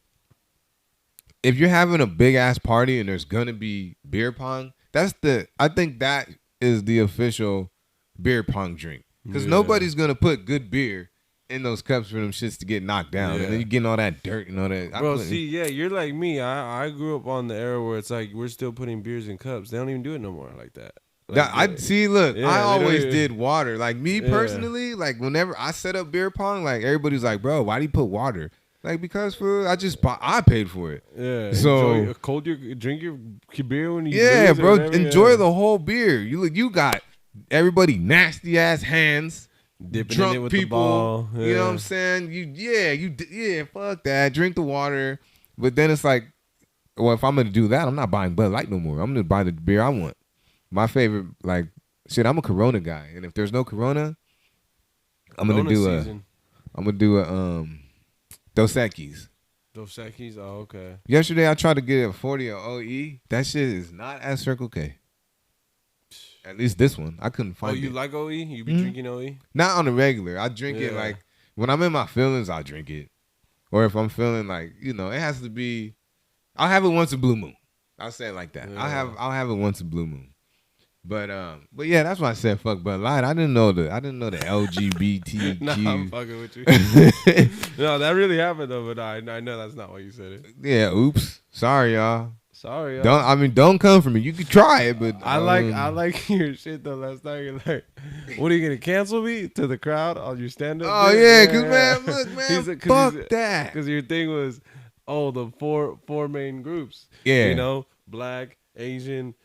If you're having a big ass party and there's gonna be beer pong, I think that is the official beer pong drink. Because nobody's gonna put good beer in those cups for them shits to get knocked down, and then you're getting all that dirt and all that. Bro, you're like me. I grew up on the era where it's like we're still putting beers in cups. They don't even do it no more like that. Like, I always did water. Like me personally, like whenever I set up beer pong, like everybody's like, bro, why do you put water? Like because I paid for it. Yeah. So drink your beer when you bro. Enjoy the whole beer. You got everybody nasty ass hands, dipping drunk in it with people. The ball. Yeah. You know what I'm saying? Fuck that. Drink the water. But then it's like, well, if I'm gonna do that, I'm not buying Bud Light no more. I'm gonna buy the beer I want. My favorite, like shit. I'm a Corona guy, and if there's no Corona, I'm gonna do a Dos Equis. Dos Equis? Oh, okay. Yesterday, I tried to get a 40 of OE. That shit is not at Circle K. At least this one. I couldn't find it. Oh, you like OE? You be drinking OE? Not on the regular. I drink it like, when I'm in my feelings, I'll drink it. Or if I'm feeling like, it has to be, I'll have it once a blue moon. I'll say it like that. Yeah. I'll have it once a blue moon. But yeah, that's why I said fuck Bud Light. I didn't know the LGBTQ. Nah, I'm fucking with you. No, that really happened though, but I know that's not why you said it. Yeah, oops. Sorry, y'all. Don't come for me. You can try it, but I like your shit though. Last night you're like, what are you gonna cancel me to the crowd on your stand up? Oh yeah, because man, look, man, fuck that. Because your thing was, the four main groups. Yeah, Black, Asian,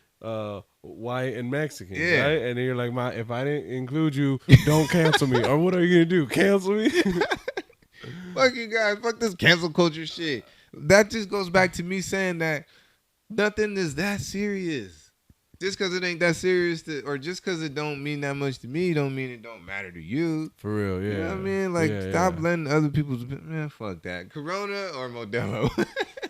white and Mexican, right? And then you're like, if I didn't include you, don't cancel me. Or what are you gonna do? Cancel me? Fuck you guys. Fuck this cancel culture shit. That just goes back to me saying that nothing is that serious. Just because it ain't that serious, or just because it don't mean that much to me, don't mean it don't matter to you. For real, yeah. You know what I mean? Like, stop letting other people's... Man, fuck that. Corona or Modelo?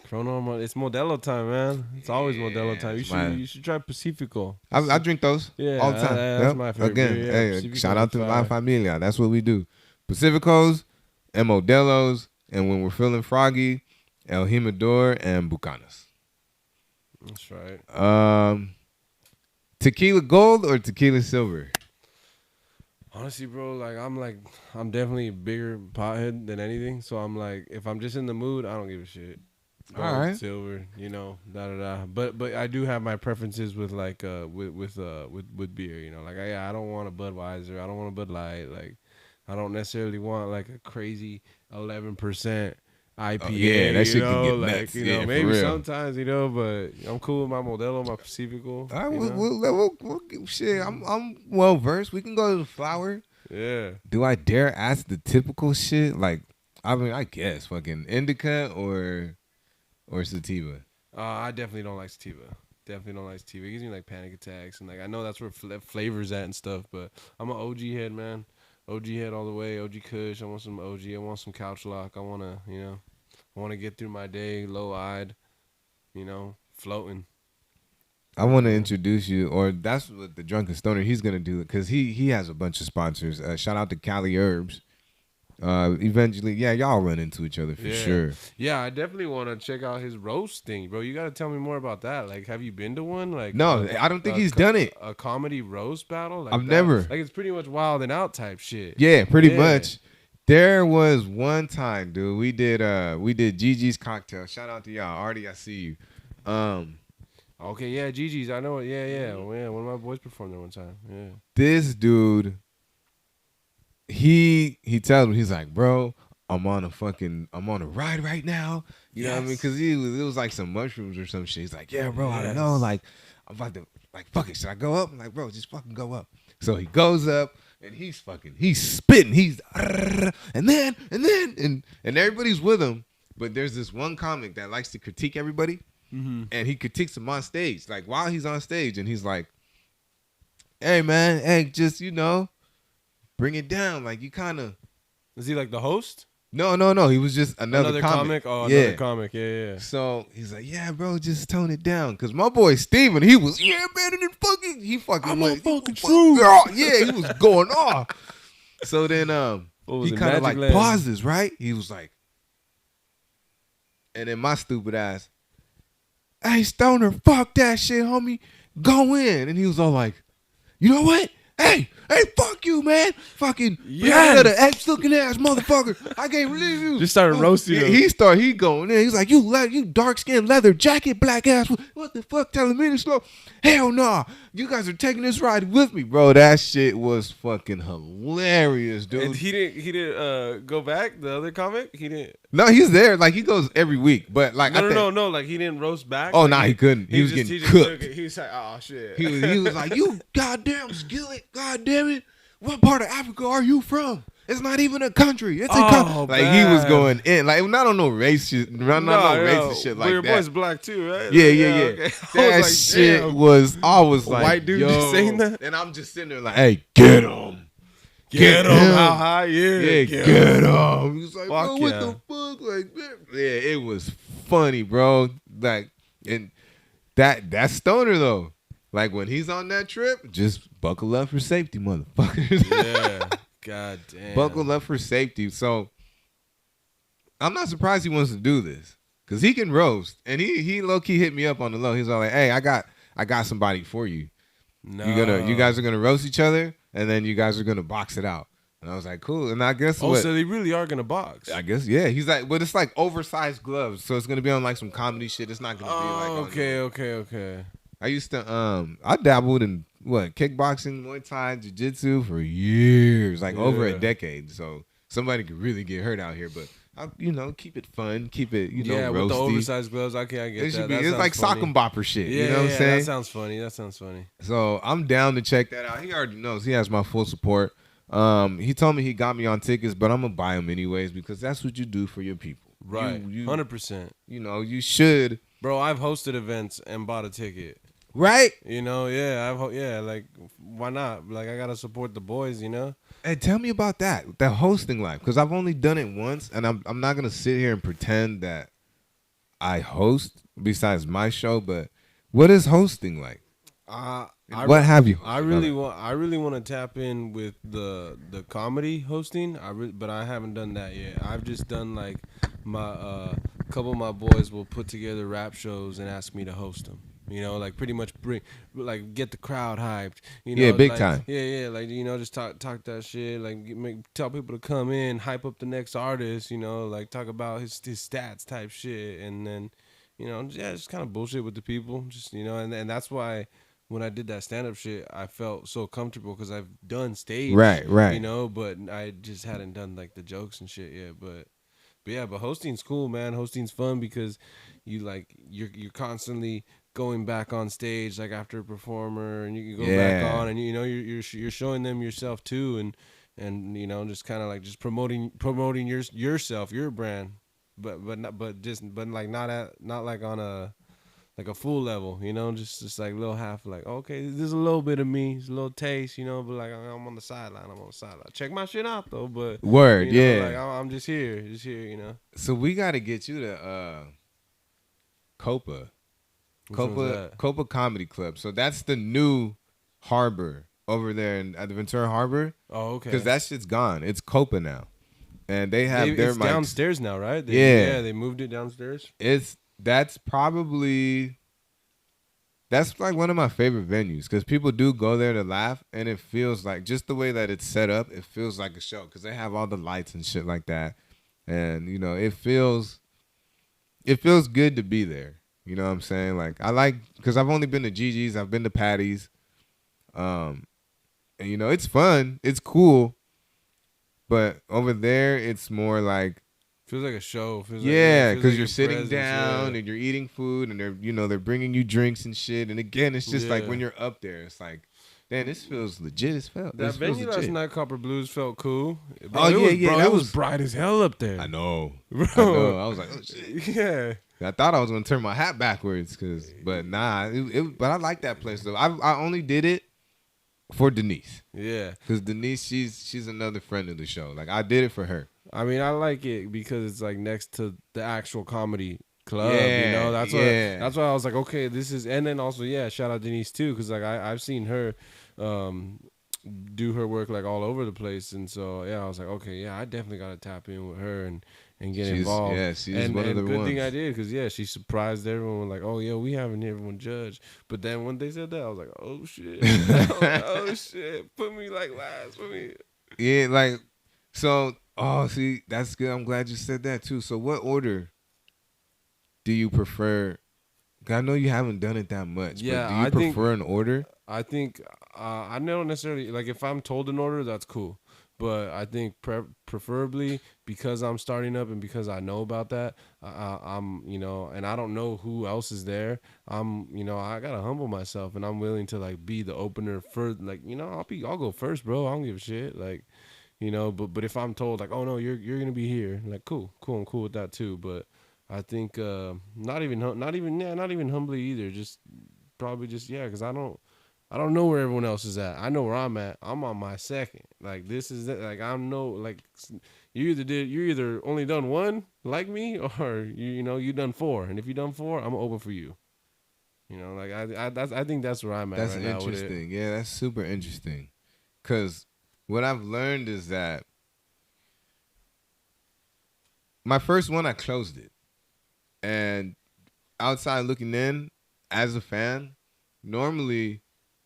Corona, it's Modelo time, man. It's always Modelo time. You should try Pacifico. I drink those all the time. That's my favorite. Again, hey, shout out to La Familia. That's what we do. Pacificos and Modelos, and when we're feeling froggy, El Jimador and Bucanas. That's right. Tequila gold or tequila silver? Honestly, bro, I'm definitely a bigger pothead than anything. So I'm like, if I'm just in the mood, I don't give a shit. Gold, all right. Silver, But I do have my preferences with with beer. Like I don't want a Budweiser. I don't want a Bud Light. Like I don't necessarily want like a crazy 11% IPA. That shit can get nuts. Maybe sometimes, but I'm cool with my Modelo, my Pacifico. All right, we'll shit. I'm well versed. We can go to the flower. Yeah. Do I dare ask the typical shit? Like, I mean, I guess fucking indica or sativa. I definitely don't like sativa. It gives me like panic attacks, and like I know that's where flavors at and stuff. But I'm an OG head, man. OG head all the way. OG Kush. I want some OG. I want some couch lock. I wanna get through my day low eyed. Floating. I want to introduce you, or that's what the Drunken Stoner, he's going to do, because he has a bunch of sponsors. Shout out to Cali Herbs. Eventually, y'all run into each other for sure. Yeah, I definitely want to check out his roast thing, bro. You got to tell me more about that. Like, have you been to one? Like, no, I don't think he's done it. A comedy roast battle? Like I've never. Like, it's pretty much Wild and Out type shit. Yeah, pretty much. There was one time, dude. We did Gigi's Cocktail. Shout out to y'all. Artie, I see you. Okay, yeah, Gigi's. I know it. Yeah. One of my boys performed there one time. Yeah. This dude, he tells me, he's like, bro, I'm on a ride right now. You know what I mean? Because it was like some mushrooms or some shit. He's like, yeah, bro, I don't know. Like, I'm about to, like, fuck it. Should I go up? I'm like, bro, just fucking go up. So he goes up and he's spitting. He's, and everybody's with him. But there's this one comic that likes to critique everybody. Mm-hmm. And he critiques him on stage, like while he's on stage, and he's like, "Hey man, just bring it down." Like you kind of. Is he like the host? No. He was just another comic. Oh, yeah. Another comic. Yeah. So he's like, "Yeah, bro, just tone it down." Cause my boy Steven, he was better than fucking. He fucking. I'm a fucking true. Yeah, he was going off. So then he kind of like pauses, right? He was like, and then my stupid ass. Hey, Stoner, fuck that shit, homie. Go in. And he was all like, you know what? Hey, fuck you, man. Fucking the ex-looking ass motherfucker. I can't believe you. Just started roasting him. He going in. He's like, you dark-skinned leather jacket, black ass. What the fuck telling me to slow? Hell nah. You guys are taking this ride with me, bro. That shit was fucking hilarious, dude. And he didn't go back, the other comic? He didn't. No, he's there. Like, he goes every week. But, like, No. Like, he didn't roast back? Oh, nah, he couldn't. He was getting cooked. He was like, oh, shit. He was like, you goddamn skillet. God damn it. What part of Africa are you from? It's not even a country. It's a country. Like, he was going in. Like, not on no racist shit like that. Your boy's black, too, right? Yeah. Okay. That shit was, I was like, white dude just saying that? And I'm just sitting there like, hey, get him. Get him. How high? Yeah, get him. He was like, fuck bro, what the fuck? Like, yeah, it was funny, bro. Like, and that Stoner, though. Like, when he's on that trip, just buckle up for safety, motherfuckers. Yeah. God damn. Buckle up for safety. So, I'm not surprised he wants to do this. Because he can roast. And he low-key hit me up on the low. He's all like, hey, I got somebody for you. No. You guys are going to roast each other, and then you guys are going to box it out. And I was like, cool. And I guess what? So they really are going to box? I guess, yeah. He's like, but it's like oversized gloves. So it's going to be on like some comedy shit. It's not going to be like. Okay. I used to, I dabbled in kickboxing, Muay Thai, jiu-jitsu for years, like over a decade. So somebody could really get hurt out here, but keep it fun, keep it, roasty. With the oversized gloves, I get that. It's like sock and bopper shit. Yeah, you know what I'm saying? That sounds funny. So I'm down to check that out. He already knows. He has my full support. He told me he got me on tickets, but I'm gonna buy them anyways because that's what you do for your people. Right, 100%. You should. Bro, I've hosted events and bought a ticket. Right? Like, why not? Like, I gotta support the boys, Hey, tell me about that hosting life, because I've only done it once, and I'm not gonna sit here and pretend that I host besides my show. But what is hosting like? What have you? I really want to tap in with the comedy hosting. But I haven't done that yet. I've just done like my couple of my boys will put together rap shows and ask me to host them. Like pretty much get the crowd hyped. Big time. Yeah, like just talk that shit. Like tell people to come in, hype up the next artist. Like talk about his stats type shit, and then just kind of bullshit with the people. Just and that's why when I did that stand up shit, I felt so comfortable because I've done stage. Right. But I just hadn't done like the jokes and shit yet. But hosting's cool, man. Hosting's fun because you're constantly going back on stage like after a performer, and you can go back on, and you're showing them yourself too, and just kind of like just promoting yourself, your brand, but not like on a like a full level, you know, just like a little half, like, okay, there's a little bit of me, it's a little taste, you know, but like I'm on the sideline, Check my shit out though, but word, you know, yeah. like I'm just here, you know. So we got to get you to Copa Comedy Club. So that's the new harbor over there at the Ventura Harbor. Oh, okay. Because that shit's gone. It's Copa now, and they have their it's mics downstairs now, right? Yeah, they moved it downstairs. That's like one of my favorite venues because people do go there to laugh, and it feels like just the way that it's set up. It feels like a show because they have all the lights and shit like that, and you know it feels good to be there. You know what I'm saying? Like I like because I've only been to Gigi's, I've been to Patty's, and you know it's fun, it's cool, but over there it's more like. Feels like a show. Yeah, because you're sitting down and you're eating food and they're bringing you drinks and shit. And again, it's just like when you're up there, it's like, damn, this feels legit as hell. That venue last night, Copper Blues, felt cool. Bro, that was bright as hell up there. I know. Bro. I was like, oh shit. Yeah. I thought I was gonna turn my hat backwards, but nah. But I like that place though. I only did it for Denise. Yeah. Because Denise, she's another friend of the show. Like I did it for her. I mean, I like it because it's like next to the actual comedy club. You know, that's why I was like, okay, this is. And then also, shout out Denise too, because like I've seen her do her work like all over the place, and so I was like, okay, I definitely gotta tap in with her and get involved. Yeah, she's one of the good ones. thing I did because she surprised everyone like, oh yeah, we haven't everyone judge. But then when they said that, I was like, oh shit, oh shit, put me like last, put me. Yeah, like so. Oh, see, that's good. I'm glad you said that too. So, what order do you prefer? I know you haven't done it that much. Yeah, but do you prefer an order? I think I don't necessarily like if I'm told an order, that's cool. But I think preferably because I'm starting up and because I know about that, I'm and I don't know who else is there. I gotta humble myself and I'm willing to like be the opener for like I'll go first, bro. I don't give a shit like. But if I'm told like, oh no, you're gonna be here, like cool, I'm cool with that too. But I think not even humbly either. Just probably just because I don't know where everyone else is at. I know where I'm at. I'm on my second. Like this is it. Like I know like you either only done one like me or you done four. And if you done four, I'm open for you. Like I think that's where I'm at. That's right interesting. Now with it. Yeah, that's super interesting. 'Cause what I've learned is that my first one, I closed it. And outside looking in, as a fan, normally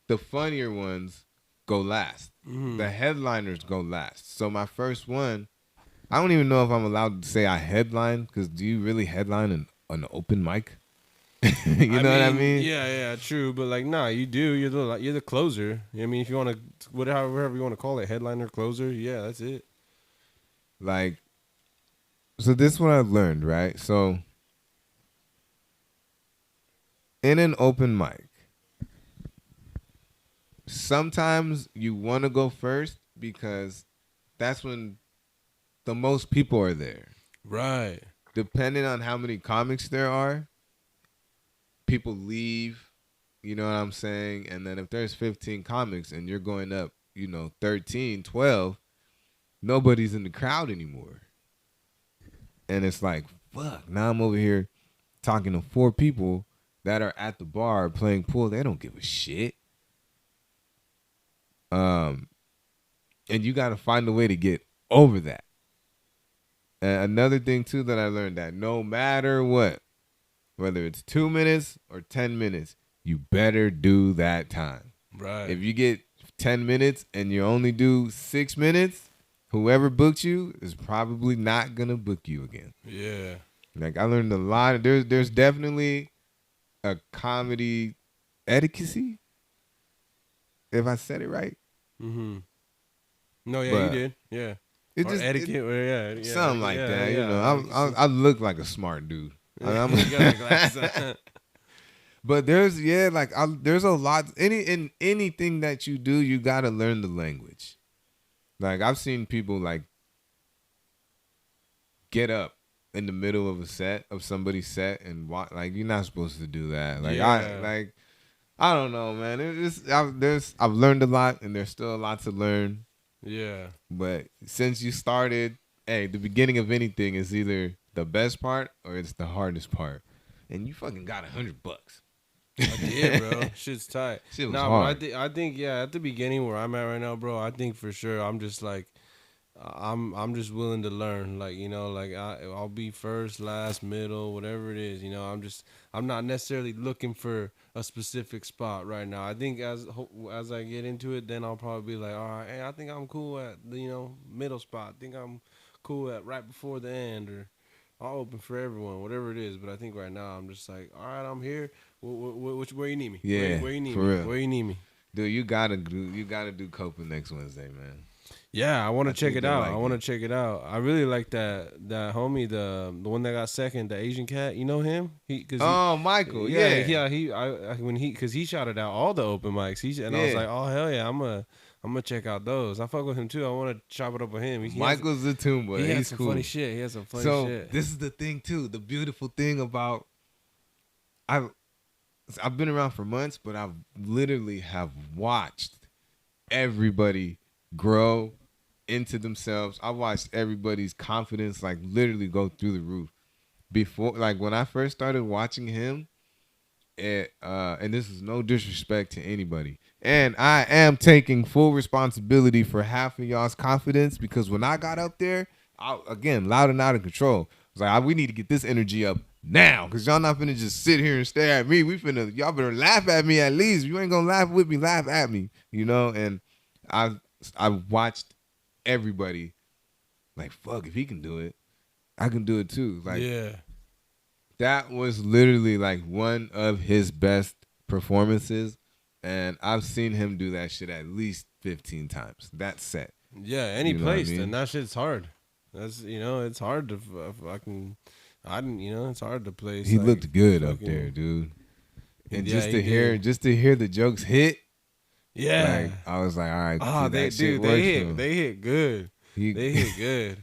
the funnier ones go last. Mm-hmm. The headliners go last. So my first one, I don't even know if I'm allowed to say I headline, because do you really headline an open mic? What I mean? Yeah, true. But like, nah, you do. You're the closer. I mean, if you want to, whatever you want to call it, headliner, closer. Yeah, that's it. Like, so this is what I've learned, right? So, in an open mic, sometimes you want to go first because that's when the most people are there. Right. Depending on how many comics there are, people leave, you know what I'm saying? And then if there's 15 comics and you're going up, 13, 12, nobody's in the crowd anymore. And it's like, fuck, now I'm over here talking to 4 people that are at the bar playing pool. They don't give a shit. And you got to find a way to get over that. And another thing, too, that I learned that no matter what, whether it's 2 minutes or 10 minutes, you better do that time. Right. If you get 10 minutes and you only do 6 minutes, whoever booked you is probably not going to book you again. Yeah. Like, I learned a lot. There's definitely a comedy etiquette, if I said it right. Mm-hmm. No, yeah, you did. Yeah. It or just etiquette, yeah, something like that. I look like a smart dude. You got the glasses. But there's a lot. In anything that you do, you gotta learn the language. Like I've seen people like get up in the middle of a set of somebody's set and watch. Like, you're not supposed to do that. Like, Yeah. I don't know, man. I've learned a lot, and there's still a lot to learn. Yeah. But since you started, hey, the beginning of anything is either the best part or it's the hardest part. And you fucking got $100. I did, bro. Shit's tight. Shit was hard. hard. I think, yeah, at the beginning where I'm at right now, bro, I think for sure I'm just like, I'm just willing to learn. Like, you know, like I'll be first, last, middle, whatever it is. You know, I'm not necessarily looking for a specific spot right now. I think as I get into it, then I'll probably be like, all right, hey, I think I'm cool at the, you know, middle spot. I think I'm cool at right before the end, or I'll open for everyone, whatever it is. But I think right now I'm just like, all right, I'm here. Where you need me? Yeah, where you need for me? real. Where you need me? Dude, you gotta do coping next Wednesday, man. Yeah, I want to check it out. Like I want to check it out. I really like that homie, the one that got second, the Asian cat. You know him? Michael. Yeah. Because he shouted out all the open mics. I was like, oh hell yeah, I'm gonna check out those. I fuck with him too. I want to chop it up with him. Michael's a tune boy. He's some cool. funny shit. He has some funny shit. So this is the thing too. The beautiful thing about I've been around for months, but I've literally have watched everybody grow into themselves. I watched everybody's confidence like literally go through the roof. Before, like when I first started watching him, and this is no disrespect to anybody, and I am taking full responsibility for half of y'all's confidence, because when I got up there, again, loud and out of control. I was like, we need to get this energy up now, because y'all not finna just sit here and stare at me. Y'all better laugh at me at least. If you ain't gonna laugh with me, laugh at me, you know? And I watched everybody like, fuck, if he can do it, I can do it too. Like, yeah, that was literally like one of his best performances, and I've seen him do that shit at least 15 times. That set. Yeah, any place, mean? and that shit's hard. That's, you know, it's hard to fucking. It's hard to place. He like, looked good up there, dude. And just to hear the jokes hit, yeah, like, I was like, all right, they hit good. They hit good.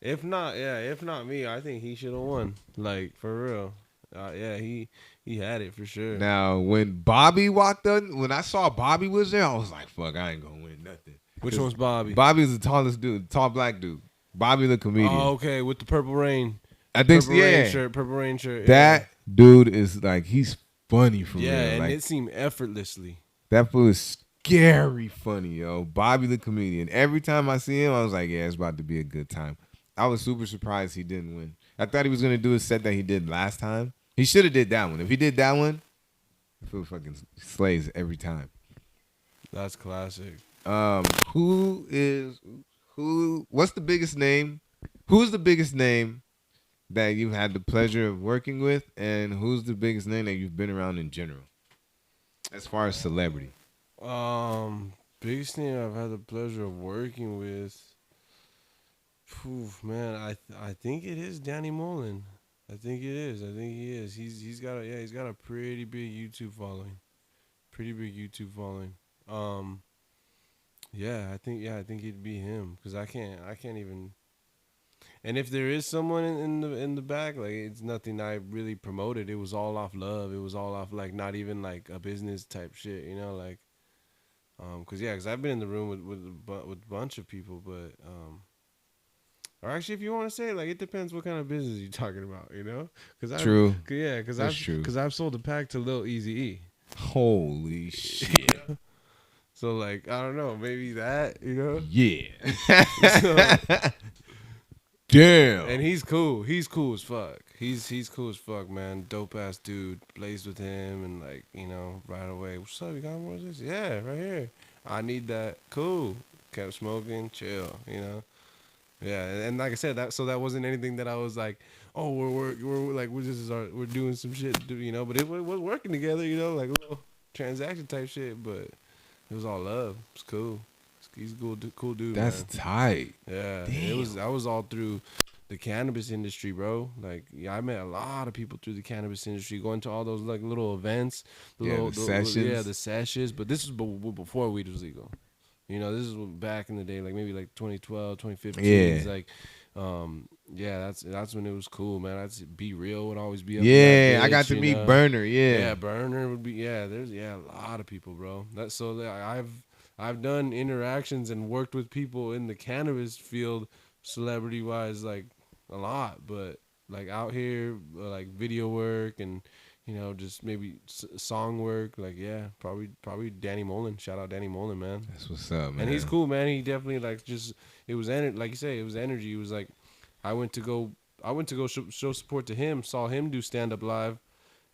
If not me, I think he should have won. Like, for real. Yeah, he had it for sure. Now, when Bobby walked in, when I saw Bobby was there, I was like, fuck, I ain't gonna win nothing. Which one's Bobby? Bobby's the tallest dude, tall black dude. Bobby the comedian. Oh, okay, with the Purple Rain. I think Purple Rain shirt. That dude is like, he's funny for real. Yeah, and like, it seemed effortlessly. That fool is scary funny, yo. Bobby the comedian. Every time I see him, I was like, yeah, it's about to be a good time. I was super surprised he didn't win. I thought he was gonna do a set that he did last time. He should have did that one. If he did that one, the fool fucking slays every time. That's classic. What's the biggest name? Who's the biggest name that you've had the pleasure of working with, and who's the biggest name that you've been around in general, as far as celebrity? Biggest name I've had the pleasure of working with. Man, I think it is Danny Mullen. I think it is. I think he is. He's got a pretty big YouTube following. I think it'd be him, because I can't even. And if there is someone in the back, like, it's nothing I really promoted. It was all off love. It was all off, like, not even like a business type shit, you know, like, because I've been in the room with a bunch of people, but or actually, if you want to say it, like, it depends what kind of business you're talking about, you know? True. Because I've sold a pack to Lil Eazy-E. Holy shit. So, like, I don't know, maybe that, you know? Yeah. Damn. And he's cool. He's cool as fuck. He's cool as fuck, man. Dope ass dude. Blazed with him, and, like, you know, right away. What's up? You got more of this? Yeah, right here. I need that. Cool. Kept smoking. Chill. You know. Yeah, and like I said, that wasn't anything that I was like, oh, we're doing some shit, you know. But it was working together, you know, like a little transaction type shit. But it was all love. It's cool. He's a cool dude. That's man. tight. Yeah, Damn. I was all through the cannabis industry, bro. Like, yeah, I met a lot of people through the cannabis industry, going to all those, like, little events, the sessions. The sessions. But this is before weed was legal. You know, this is back in the day, like maybe like 2012, 2015. Yeah. It's like Yeah, that's when it was cool, man. That's Be Real would always be up. Yeah, in that I got bitch, to you meet know? Burner. Yeah. Yeah, Burner would be. Yeah, there's a lot of people, bro. That's so I've done interactions and worked with people in the cannabis field, celebrity wise, like a lot. But like out here, like video work and just maybe song work. Like probably Danny Mullen. Shout out Danny Mullen, man. That's what's up, man. And he's cool, man. He definitely like just it was like you say, it was energy. It was like I went to go show support to him, saw him do stand up live,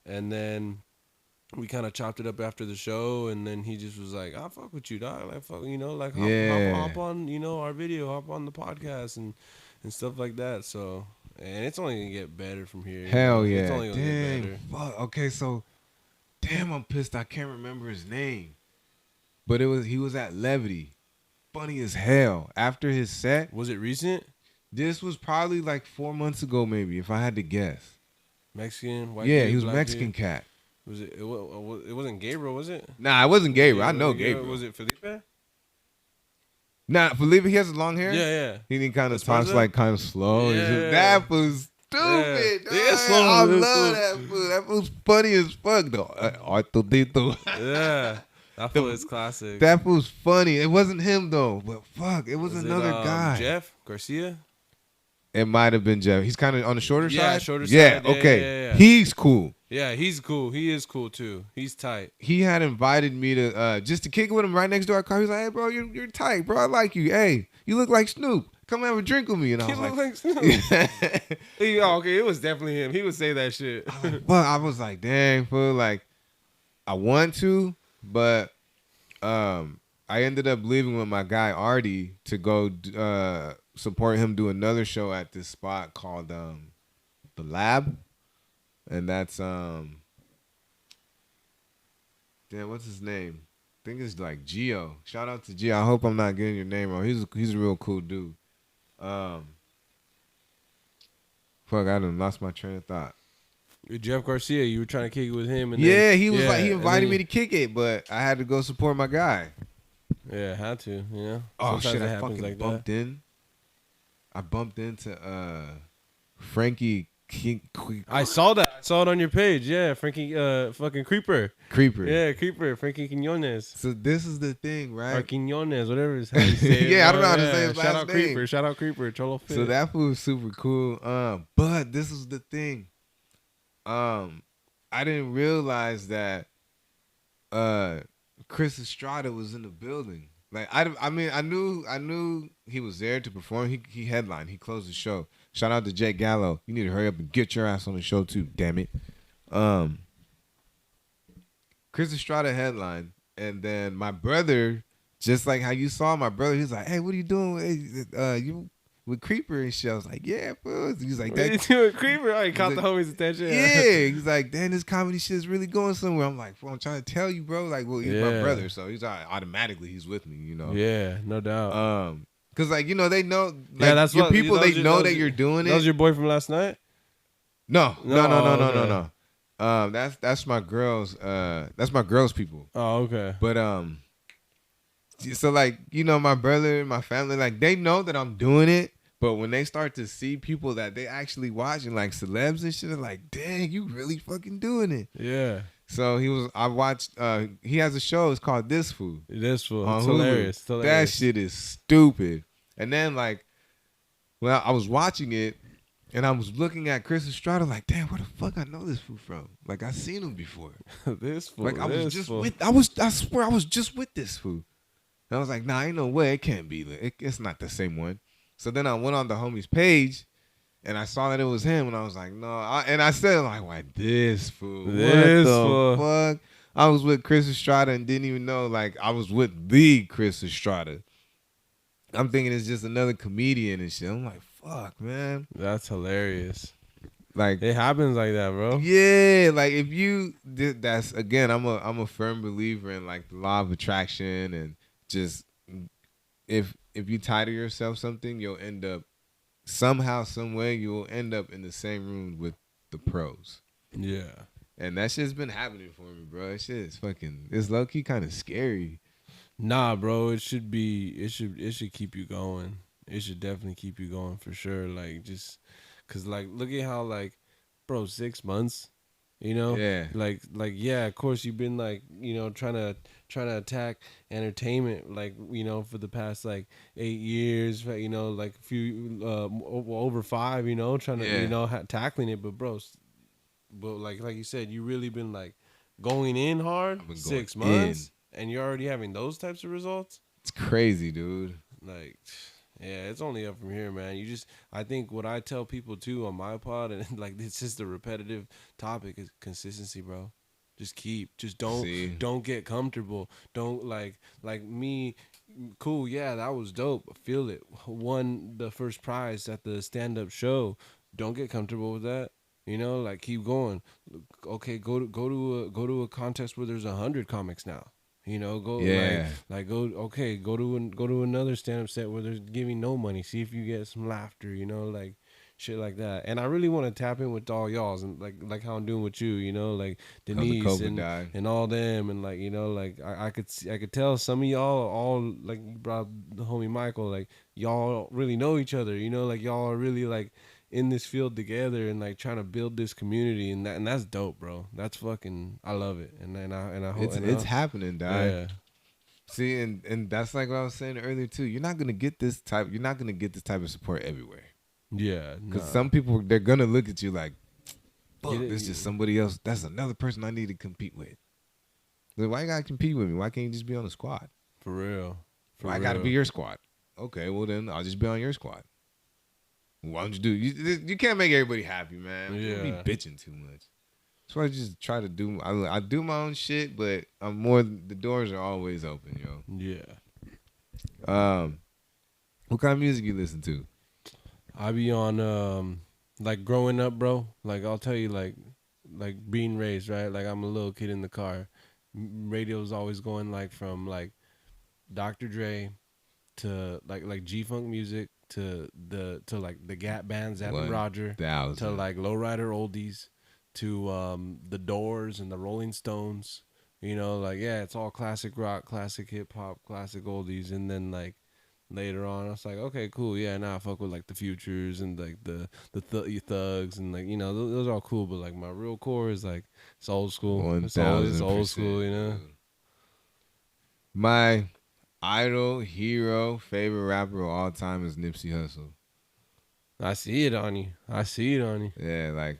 and then we kind of chopped it up after the show, and then he just was like, "I fuck with you, dog. Like fuck, like hop on, our video, hop on the podcast and stuff like that." So, and it's only gonna get better from here. Hell yeah. It's only gonna get better. Fuck. Okay, so damn, I'm pissed. I can't remember his name, but he was at Levity. Funny as hell. After his set, Was it recent? this was probably like 4 months ago, maybe, if I had to guess. Mexican, white. Yeah, dude, he was black Mexican dude? cat. Was it? It wasn't Gabriel, was it? Nah, it wasn't Gabriel. I Yeah, know was it Gabriel. Was it Felipe? Nah, Felipe, he has long hair. Yeah. He kind of Esparza? talks like kind of slow. Yeah. That was stupid. Yeah. Yeah, dog. slow. I It's love slow. that fool. That fool's funny as fuck though. Artudito. Yeah. That fool is classic. That fool's funny. It wasn't him though, but fuck, it was another guy. Jeff Garcia? It might have been Jeff. He's kind of on the shorter side. Yeah, shorter Yeah, side. Yeah, okay. yeah. He's cool. Yeah, he's cool. He is cool too. He's tight. He had invited me to just to kick it with him right next to our car. He's like, "Hey, bro, you're tight, bro. I like you. Hey, you look like Snoop. Come have a drink with me." And I He was look like, like Snoop. Okay, it was definitely him. He would say that shit. "Well, I was like, dang, fool. Like, I want to, but I ended up leaving with my guy Artie to go support him do another show at this spot called the Lab, and that's damn, what's his name? I think it's like Gio. Shout out to Gio. I hope I'm not getting your name wrong. He's a real cool dude. Fuck, I done lost my train of thought. Jeff Garcia, you were trying to kick it with him, and Yeah, then, he was like he and invited then me to kick it, but I had to go support my guy. Yeah, had to. Oh Sometimes shit! it I happens fucking like bumped in. I bumped into Frankie I saw that. I saw it on your page. Yeah, Frankie, fucking Creeper. Yeah, Creeper, Frankie Quinones. So this is the thing, right? Or Quinones, whatever is how you say it. Yeah, I don't know how to Yeah, say his Shout last out name. Creeper. Shout out Creeper. Cholo Fit. So that food was super cool. But this is the thing. I didn't realize that Chris Estrada was in the building. Like I mean I knew he was there to perform. He headlined. He closed the show. Shout out to Jake Gallo. You need to hurry up and get your ass on the show too. Damn it. Chris Estrada headlined, and then my brother, just like how you saw my brother, he's like, "Hey, what are you doing? You with Creeper and shit?" I was like, "Yeah, fool." He's like, What are you doing, Creeper? Oh, he caught the homies' attention. Yeah, he's like, "Damn, this comedy shit is really going somewhere." I'm like, "Well, I'm trying to tell you, bro. Like, well, he's my brother, so he's automatically he's with me, you know." Yeah, no doubt. Cause like they know, like, Yeah, that's your what people. that was They your- know that that was you're doing That was it. your boy from last night? No. Okay. That's my girls. That's my girls people. Oh, okay. But so like my brother, my family, like they know that I'm doing it. But when they start to see people that they actually watching, like celebs and shit, they're like, "Dang, you really fucking doing it." Yeah. So I watched. He has a show. It's called This Food. This fool. on It's Hulu. hilarious. It's That hilarious. shit is stupid. And then like, well, I was watching it, and I was looking at Chris Estrada like, damn, where the fuck I know this fool from? Like I seen him before. This fool. Like I was this just fool. with. I swear I was just with this fool. And I was like, nah, ain't no way. It can't be. It's not the same one. So then I went on the homie's page, and I saw that it was him, and I was like, no. And I said like, why this fool? This what fool. the fuck? I was with Chris Estrada and didn't even know like I was with the Chris Estrada. I'm thinking it's just another comedian and shit. I'm like, fuck, man. That's hilarious. Like It happens like that, bro. yeah, like if you did that's again, I'm a firm believer in like the law of attraction and just if you tie to yourself something, you'll end up somehow, some way, you'll end up in the same room with the pros. Yeah. And that shit's been happening for me, bro. That shit is it's low key kind of scary. Nah, bro. It should be. It should keep you going. It should definitely keep you going for sure. Like, just because, like, look at how, like, bro, 6 months, you know, Yeah. like, yeah, of course you've been like, you know, trying to attack entertainment, like, you know, for the past like 8 years, you know, like a few over 5, you know, trying to, you know, tackling it, but bro, but like you said, you really been like going in hard 6 months, and you're already having those types of results. It's crazy, dude. Like, yeah, it's only up from here, man. I think what I tell people too on my pod, and like it's just a repetitive topic, is consistency, bro. Just don't get comfortable. Don't like me. Cool, yeah, that was dope. Feel it. Won the first prize at the stand-up show. Don't get comfortable with that. You know, like keep going. Okay, go to a contest where there's 100 comics now. You know, go to another stand-up set where there's giving no money. See if you get some laughter. You know, like shit like that. And I really want to tap in with all y'all's, and like how I'm doing with you. You know, like Denise and all them, and like, you know, like I could tell some of y'all all, like you brought the homie Michael, like y'all really know each other. You know, like y'all are really like in this field together and like trying to build this community, and that's dope, bro. That's fucking, I love it. And I hope it's happening, dog. Yeah. See, and that's like what I was saying earlier too. You're not gonna get this type of support everywhere. Yeah, because some people, they're gonna look at you like, fuck, this is somebody else. That's another person I need to compete with. Like, why you gotta compete with me? Why can't you just be on the squad? For real. I gotta be your squad. Okay, well then I'll just be on your squad. Why don't you do? You can't make everybody happy, man. You can't be bitching too much. That's why I just try to do. I do my own shit, but I'm more. The doors are always open, yo. Yeah. What kind of music you listen to? I be on like growing up, bro. Like I'll tell you, like being raised, right? Like I'm a little kid in the car. Radio's always going like from like Dr. Dre to like G-Funk music to like the Gap Band, Zapp and Roger, to like Lowrider oldies, to the Doors and the Rolling Stones. You know, like yeah, it's all classic rock, classic hip hop, classic oldies, and then like later on, I was like, okay, cool, yeah, now I fuck with like the Futures and like the Thugs, and like, you know, those are all cool, but like my real core is like it's old school. It's old school, you know. My idol, hero, favorite rapper of all time is Nipsey Hussle. I see it on you. Yeah, like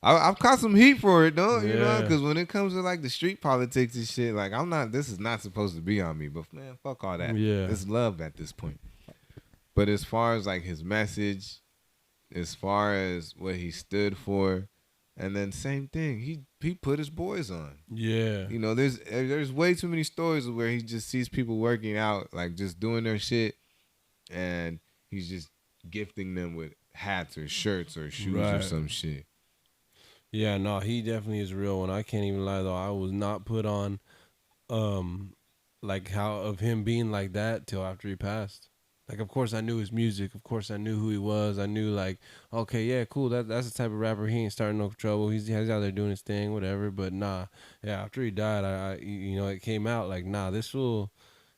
I've caught some heat for it, though. You know, because when it comes to like the street politics and shit, like this is not supposed to be on me, but man, fuck all that. Yeah, it's love at this point. But as far as like his message, as far as what he stood for, and then same thing, he put his boys on. Yeah, you know, there's way too many stories where he just sees people working out, like just doing their shit, and he's just gifting them with hats or shirts or shoes or some shit. Yeah, no, he definitely is a real one. I can't even lie though. I was not put on, like how of him being like that till after he passed. Like, of course I knew his music. Of course I knew who he was. I knew like, okay, yeah, cool. That's the type of rapper. He ain't starting no trouble. He's out there doing his thing, whatever. But nah, yeah. After he died, I you know, it came out like, nah, this fool,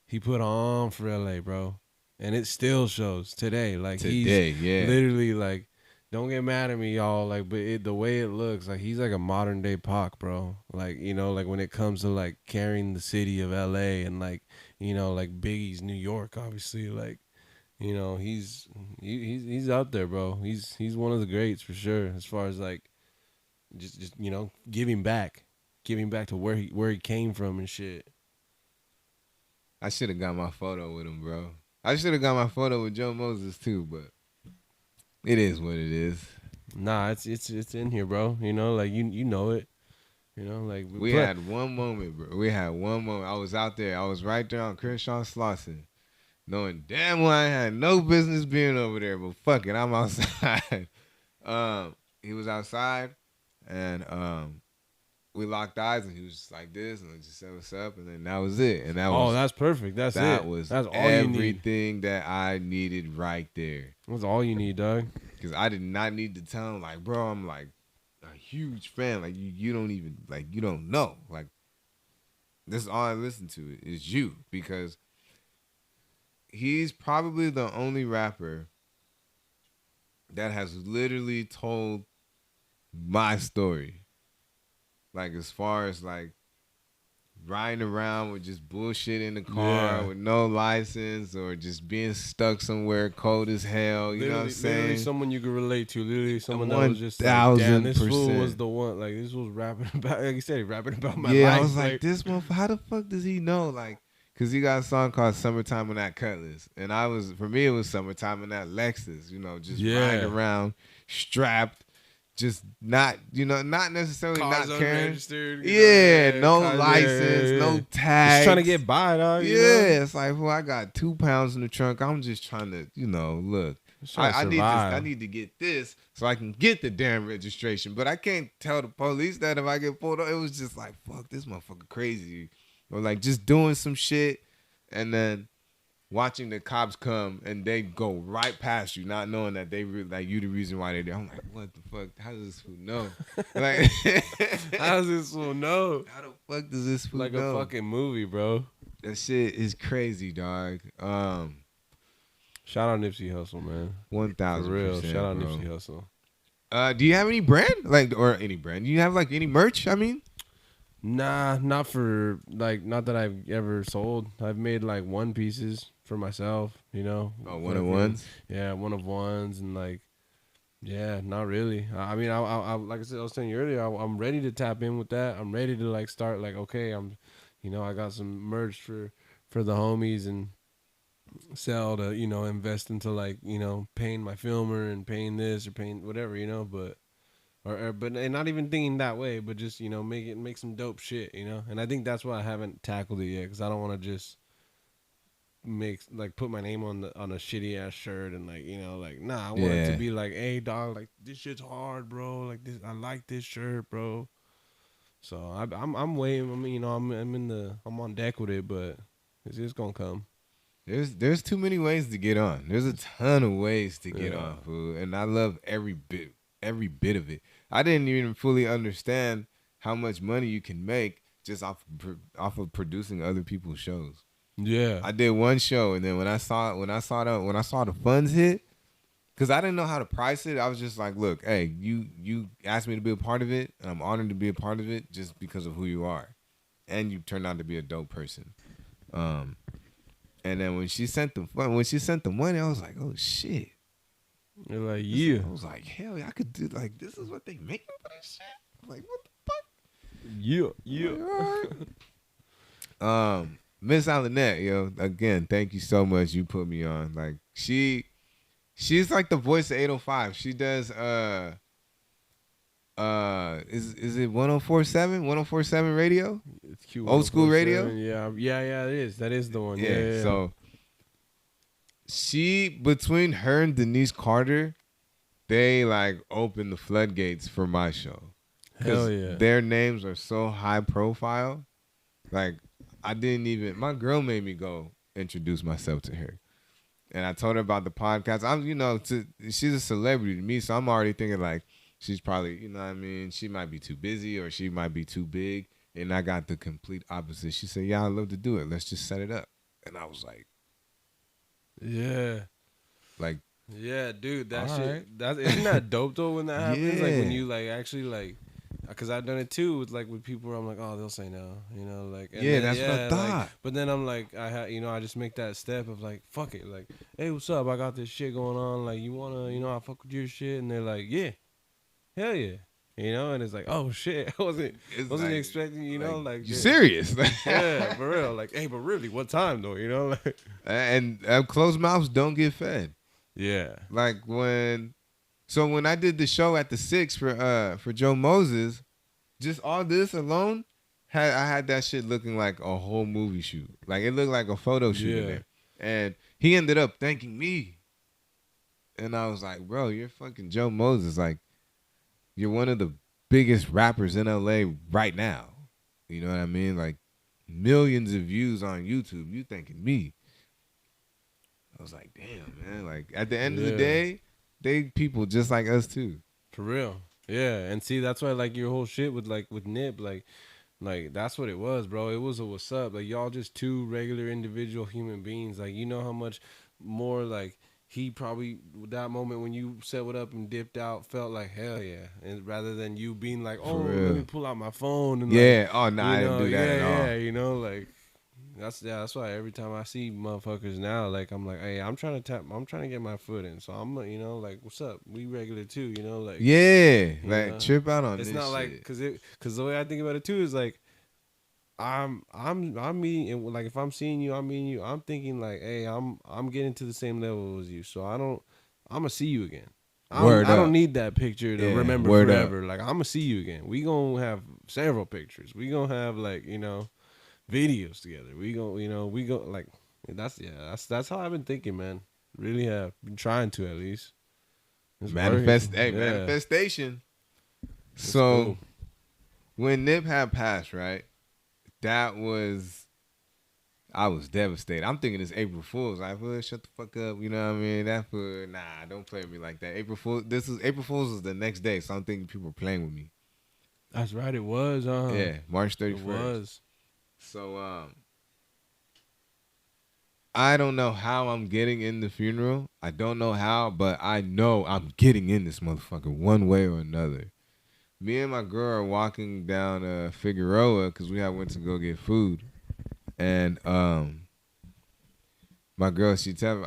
he put on for LA, bro, and it still shows today. Like he's literally like. Don't get mad at me, y'all. Like, but the way it looks, like he's like a modern day Pac, bro. Like, you know, like when it comes to like carrying the city of LA and like, you know, like Biggie's New York, obviously. Like, you know, he's out there, bro. He's one of the greats for sure. As far as like, just you know, giving back to where he came from and shit. I should have got my photo with him, bro. I should have got my photo with Joe Moses too, but. It is what it is. Nah, it's in here, bro. You know, like you know it. You know, like we had one moment, bro. We had one moment. I was out there. I was right there on Crenshaw Slauson, knowing damn well I had no business being over there. But fuck it, I'm outside. He was outside, and we locked eyes, and he was just like this, and I just said what's up, and then that was it. And that's perfect. That's all everything you need. That I needed right there. That's all you need, dog. Because I did not need to tell him, like, bro, I'm like a huge fan. Like you don't even like you don't know. Like this is all I listen to is you, because he's probably the only rapper that has literally told my story. Like, as far as, like, riding around with just bullshit in the car with no license, or just being stuck somewhere cold as hell. You know what I'm saying? Literally someone you could relate to. Literally someone that was just like, damn, this fool was the one. Like, this was rapping about, like you said, rapping about my life. Yeah, I was like, this motherfucker, how the fuck does he know? Like, because he got a song called Summertime in That Cutlass. And for me, it was Summertime in That Lexus. You know, just riding around, strapped. Just not necessarily Cars not caring. No license, no tags. Just trying to get by, dog. It's like, well, I got 2 pounds in the trunk. I'm just trying to, look. I need to get this so I can get the damn registration. But I can't tell the police that if I get pulled up. It was just like, fuck, this motherfucker crazy. Or like just doing some shit and then watching the cops come and they go right past you, not knowing that they like you the reason why they're there. I'm like, what the fuck? How does this fool know? Like, how does this fool know? How the fuck does this fool know? Like a fucking movie, bro. That shit is crazy, dog. Shout out Nipsey Hussle, man. 1,000%. For real. Shout out Nipsey Hussle. Do you have any brand? Or any brand? Do you have like any merch? I mean? Nah, not that I've ever sold. I've made like one pieces for myself, Oh, one of ones? Yeah, one of ones, and like, yeah, not really. I mean, I like I said, I was telling you earlier, I'm ready to tap in with that. I'm ready to like start like, okay, I got some merch for the homies and sell to, invest into like, paying my filmer and paying this or paying whatever, but. But and not even thinking that way, but just make some dope shit, And I think that's why I haven't tackled it yet, because I don't want to just put my name on a shitty ass shirt and nah. I want it to be like, hey dog, like this shit's hard, bro. Like this, I like this shirt, bro. So I'm waiting. I mean, I'm on deck with it, but it's gonna come. There's too many ways to get on. There's a ton of ways to get on, fool, and I love every bit of it. I didn't even fully understand how much money you can make just off of producing other people's shows. Yeah, I did one show, and then when I saw the funds hit, because I didn't know how to price it, I was just like, look, hey, you asked me to be a part of it, and I'm honored to be a part of it just because of who you are, and you turned out to be a dope person. And then when she sent the money, I was like, oh shit. You're like, yeah. I was like, hell yeah, I could do, like, this is what they make me for this shit? I'm like, what the fuck? Yeah. Like, Miss Allanette, yo, again, thank you so much. You put me on. Like, she's like the voice of 805. She does, is it 104.7? 104.7 radio? It's Q. Old school radio? Yeah, it is. That is the one. Yeah. So, between her and Denise Carter, they like opened the floodgates for my show. Hell yeah. Their names are so high profile. Like, my girl made me go introduce myself to her. And I told her about the podcast. She's a celebrity to me, so I'm already thinking like, she's probably, she might be too busy or she might be too big. And I got the complete opposite. She said, yeah, I'd love to do it. Let's just set it up. And I was like, yeah. Like, yeah, dude, that shit. Right. Isn't that dope though when that happens? Yeah. Like when you like actually like, because I've done it too with people where I'm like, oh, they'll say no, like. And yeah, then, that's what I thought. Like, but then I'm like, I just make that step of like, fuck it, like, hey, what's up? I got this shit going on. Like, you wanna, I fuck with your shit, and they're like, yeah, hell yeah. And it's like, oh shit, I wasn't expecting, like you serious? Yeah, for real. Like, hey, but really, what time though? Like, and closed mouths don't get fed. Yeah. Like when I did the show at the 6 for Joe Moses, just all this alone, I had that shit looking like a whole movie shoot. Like it looked like a photo shoot in there. And he ended up thanking me. And I was like, bro, you're fucking Joe Moses. Like, you're one of the biggest rappers in LA right now. You know what I mean? Like, millions of views on YouTube. You thanking me. I was like, damn, man. Like, at the end of the day, they people just like us, too. For real. Yeah. And see, that's why, like, your whole shit with Nip, like, Like, that's what it was, bro. It was a what's up. Like, y'all just two regular individual human beings. Like, you know how much more, like, he probably, that moment when you said what up and dipped out, felt like, hell yeah. And rather than you being like, oh, let me pull out my phone. And yeah. like, Oh, no, I didn't do that at all. Yeah, you know, like, that's why every time I see motherfuckers now, like, I'm like, hey, I'm trying to get my foot in. So I'm, you know, like, what's up? We regular too, you know, like. Yeah, like, know? trip out on it's this not shit. like, cause the way I think about it too is like, I'm meeting, and like if I'm seeing you, I'm meeting you. I'm thinking like, hey, I'm getting to the same level as you, so I'm gonna see you again. I don't need that picture to remember forever. Like, I'm gonna see you again. We gonna have several pictures. We gonna have, like, you know, videos together. We go like, that's how I've been thinking, man. Really have been trying to, at least. It's manifestation. It's so cool. When Nip had passed, right? I was devastated. I'm thinking it's April Fool's. Like, well, shut the fuck up. You know what I mean? Nah, don't play with me like that. April Fool's is the next day, so I'm thinking people are playing with me. That's right, it was, Yeah, March 31st. It was. So, I don't know how I'm getting in the funeral. I don't know how, but I know I'm getting in this motherfucker one way or another. Me and my girl are walking down Figueroa because we went to go get food. And my girl, she tells me,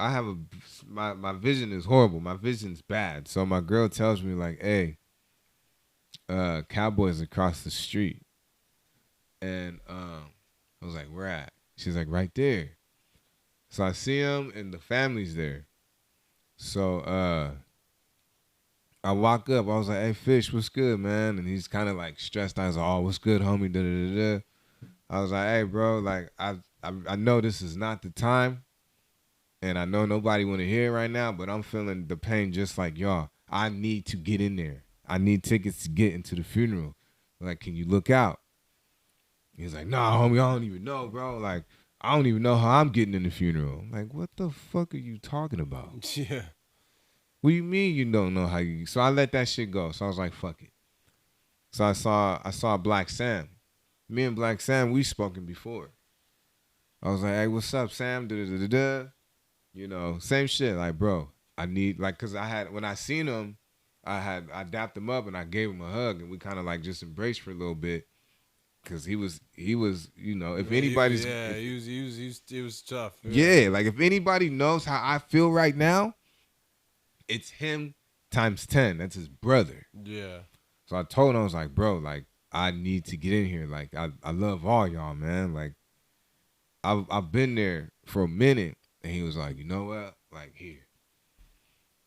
my vision is horrible. My vision's bad. So my girl tells me, like, hey, Cowboys across the street. And I was like, where at? She's like, right there. So I see him and the family's there. So I walk up. I was like, hey, Fish, what's good, man? And he's kind of like stressed out. I was like, oh, what's good, homie? Da-da-da-da. I was like, hey, bro, like, I know this is not the time, and I know nobody want to hear it right now, but I'm feeling the pain just like y'all. I need to get in there. I need tickets to get into the funeral. Like, can you look out? He's like, nah, homie, I don't even know, bro. Like, I don't even know how I'm getting in the funeral. I'm like, what the fuck are you talking about? Yeah. What do you mean you don't know how you? So I let that shit go. So I was like, fuck it. So I saw Black Sam. Me and Black Sam, we spoken before. I was like, hey, what's up, Sam? Da-da-da-da-da. You know, same shit. Like, bro, I need, like, because when I seen him, I dapped him up and I gave him a hug and we kind of like just embraced for a little bit. Because he was, you know, if anybody's. It was tough. Yeah, like if anybody knows how I feel right now, it's him times 10. That's his brother. Yeah. So I told him, I was like, bro, like, I need to get in here. Like, I love all y'all, man. Like, I've been there for a minute. And he was like, you know what? Like, here.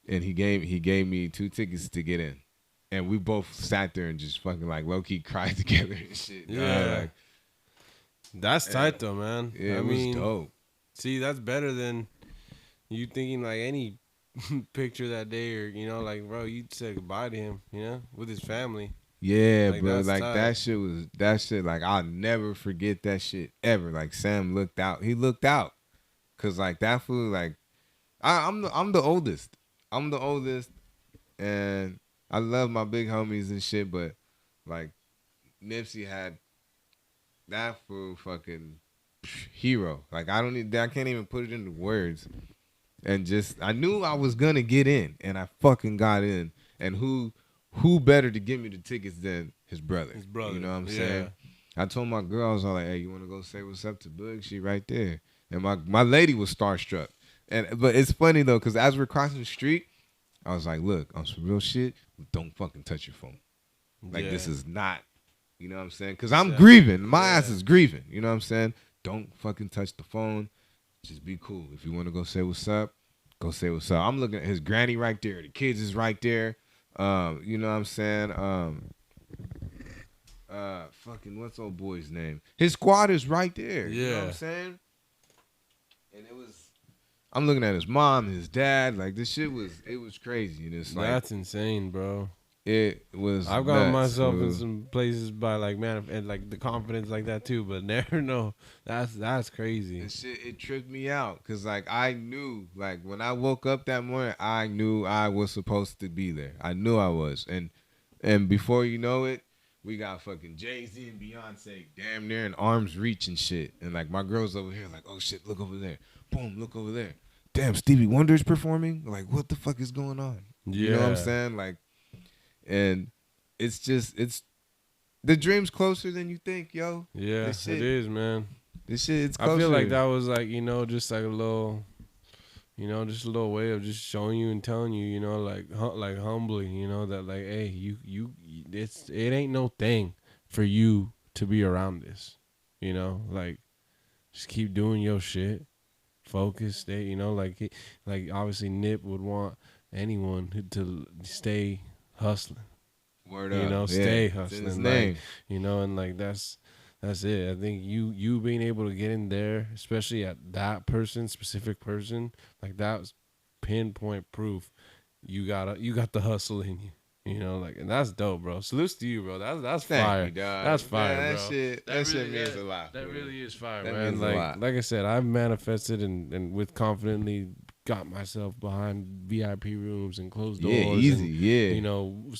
And he gave me 2 tickets to get in. And we both sat there and just fucking like low-key cried together and shit. Yeah. Like, that's tight though, man. Yeah, it was dope. See, that's better than you thinking like any picture that day, or, you know, like, bro, you said goodbye to him, you know, with his family. Yeah, like, bro. Like, tight. that shit, like, I'll never forget that shit ever. Like, Sam looked out. He looked out. Cause like that fool, like, I'm the oldest. I'm the oldest, and I love my big homies and shit, but like Nipsey had that fool fucking hero. Like, I can't even put it into words. And just, I knew I was gonna get in, and I fucking got in. And who better to give me the tickets than his brother? His brother. You know what I'm saying? I told my girl, I was all like, hey, you wanna go say what's up to Boog? She right there. And my lady was starstruck. But it's funny though, because as we're crossing the street, I was like, look, on some real shit, don't fucking touch your phone. Like, this is not, you know what I'm saying? Because I'm grieving. My ass is grieving. You know what I'm saying? Don't fucking touch the phone. Just be cool. If you want to go say what's up, go say what's up. I'm looking at his granny right there. The kids is right there. You know what I'm saying? Fucking, what's old boy's name? His squad is right there. Yeah. You know what I'm saying? And I'm looking at his mom, his dad. Like, this shit was crazy. And it's like, that's insane, bro. It was. I've got nuts, myself bro. in some places by like, man, and like the confidence like that too, but never know. That's crazy. And shit, it tripped me out because like I knew, like when I woke up that morning, I knew I was supposed to be there. I knew I was, and before you know it, We got fucking Jay-Z and Beyonce damn near in arm's reach and shit. And like my girl's over here like, oh shit, look over there. Boom, look over there. Damn, Stevie Wonder's performing? Like, what the fuck is going on? Yeah. You know what I'm saying? Like, and it's the dream's closer than you think, yo. Yeah, it is, man. This shit, it's closer. I feel like that was like, just like a little, just a little way of just showing you and telling you, like humbly, that like, hey, it ain't no thing for you to be around this, like, just keep doing your shit, focus, stay, like obviously Nip would want anyone to stay hustling. Word up. Stay hustling. His name. And like that's it. I think you being able to get in there, especially at that specific person, like that was pinpoint proof you got the hustle in you. Like, and that's dope, bro. Salutes to you, bro. That's fire. You, dog. That's fire, man, bro. That shit means a lot. That really is fire, that man. Means a lot. Like I said, I've manifested and with confidently got myself behind VIP rooms and closed doors. Yeah, easy.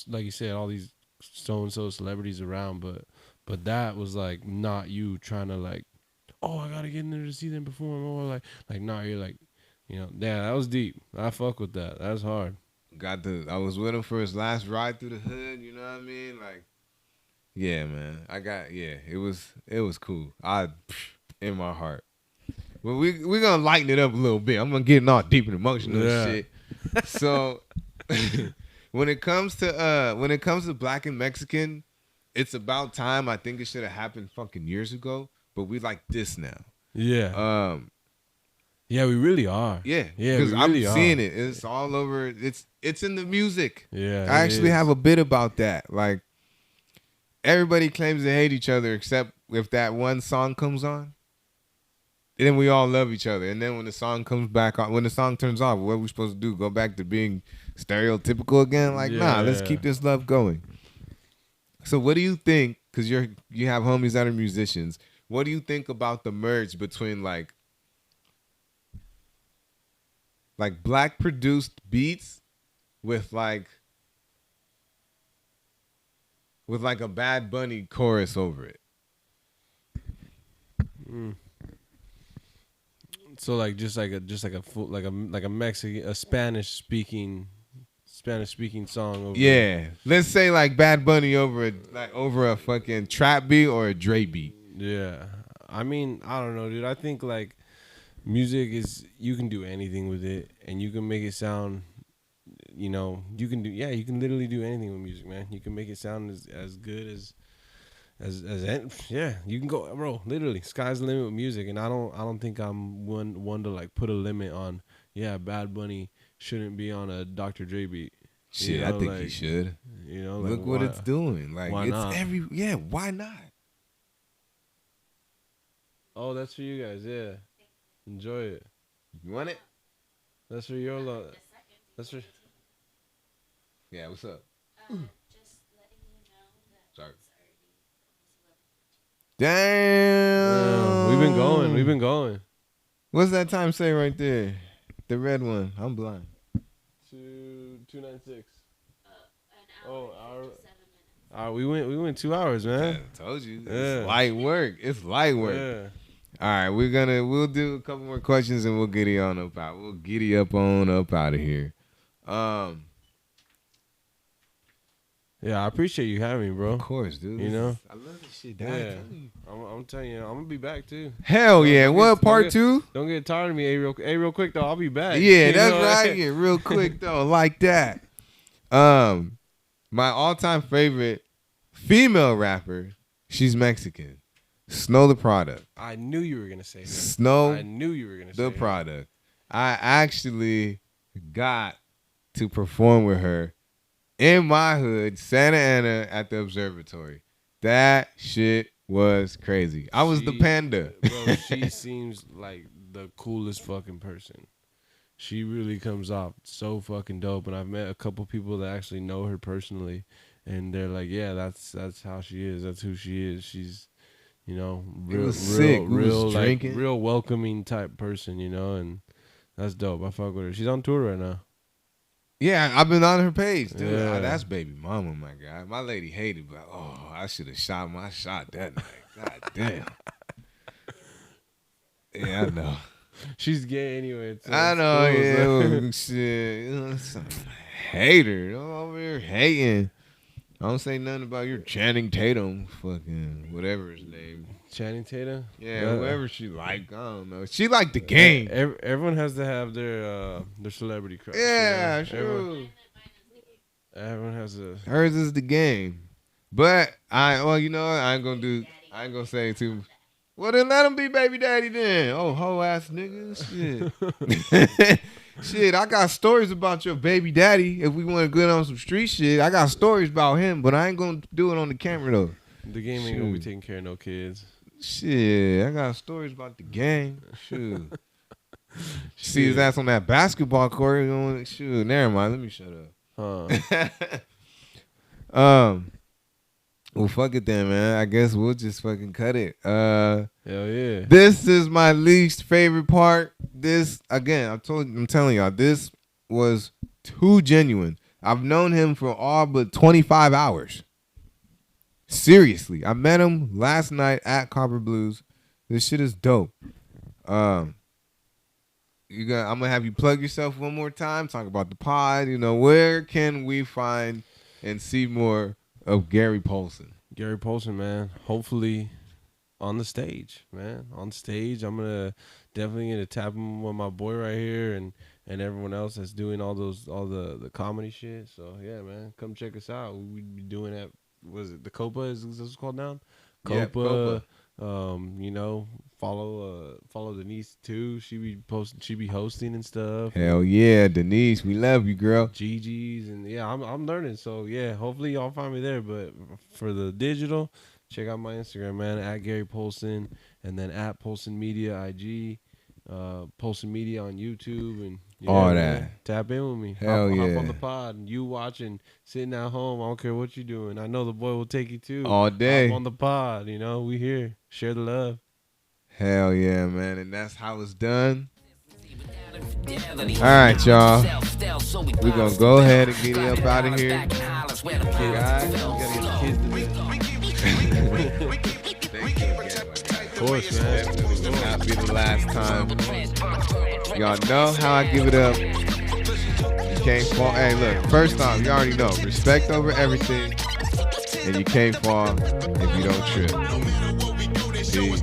Like you said, all these so and so celebrities around, but that was like not you trying to like, oh, I gotta get in there to see them perform, or like nah, you're like, damn, that was deep. I fuck with that. That's hard. I was with him for his last ride through the hood, you know what I mean? Like, yeah, man. It was cool. In my heart. Well, we're gonna lighten it up a little bit. I'm gonna get all deep and emotional and shit. So when it comes to Black and Mexican, it's about time. I think it should have happened fucking years ago, but we like this now. Yeah. Yeah, we really are. Yeah, because I'm seeing it. It's all over. It's in the music. Yeah, I actually have a bit about that. Like, everybody claims they hate each other except if that one song comes on. And then we all love each other. And then when the song comes back on, when the song turns off, what are we supposed to do? Go back to being stereotypical again? Like, nah, let's keep this love going. So what do you think? Because you have homies that are musicians. What do you think about the merge between like Black produced beats with like a Bad Bunny chorus over it? So like just like a full like a Mexican Spanish speaking song over. Yeah, let's say like Bad Bunny over a fucking trap beat or a Dre beat. Yeah, I mean, I don't know, dude. I think like music is, you can do anything with it, and you can make it sound, you can literally do anything with music, man. You can make it sound as good as you can go, bro. Literally, sky's the limit with music, and I don't think I'm one to like put a limit on. Yeah, Bad Bunny shouldn't be on a Dr. Dre beat. Shit, I think he should. Look what it's doing. Like, why it's not? Why not? Oh, that's for you guys. Yeah, enjoy it. You want it? That's for your love. That's for. Yeah, what's up? Just letting you know that Sorry. it's already Damn. We've been going. What's that time say right there? The red one. I'm blind. 2:96. an Oh, hour and 57 minutes. We went 2 hours, man. I told you. Yeah. It's light work. It's light work. Yeah. All right, we'll do a couple more questions and we'll giddy on up out. We'll giddy up on up out of here. Yeah, I appreciate you having me, bro. Of course, dude. I love this shit. Yeah. I'm telling you, I'm gonna be back too. Hell yeah! What part 2? Don't get tired of me, real quick though. I'll be back. Yeah, that's right. Yeah, real quick though, like that. My all-time favorite female rapper, she's Mexican. Snow the Product. I knew you were gonna say that. Snow. I knew you were gonna say the Product. I actually got to perform with her in my hood, Santa Ana, at the observatory. That shit was crazy. I was the panda. Bro, she seems like the coolest fucking person. She really comes off so fucking dope. And I've met a couple people that actually know her personally, and they're like, yeah, that's how she is. That's who she is. She's, real welcoming type person, and that's dope. I fuck with her. She's on tour right now. Yeah, I've been on her page, dude. Yeah. Oh, that's baby mama, my guy. My lady hated, but I should have shot my shot that night. God damn. Yeah, I know. She's gay anyway. So I know, cool, yeah. Shit. You know, some hater. I'm over here hating. I don't say nothing about your Channing Tatum, fucking whatever his name. Channing Tatum? Yeah, whoever she like. I don't know. She like the game. Everyone has to have their celebrity crush. Yeah, you know? sure. Everyone has a. Hers is the game. But you know what? I ain't gonna say it too. Well, then let him be baby daddy then. Oh, hoe ass nigga. Shit. Shit, I got stories about your baby daddy. If we want to get on some street shit, I got stories about him, but I ain't gonna do it on the camera though. The game ain't gonna be taking care of no kids. Shit, I got stories about the game. Shoot. See his ass on that basketball court. Shoot, never mind. Let me shut up. Well, fuck it then, man. I guess we'll just fucking cut it. Hell yeah. This is my least favorite part. This, again, I'm telling y'all, this was too genuine. I've known him for all but 25 hours. Seriously. I met him last night at Copper Blues. This shit is dope. I'm gonna have you plug yourself one more time, talk about the pod. You know, where can we find and see more of Gary Polson? Gary Polson, man. Hopefully on the stage, man. On stage. I'm definitely gonna tap him with my boy right here and everyone else that's doing all the comedy shit. So yeah, man. Come check us out. We'd be doing that. Was it the Copa? Is this called now? Copa. Yeah, Copa. You know, follow Denise too. She be hosting and stuff. Hell yeah, Denise, we love you, girl. GG's and yeah, I'm learning. So yeah, hopefully y'all find me there. But for the digital, check out my Instagram, man, at Gary Polson, and then at Polson Media IG, Polson Media on YouTube, and yeah, all that. Man, tap in with me. Hell yeah. Hop on the pod. And you watching, sitting at home. I don't care what you're doing. I know the boy will take you too. All day. Hop on the pod. You know, we here. Share the love. Hell yeah, man. And that's how it's done. All right, y'all. We're going to go ahead and get up out of here. Guys, we gotta get the kids to me. Of course, man. This will not be the last time. Y'all know how I give it up. You can't fall. Hey, look. First off, you already know. Respect over everything. And you can't fall if you don't trip. Peace.